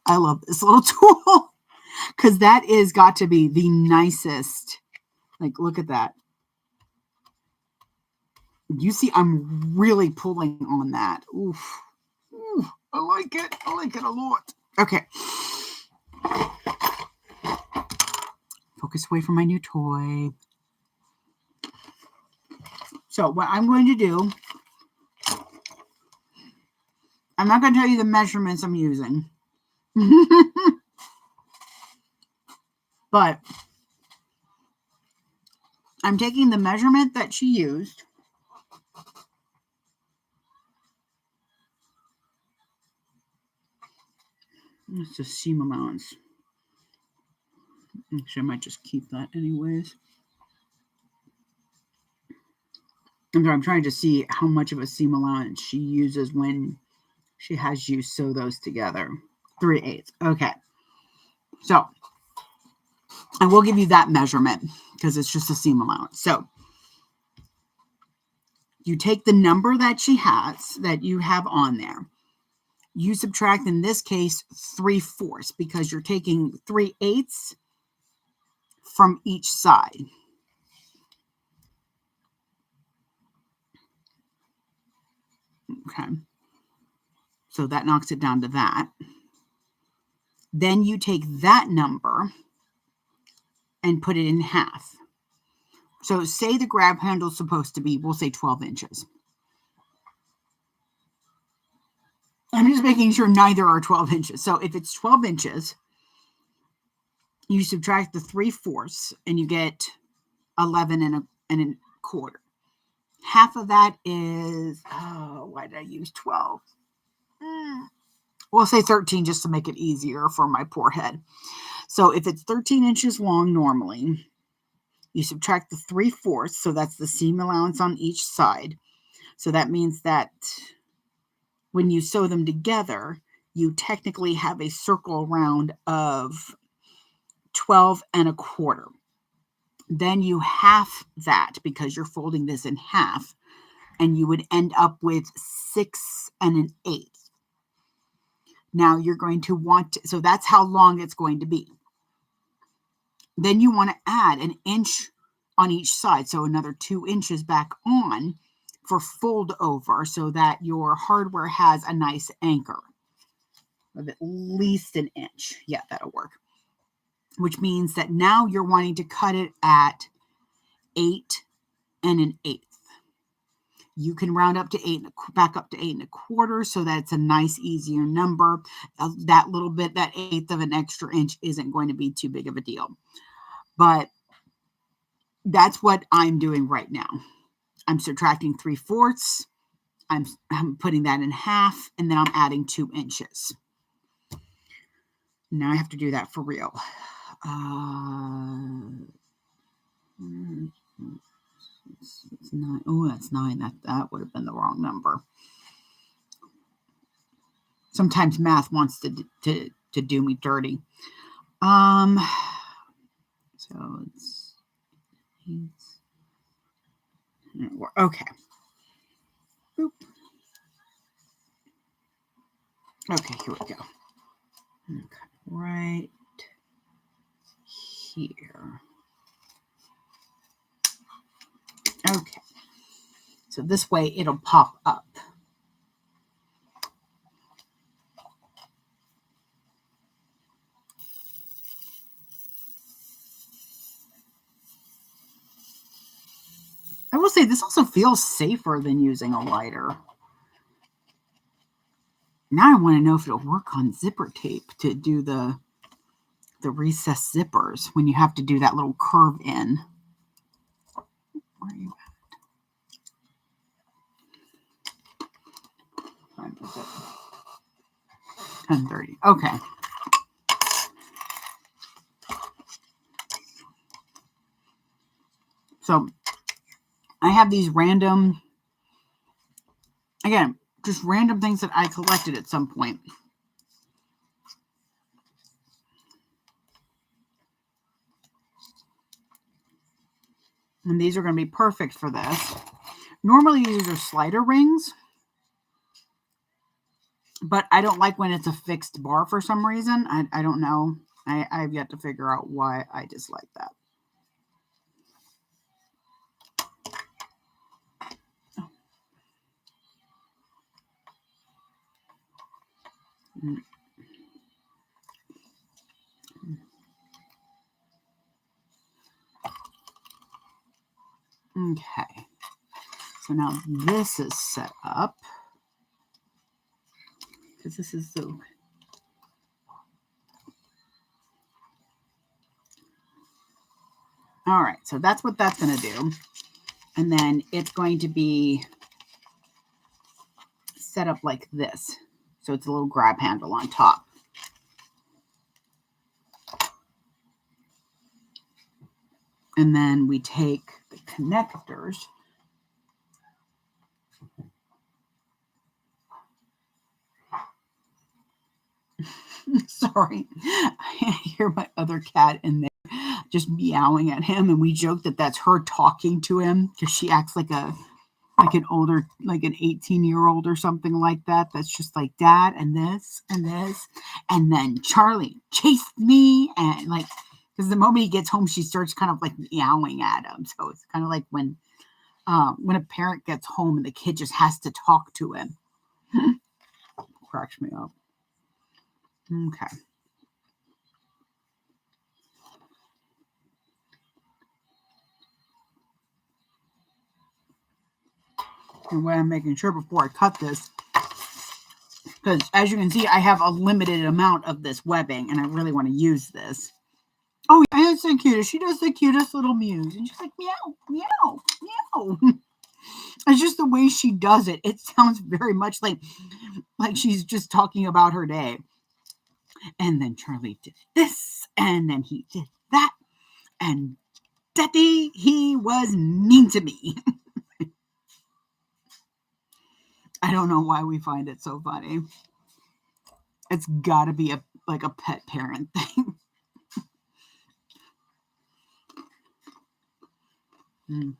I love this little tool because because that is got to be the nicest. Like, look at that. You see, I'm really pulling on that. Oof. Ooh, I like it. I like it a lot. Okay. Focus away from my new toy. So what I'm going to do, I'm not going to tell you the measurements I'm using. But I'm taking the measurement that she used. It's the seam allowance. Actually, I might just keep that anyways. I'm trying to see how much of a seam allowance she uses when she has you sew those together. 3/8. Okay. So I will give you that measurement because it's just a seam allowance. So you take the number that she has, that you have on there. You subtract, in this case, 3/4 because you're taking 3/8 from each side. Okay. So that knocks it down to that. Then you take that number and put it in half. So say the grab handle is supposed to be, we'll say 12 inches. I'm just making sure neither are 12 inches. So if it's 12 inches, you subtract the 3/4 and you get 11 and a quarter. Half of that is, why did I use 12? We'll say 13 just to make it easier for my poor head. So if it's 13 inches long normally, you subtract the 3/4, so that's the seam allowance on each side. So that means that when you sew them together, you technically have a circle round of 12 and a quarter. Then you half that because you're folding this in half, and you would end up with 6 1/8. Now you're going to want to, so that's how long it's going to be. Then you want to add an inch on each side, so another 2 inches back on for fold over so that your hardware has a nice anchor of at least an inch. Yeah, that'll work. Which means that now you're wanting to cut it at 8 1/8. You can round up to 8, back up to 8 1/4, so that it's a nice, easier number. That little bit, that 1/8 of an extra inch isn't going to be too big of a deal. But that's what I'm doing right now. I'm subtracting 3/4. I'm putting that in half, and then I'm adding 2 inches. Now I have to do that for real. It's 9. Oh, that's 9. That would have been the wrong number. Sometimes math wants to do me dirty. So it's okay. Boop. Okay, here we go. Okay, right here. Okay. So this way it'll pop up. I will say this also feels safer than using a lighter. Now I want to know if it'll work on zipper tape to do the recessed zippers when you have to do that little curve in. Where are you at? 10:30. Okay. So I have these random, again, just random things that I collected at some point. And these are going to be perfect for this. Normally these are slider rings, but I don't like when it's a fixed bar for some reason. I don't know. I've yet to figure out why I dislike that. Okay. So now this is set up. Because this is so... All right, so that's what that's going to do. And then it's going to be set up like this. So it's a little grab handle on top. And then we take the connectors. Sorry, I hear my other cat in there just meowing at him, and we joke that that's her talking to him because she acts like an 18-year-old or something like that. That's just like Dad and this and this, and then Charlie chased me, and like because the moment he gets home, she starts kind of like meowing at him. So it's kind of like when a parent gets home and the kid just has to talk to him. Cracks me up. Okay. And what I'm making sure before I cut this, because as you can see, I have a limited amount of this webbing, and I really want to use this. Oh, yeah, it's so cute. She does the cutest little mews, and she's like, meow, meow, meow. It's just the way she does it. It sounds very much like she's just talking about her day. And then Charlie did this, and then he did that, and Daddy, he was mean to me. I don't know why we find it so funny. It's got to be a pet parent thing. Okay.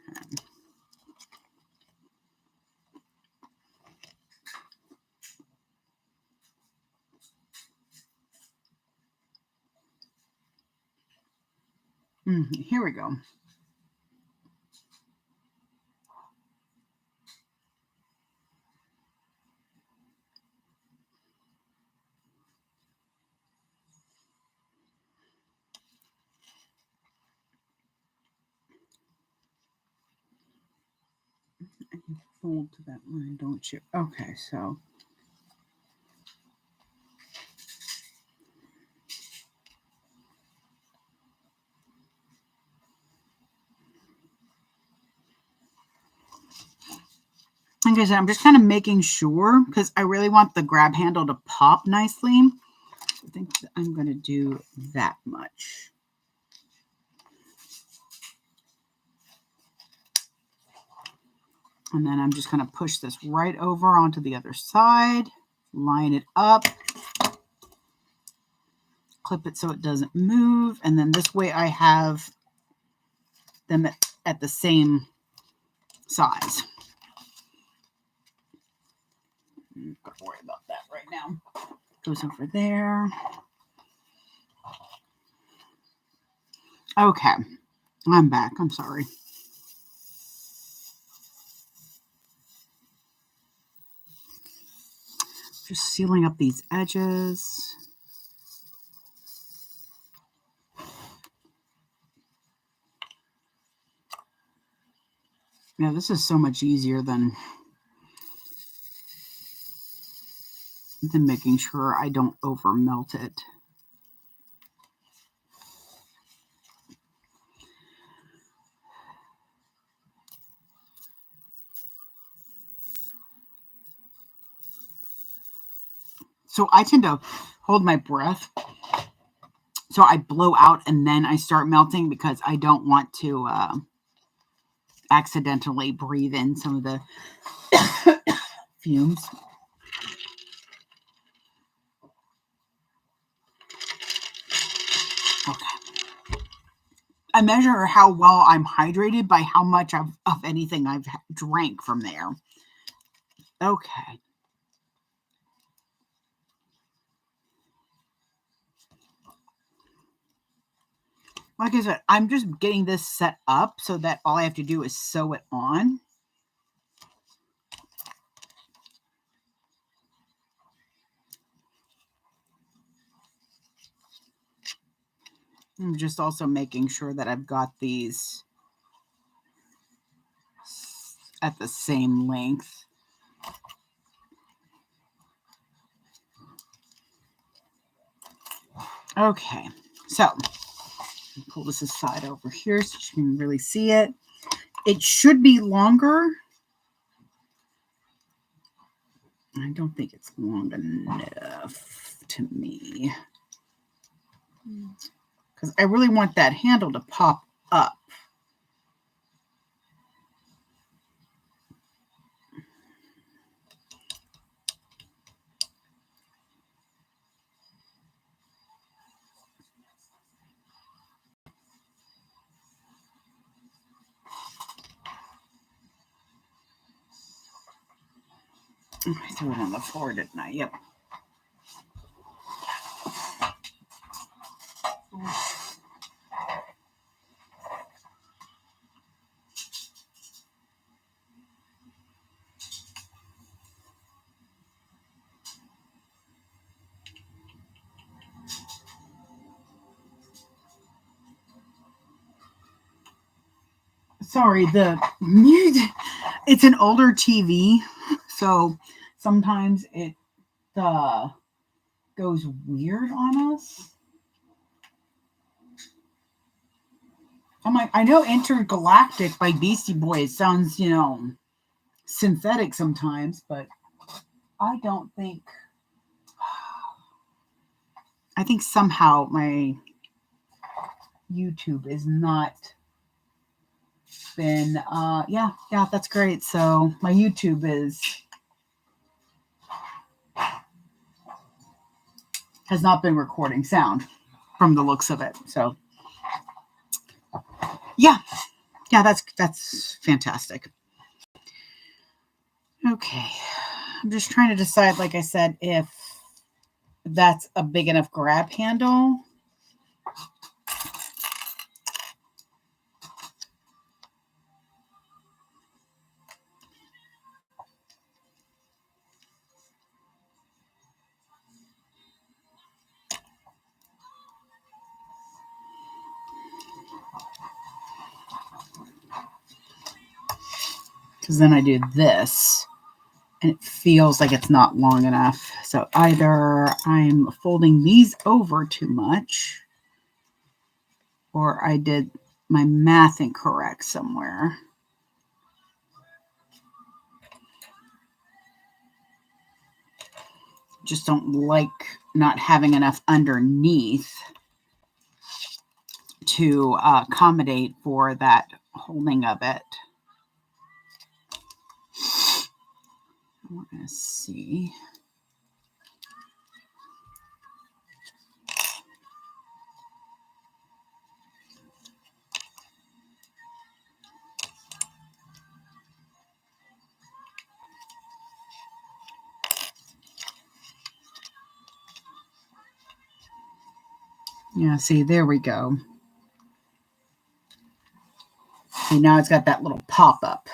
Here we go. Fold to that line, don't you? Okay, so like I said, I'm just kind of making sure because I really want the grab handle to pop nicely. I think I'm going to do that much. And then I'm just going to push this right over onto the other side, line it up, clip it so it doesn't move. And then this way I have them at the same size. Don't worry about that right now. Goes over there. Okay, I'm back. I'm sorry. Just sealing up these edges. Yeah, this is so much easier than making sure I don't over melt it. So I tend to hold my breath. So I blow out and then I start melting because I don't want to accidentally breathe in some of the fumes. Okay. I measure how well I'm hydrated by how much of anything I've drank from there. Okay. like I said, I'm just getting this set up so that all I have to do is sew it on. I'm just also making sure that I've got these at the same length. Okay, so pull this aside over here so you can really see it. It should be longer. I don't think it's long enough to me, because I really want that handle to pop up. I threw it on the floor, didn't I? Yep. Sorry, the music, it's an older TV, so sometimes it goes weird on us. I'm like, I know Intergalactic by Beastie Boys sounds, synthetic sometimes, but I don't think, I think somehow my YouTube is not been, yeah, that's great. So my YouTube has not been recording sound from the looks of it. So yeah, that's fantastic. Okay. I'm just trying to decide, like I said, if that's a big enough grab handle. Because then I do this and it feels like it's not long enough. So either I'm folding these over too much or I did my math incorrect somewhere. Just don't like not having enough underneath to accommodate for that holding of it. We're going to see. Yeah, see, there we go. See, now it's got that little pop-up.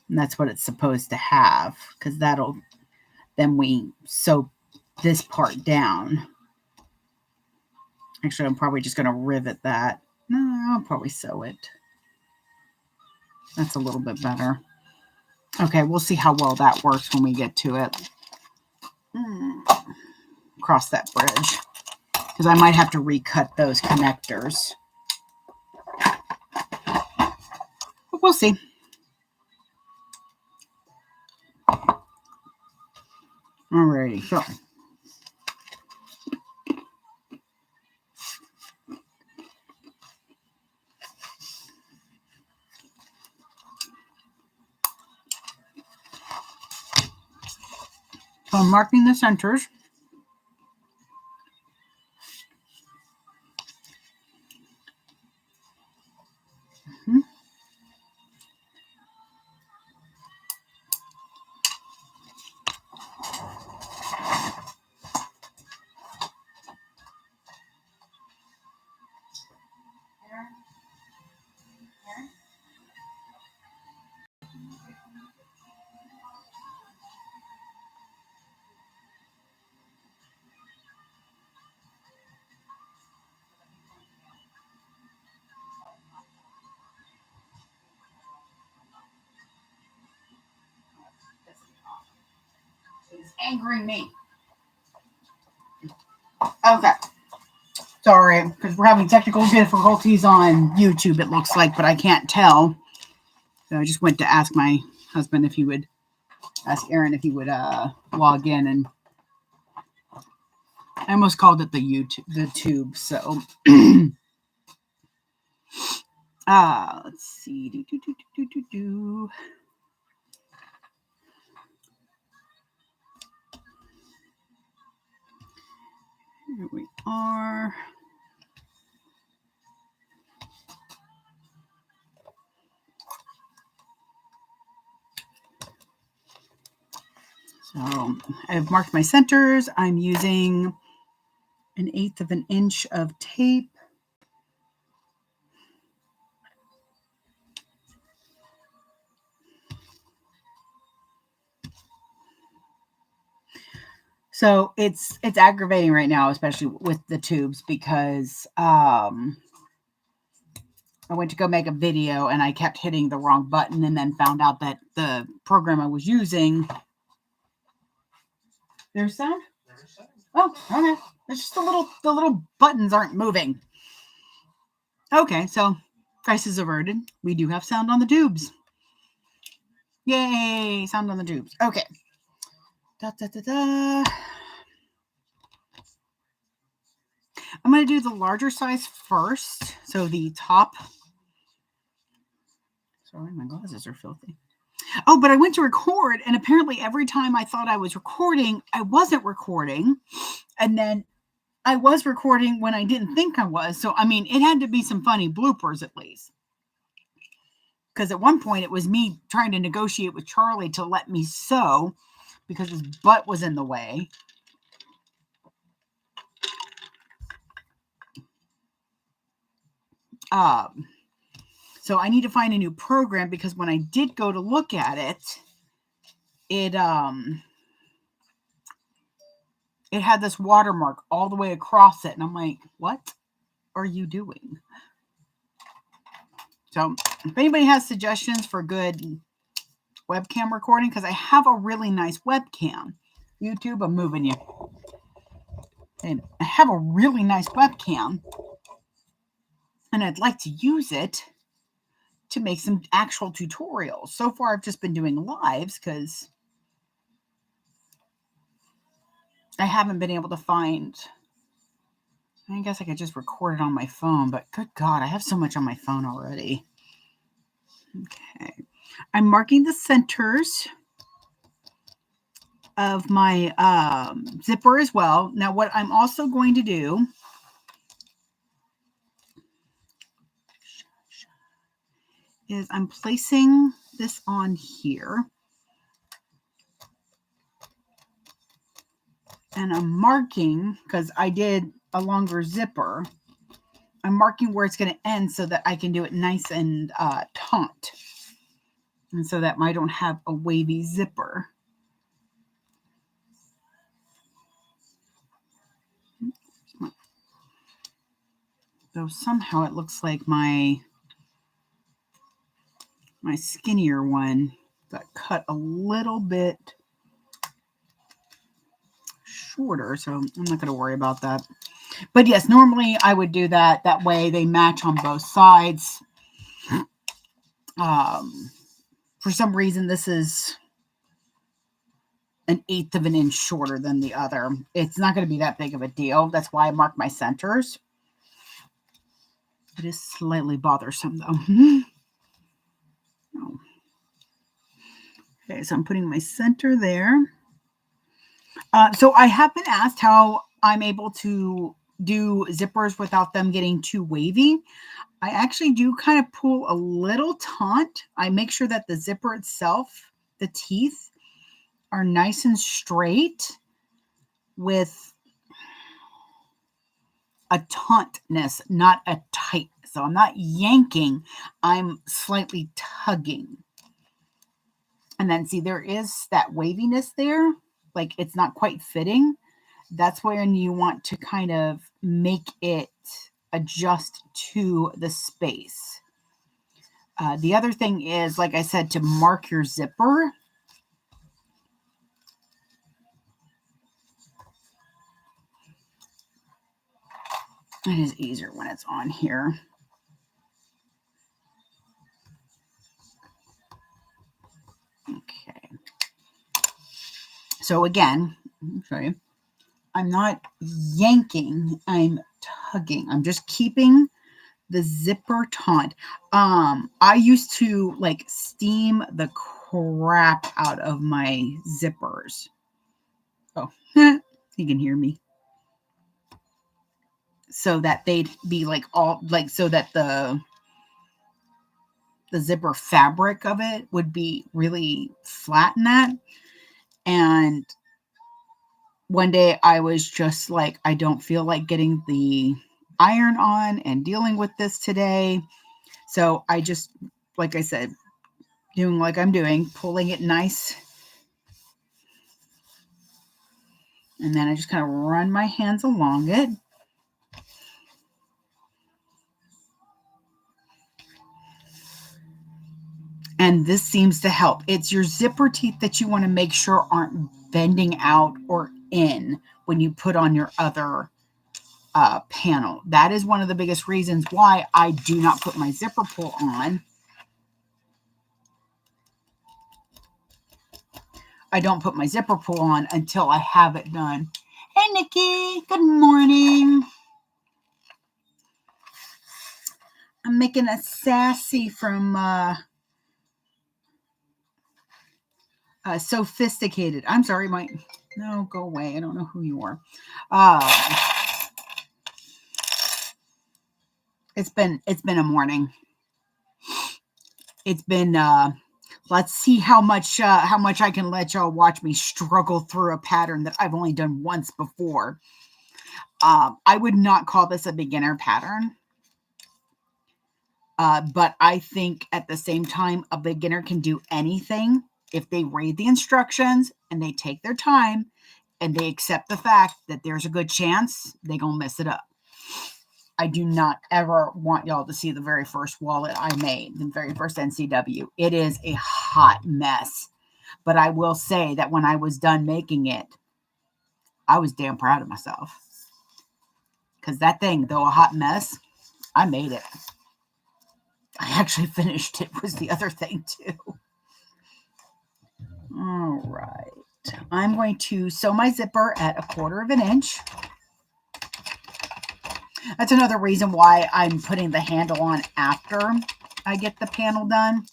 And that's what it's supposed to have, because that'll, then we sew this part down. Actually, I'm probably just going to rivet that. No, I'll probably sew it. That's a little bit better. Okay, we'll see how well that works when we get to it. Cross that bridge. Because I might have to recut those connectors. But we'll see. Alrighty, so. So I'm marking the centers. angering me. Okay. Sorry, because we're having technical difficulties on YouTube, it looks like, but I can't tell. So I just went to ask my husband if he would, ask Aaron if he would log in, and I almost called it the tube. So, let's see. Here we are. So I've marked my centers. I'm using 1/8 of an inch of tape. So it's aggravating right now, especially with the tubes, because I went to go make a video and I kept hitting the wrong button, and then found out that the program I was using. There's sound? Oh, okay. It's just the little buttons aren't moving. Okay, so crisis averted. We do have sound on the tubes. Yay, sound on the tubes. Okay. Da, da, da, da. I'm going to do the larger size first. So the top. Sorry, my glasses are filthy. Oh, but I went to record, and apparently every time I thought I was recording, I wasn't recording. And then I was recording when I didn't think I was. So, I mean, it had to be some funny bloopers at least. Because at one point it was me trying to negotiate with Charlie to let me sew because his butt was in the way. So I need to find a new program, because when I did go to look at it, it had this watermark all the way across it. And I'm like, what are you doing? So if anybody has suggestions for good webcam recording, because I have a really nice webcam. YouTube, I'm moving you. And I have a really nice webcam, and I'd like to use it to make some actual tutorials. So far, I've just been doing lives because I haven't been able to find. I guess I could just record it on my phone, but good God, I have so much on my phone already. Okay. I'm marking the centers of my zipper as well. Now, what I'm also going to do is I'm placing this on here. And I'm marking, because I did a longer zipper, I'm marking where it's going to end so that I can do it nice and taut. And so that I don't have a wavy zipper. Though somehow it looks like my skinnier one got cut a little bit shorter, so I'm not going to worry about that. But yes, normally I would do that. That way they match on both sides. For some reason, this is 1/8 of an inch shorter than the other. It's not going to be that big of a deal. That's why I mark my centers. It is slightly bothersome, though. Oh. Okay, so I'm putting my center there. So I have been asked how I'm able to do zippers without them getting too wavy. I actually do kind of pull a little taut. I make sure that the zipper itself, the teeth, are nice and straight with a tautness, not a tight. So I'm not yanking, I'm slightly tugging. And then see, there is that waviness there. Like it's not quite fitting. That's when you want to kind of make it adjust to the space. The other thing is, like I said, to mark your zipper. It is easier when it's on here. Okay. So again, I'll show you. I'm not yanking, I'm tugging. I'm just keeping the zipper taut. I used to like steam the crap out of my zippers. Oh, you can hear me. So that they'd be like all like so that the zipper fabric of it would be really flat in that. And one day I was just like, I don't feel like getting the iron on and dealing with this today. So I just, like I said, doing like I'm doing, pulling it nice. And then I just kind of run my hands along it. And this seems to help. It's your zipper teeth that you want to make sure aren't bending out or in when you put on your other panel. That is one of the biggest reasons why I do not put my zipper pull on. I don't put my zipper pull on until I have it done. Hey, Nikki. Good morning. I'm making a Sassy from Sophisticated. I'm sorry, Mike. No, go away. I don't know who you are. It's been a morning. It's been let's see how much I can let y'all watch me struggle through a pattern that I've only done once before. I would not call this a beginner pattern. But I think at the same time, a beginner can do anything if they read the instructions and they take their time and they accept the fact that there's a good chance they're going to mess it up. I do not ever want y'all to see the very first wallet I made, the very first NCW. It is a hot mess. But I will say that when I was done making it, I was damn proud of myself. Because that thing, though a hot mess, I made it. I actually finished it was the other thing too. All right. I'm going to sew my zipper at 1/4 of an inch. That's another reason why I'm putting the handle on after I get the panel done.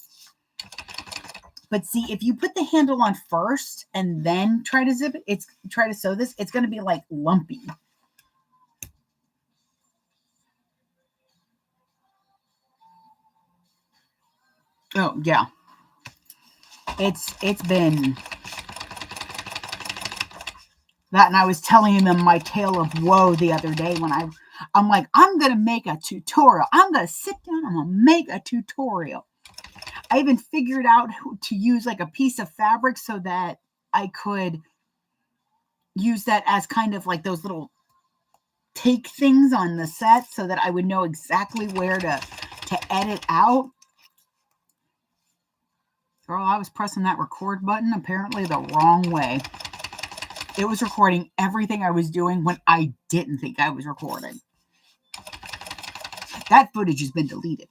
But see, if you put the handle on first and then try to zip it, try to sew this, it's going to be like lumpy. Oh, yeah. It's been that, and I was telling them my tale of woe the other day when I'm like, I'm going to make a tutorial. I'm going to sit down, I'm going to make a tutorial. I even figured out to use like a piece of fabric so that I could use that as kind of like those little take things on the set so that I would know exactly where to edit out. Girl, I was pressing that record button apparently the wrong way. It was recording everything I was doing when I didn't think I was recording. That footage has been deleted.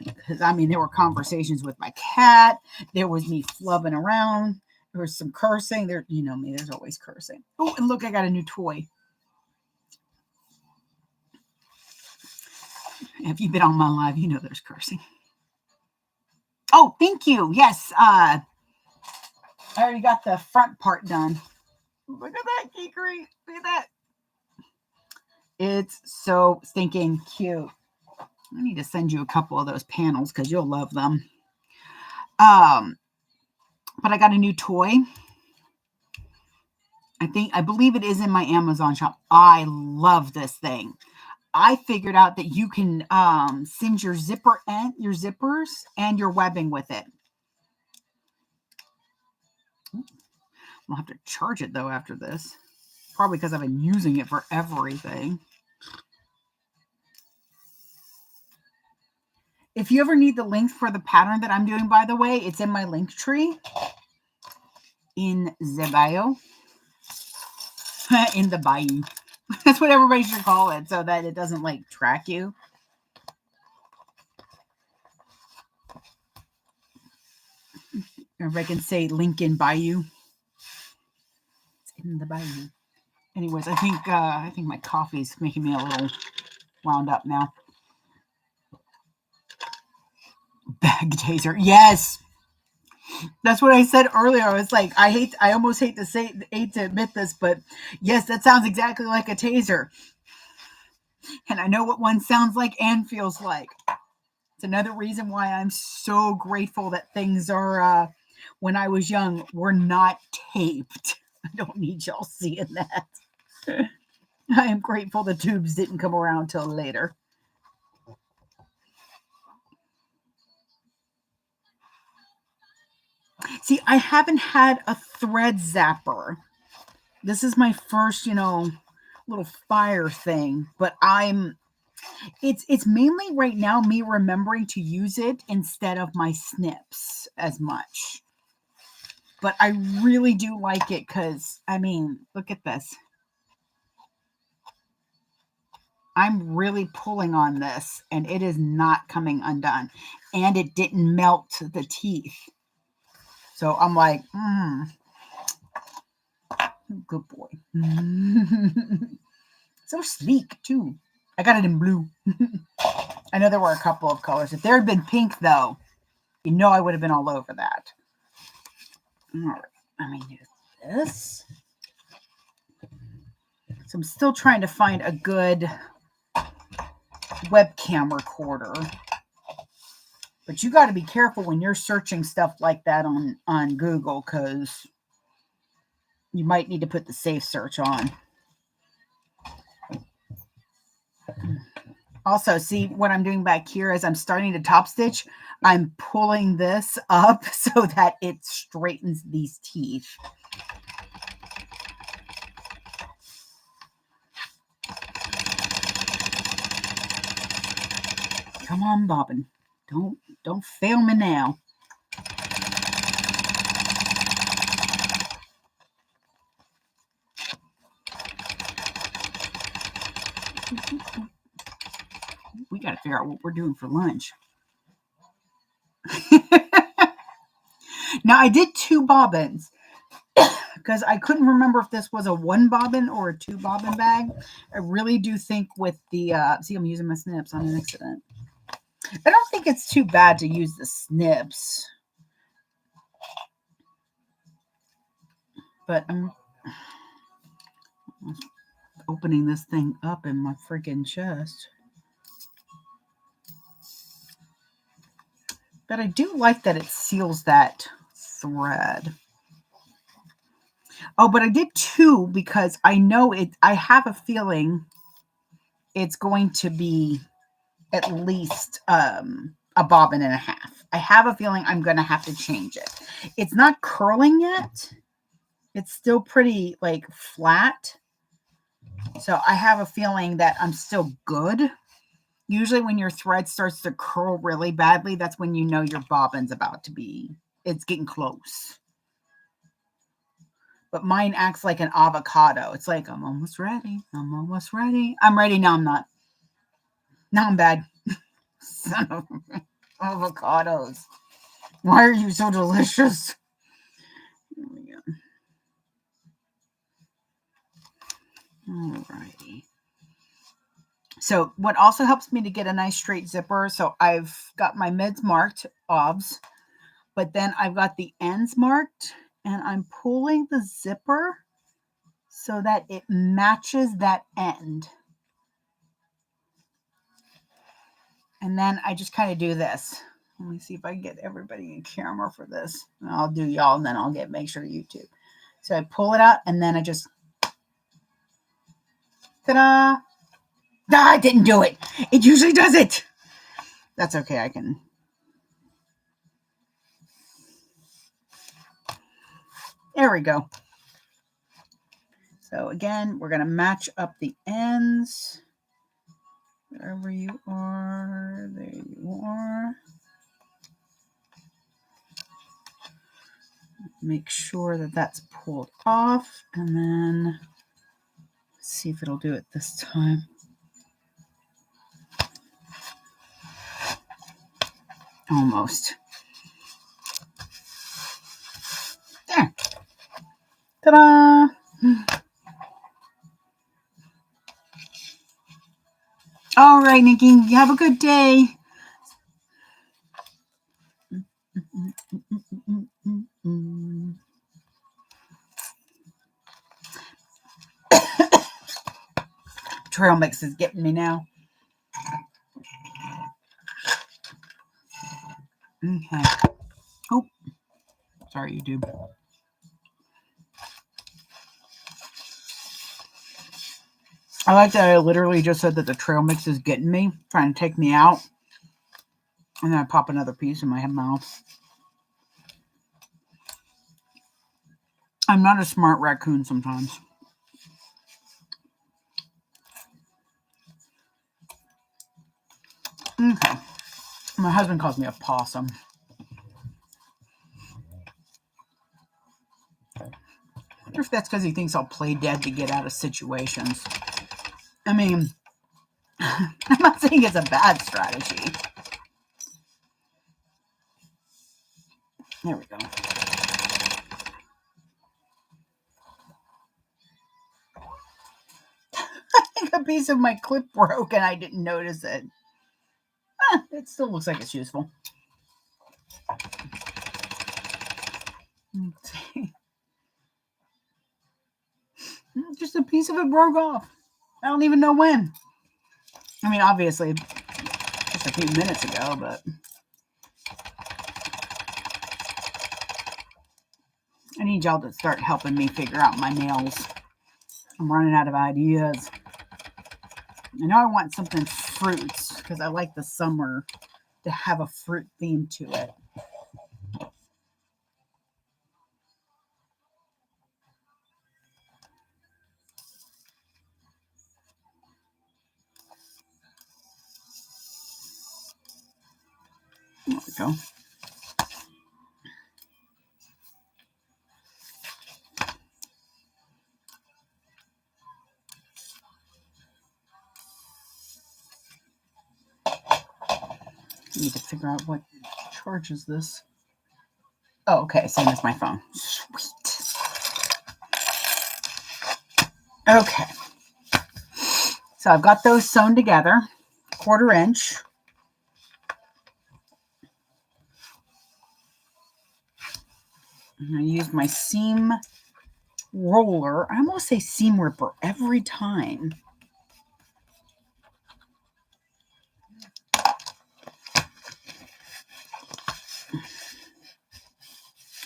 Because, I mean, there were conversations with my cat. There was me flubbing around. There was some cursing. There, you know me, there's always cursing. Oh, and look, I got a new toy. If you've been on my live, you know there's cursing. Oh, thank you. Yes. I already got the front part done. Look at that, geekery. Look at that. It's so stinking cute. I need to send you a couple of those panels because you'll love them. But I got a new toy. I believe it is in my Amazon shop. I love this thing. I figured out that you can singe your zipper and your zippers and your webbing with it. I'll have to charge it though after this. Probably because I've been using it for everything. If you ever need the link for the pattern that I'm doing, by the way, it's in my link tree. in the bio. In the bayou. That's what everybody should call it, so that it doesn't like track you. Everybody can say Lincoln Bayou. It's in the bayou. Anyways, I think my coffee's making me a little wound up now. Bag taser. Yes. That's what I said earlier. I was like, I almost hate to admit this, but yes, that sounds exactly like a taser. And I know what one sounds like and feels like. It's another reason why I'm so grateful that things are, when I was young, were not taped. I don't need y'all seeing that. I am grateful the tubes didn't come around till later. See, I haven't had a thread zapper. This is my first, little fire thing, but it's mainly right now me remembering to use it instead of my snips as much. But I really do like it because, look at this. I'm really pulling on this and it is not coming undone. And it didn't melt the teeth. So I'm like, good boy. So sleek too. I got it in blue. I know there were a couple of colors. If there had been pink though, I would have been all over that. All right. Let me do this. So I'm still trying to find a good webcam recorder. But you got to be careful when you're searching stuff like that on Google, because you might need to put the safe search on. Also, see what I'm doing back here as I'm starting to top stitch? I'm pulling this up so that it straightens these teeth. Come on, bobbin. Don't fail me now. We got to figure out what we're doing for lunch. Now, I did 2 bobbins because I couldn't remember if this was a 1 bobbin or a 2 bobbin bag. I really do think with the, see, I'm using my snips on an accident. I don't think it's too bad to use the snips. But I'm opening this thing up in my freaking chest. But I do like that it seals that thread. Oh, but I did 2 because I know it. I have a feeling it's going to be at least a bobbin and a half. I have a feeling I'm going to have to change it. It's not curling yet. It's still pretty like flat. So I have a feeling that I'm still good. Usually when your thread starts to curl really badly, that's when you know your bobbin's about to be, it's getting close. But mine acts like an avocado. It's like, I'm almost ready. I'm almost ready. I'm ready. No, I'm not. Now I'm bad. Son of avocados. Why are you so delicious? Here we go. Alrighty. So what also helps me to get a nice straight zipper, so I've got my mids marked, obs, but then I've got the ends marked, and I'm pulling the zipper so that it matches that end. And then I just kind of do this. Let me see if I can get everybody in camera for this. I'll do y'all, and then I'll make sure YouTube. So I pull it out, and then I just, ta-da! Ah, I didn't do it. It usually does it. That's okay. I can. There we go. So again, we're going to match up the ends. Wherever you are, there you are. make sure that that's pulled off, and then see if it'll do it this time. Almost. There. Ta-da! All right, Nikki, you have a good day. Trail mix is getting me now. Okay. Oh, sorry, YouTube. I like that I literally just said that the trail mix is getting me, trying to take me out. And then I pop another piece in my mouth. I'm not a smart raccoon sometimes. Okay. My husband calls me a possum. I wonder if that's because he thinks I'll play dead to get out of situations. I mean, I'm not saying it's a bad strategy. There we go. I think a piece of my clip broke and I didn't notice it. It still looks like it's useful. Let's see. Just a piece of it broke off. I don't even know when. I mean, obviously, just a few minutes ago, but I need y'all to start helping me figure out my nails. I'm running out of ideas. I know I want something fruits because I like the summer to have a fruit theme to it. There we go. Need to figure out what charges this. Oh, okay, same as my phone. Sweet. Okay. So I've got those sewn together, 1/4 inch. I'm going to use my seam roller. I almost say seam ripper every time.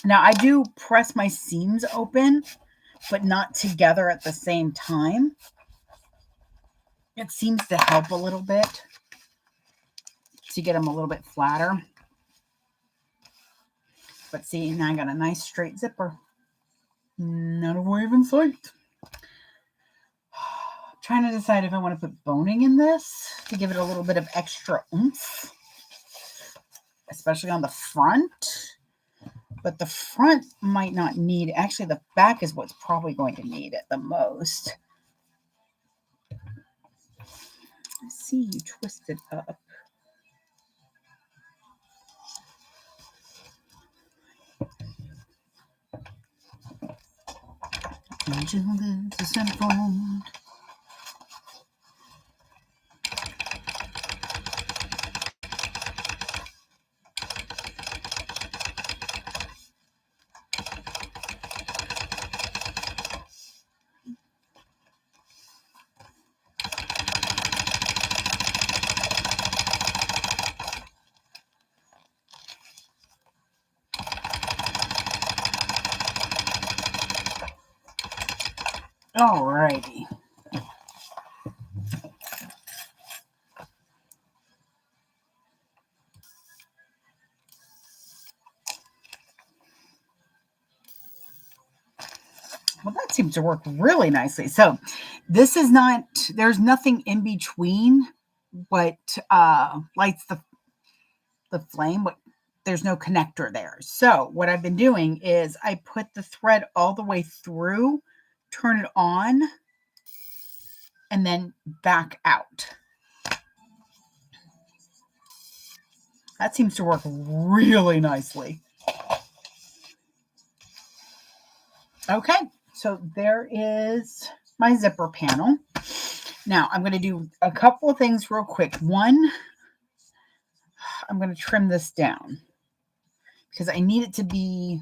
Now, I do press my seams open, but not together at the same time. It seems to help a little bit to get them a little bit flatter. But see, now I got a nice straight zipper. Not a wave in sight. Trying to decide if I want to put boning in this to give it a little bit of extra oomph, especially on the front. But the front might not need, actually the back is what's probably going to need it the most. I see you twist it up. Gentle as a centerfold. Alrighty. Well, that seems to work really nicely. So this is not, there's nothing in between what lights the flame. But there's no connector there. So what I've been doing is I put the thread all the way through, turn it on, and then back out. That seems to work really nicely. Okay, so there is my zipper panel. Now I'm going to do a couple of things real quick. One, I'm going to trim this down because I need it to be,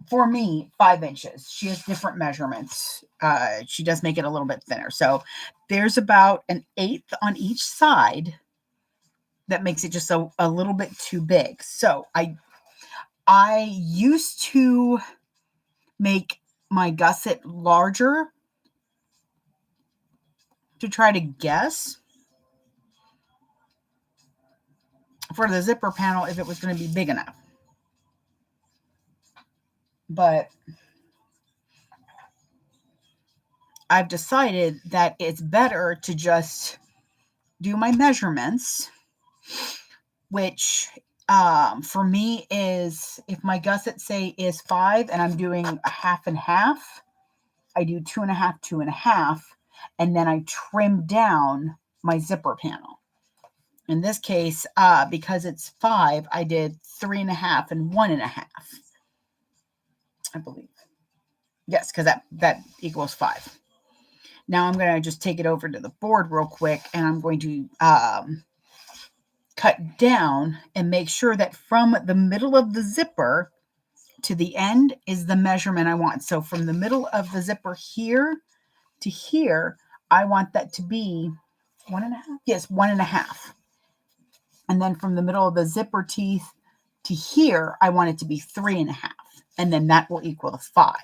for me, 5 inches. She has different measurements. She does make it a little bit thinner. So there's about 1/8 on each side that makes it just a little bit too big. So I used to make my gusset larger to try to guess for the zipper panel if it was going to be big enough. But I've decided that it's better to just do my measurements, which for me is, if my gusset say is 5 and I'm doing a half and half, I do 2.5, 2.5, and then I trim down my zipper panel. In this case, because it's 5, I did 3.5 and 1.5, I believe. Yes, because that equals 5. Now I'm going to just take it over to the board real quick, and I'm going to cut down and make sure that from the middle of the zipper to the end is the measurement I want. So from the middle of the zipper here to here, I want that to be 1.5. Yes, 1.5. And then from the middle of the zipper teeth to here, I want it to be 3.5. And then that will equal the 5.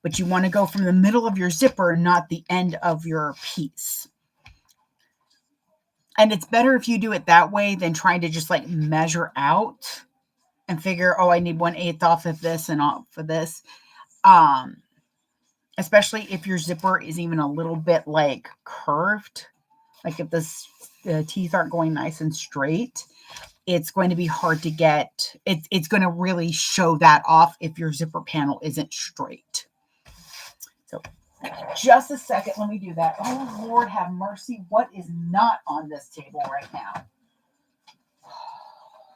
But you want to go from the middle of your zipper, not the end of your piece. And it's better if you do it that way than trying to just like measure out and figure, oh, I need 1/8 off of this and off of this. Especially if your zipper is even a little bit like curved, like if the teeth aren't going nice and straight, it's going to be hard to get. It's going to really show that off if your zipper panel isn't straight. So just a second, let me do that. Oh, Lord have mercy. What is not on this table right now?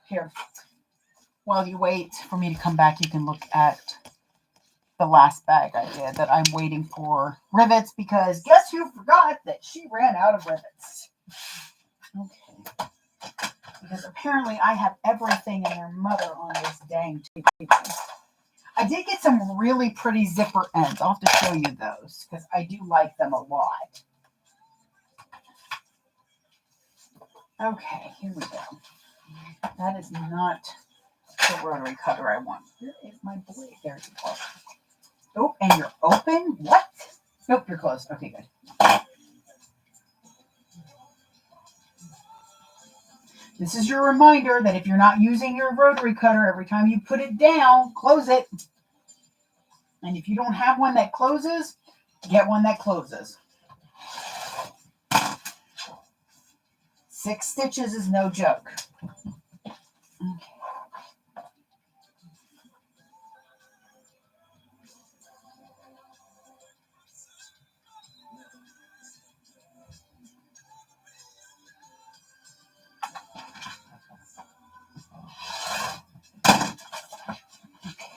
Here, while you wait for me to come back, you can look at the last bag I did that I'm waiting for rivets, because guess who forgot that she ran out of rivets? Okay. Because apparently I have everything and their mother on this dang table. I did get some really pretty zipper ends. I'll have to show you those because I do like them a lot. Okay, here we go. That is not the rotary cutter I want. Where is my blade? There you go. Oh, and you're open? What? Nope, you're closed. Okay, good. This is your reminder that if you're not using your rotary cutter, every time you put it down, close it. And if you don't have one that closes, get one that closes. 6 stitches is no joke. Okay.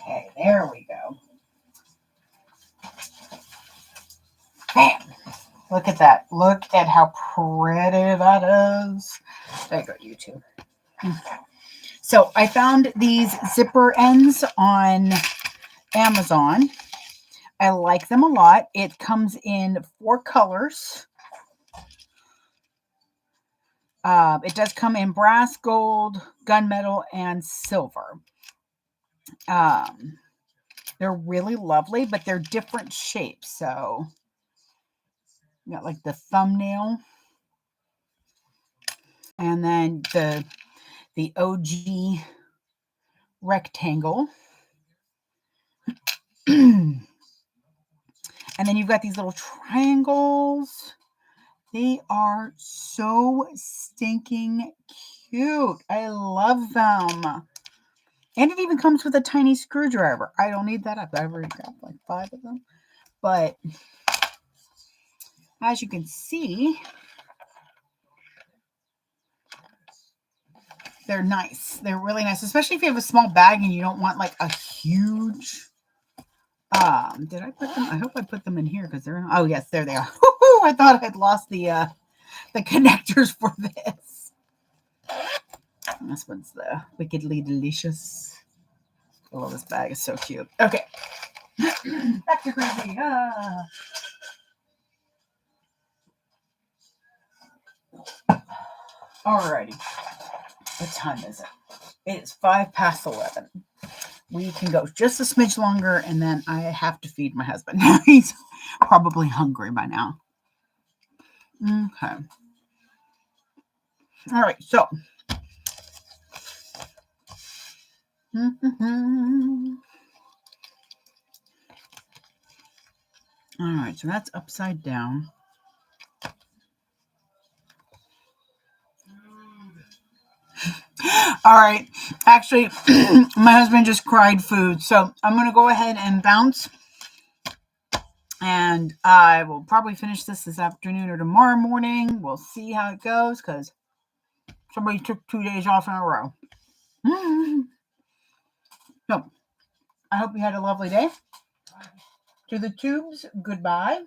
Okay, there we go. Bam! Look at that. Look at how pretty that is. There you go, YouTube. So I found these zipper ends on Amazon. I like them a lot. It comes in 4 colors. It does come in brass, gold, gunmetal, and silver. They're really lovely, but they're different shapes. So you got like the thumbnail, and then the OG rectangle. And then you've got these little triangles. They are so stinking cute. I love them. And it even comes with a tiny screwdriver. I don't need that. I've already got like 5 of them. But as you can see, they're nice. They're really nice, especially if you have a small bag and you don't want like a huge. Did I put them? I hope I put them in here because they're. Oh yes, there they are. I thought I'd lost the connectors for this. This one's the Wickedly Delicious. I love this bag. It's so cute. Okay, back to crazy. Alrighty. What time is it? It is 11:05. We can go just a smidge longer, and then I have to feed my husband. He's probably hungry by now. Okay. All right. So. All right. So that's upside down. All right. Actually, my husband just cried food. So I'm going to go ahead and bounce. And I will probably finish this afternoon or tomorrow morning. We'll see how it goes because somebody took 2 days off in a row. So I hope you had a lovely day. To the tubes, goodbye.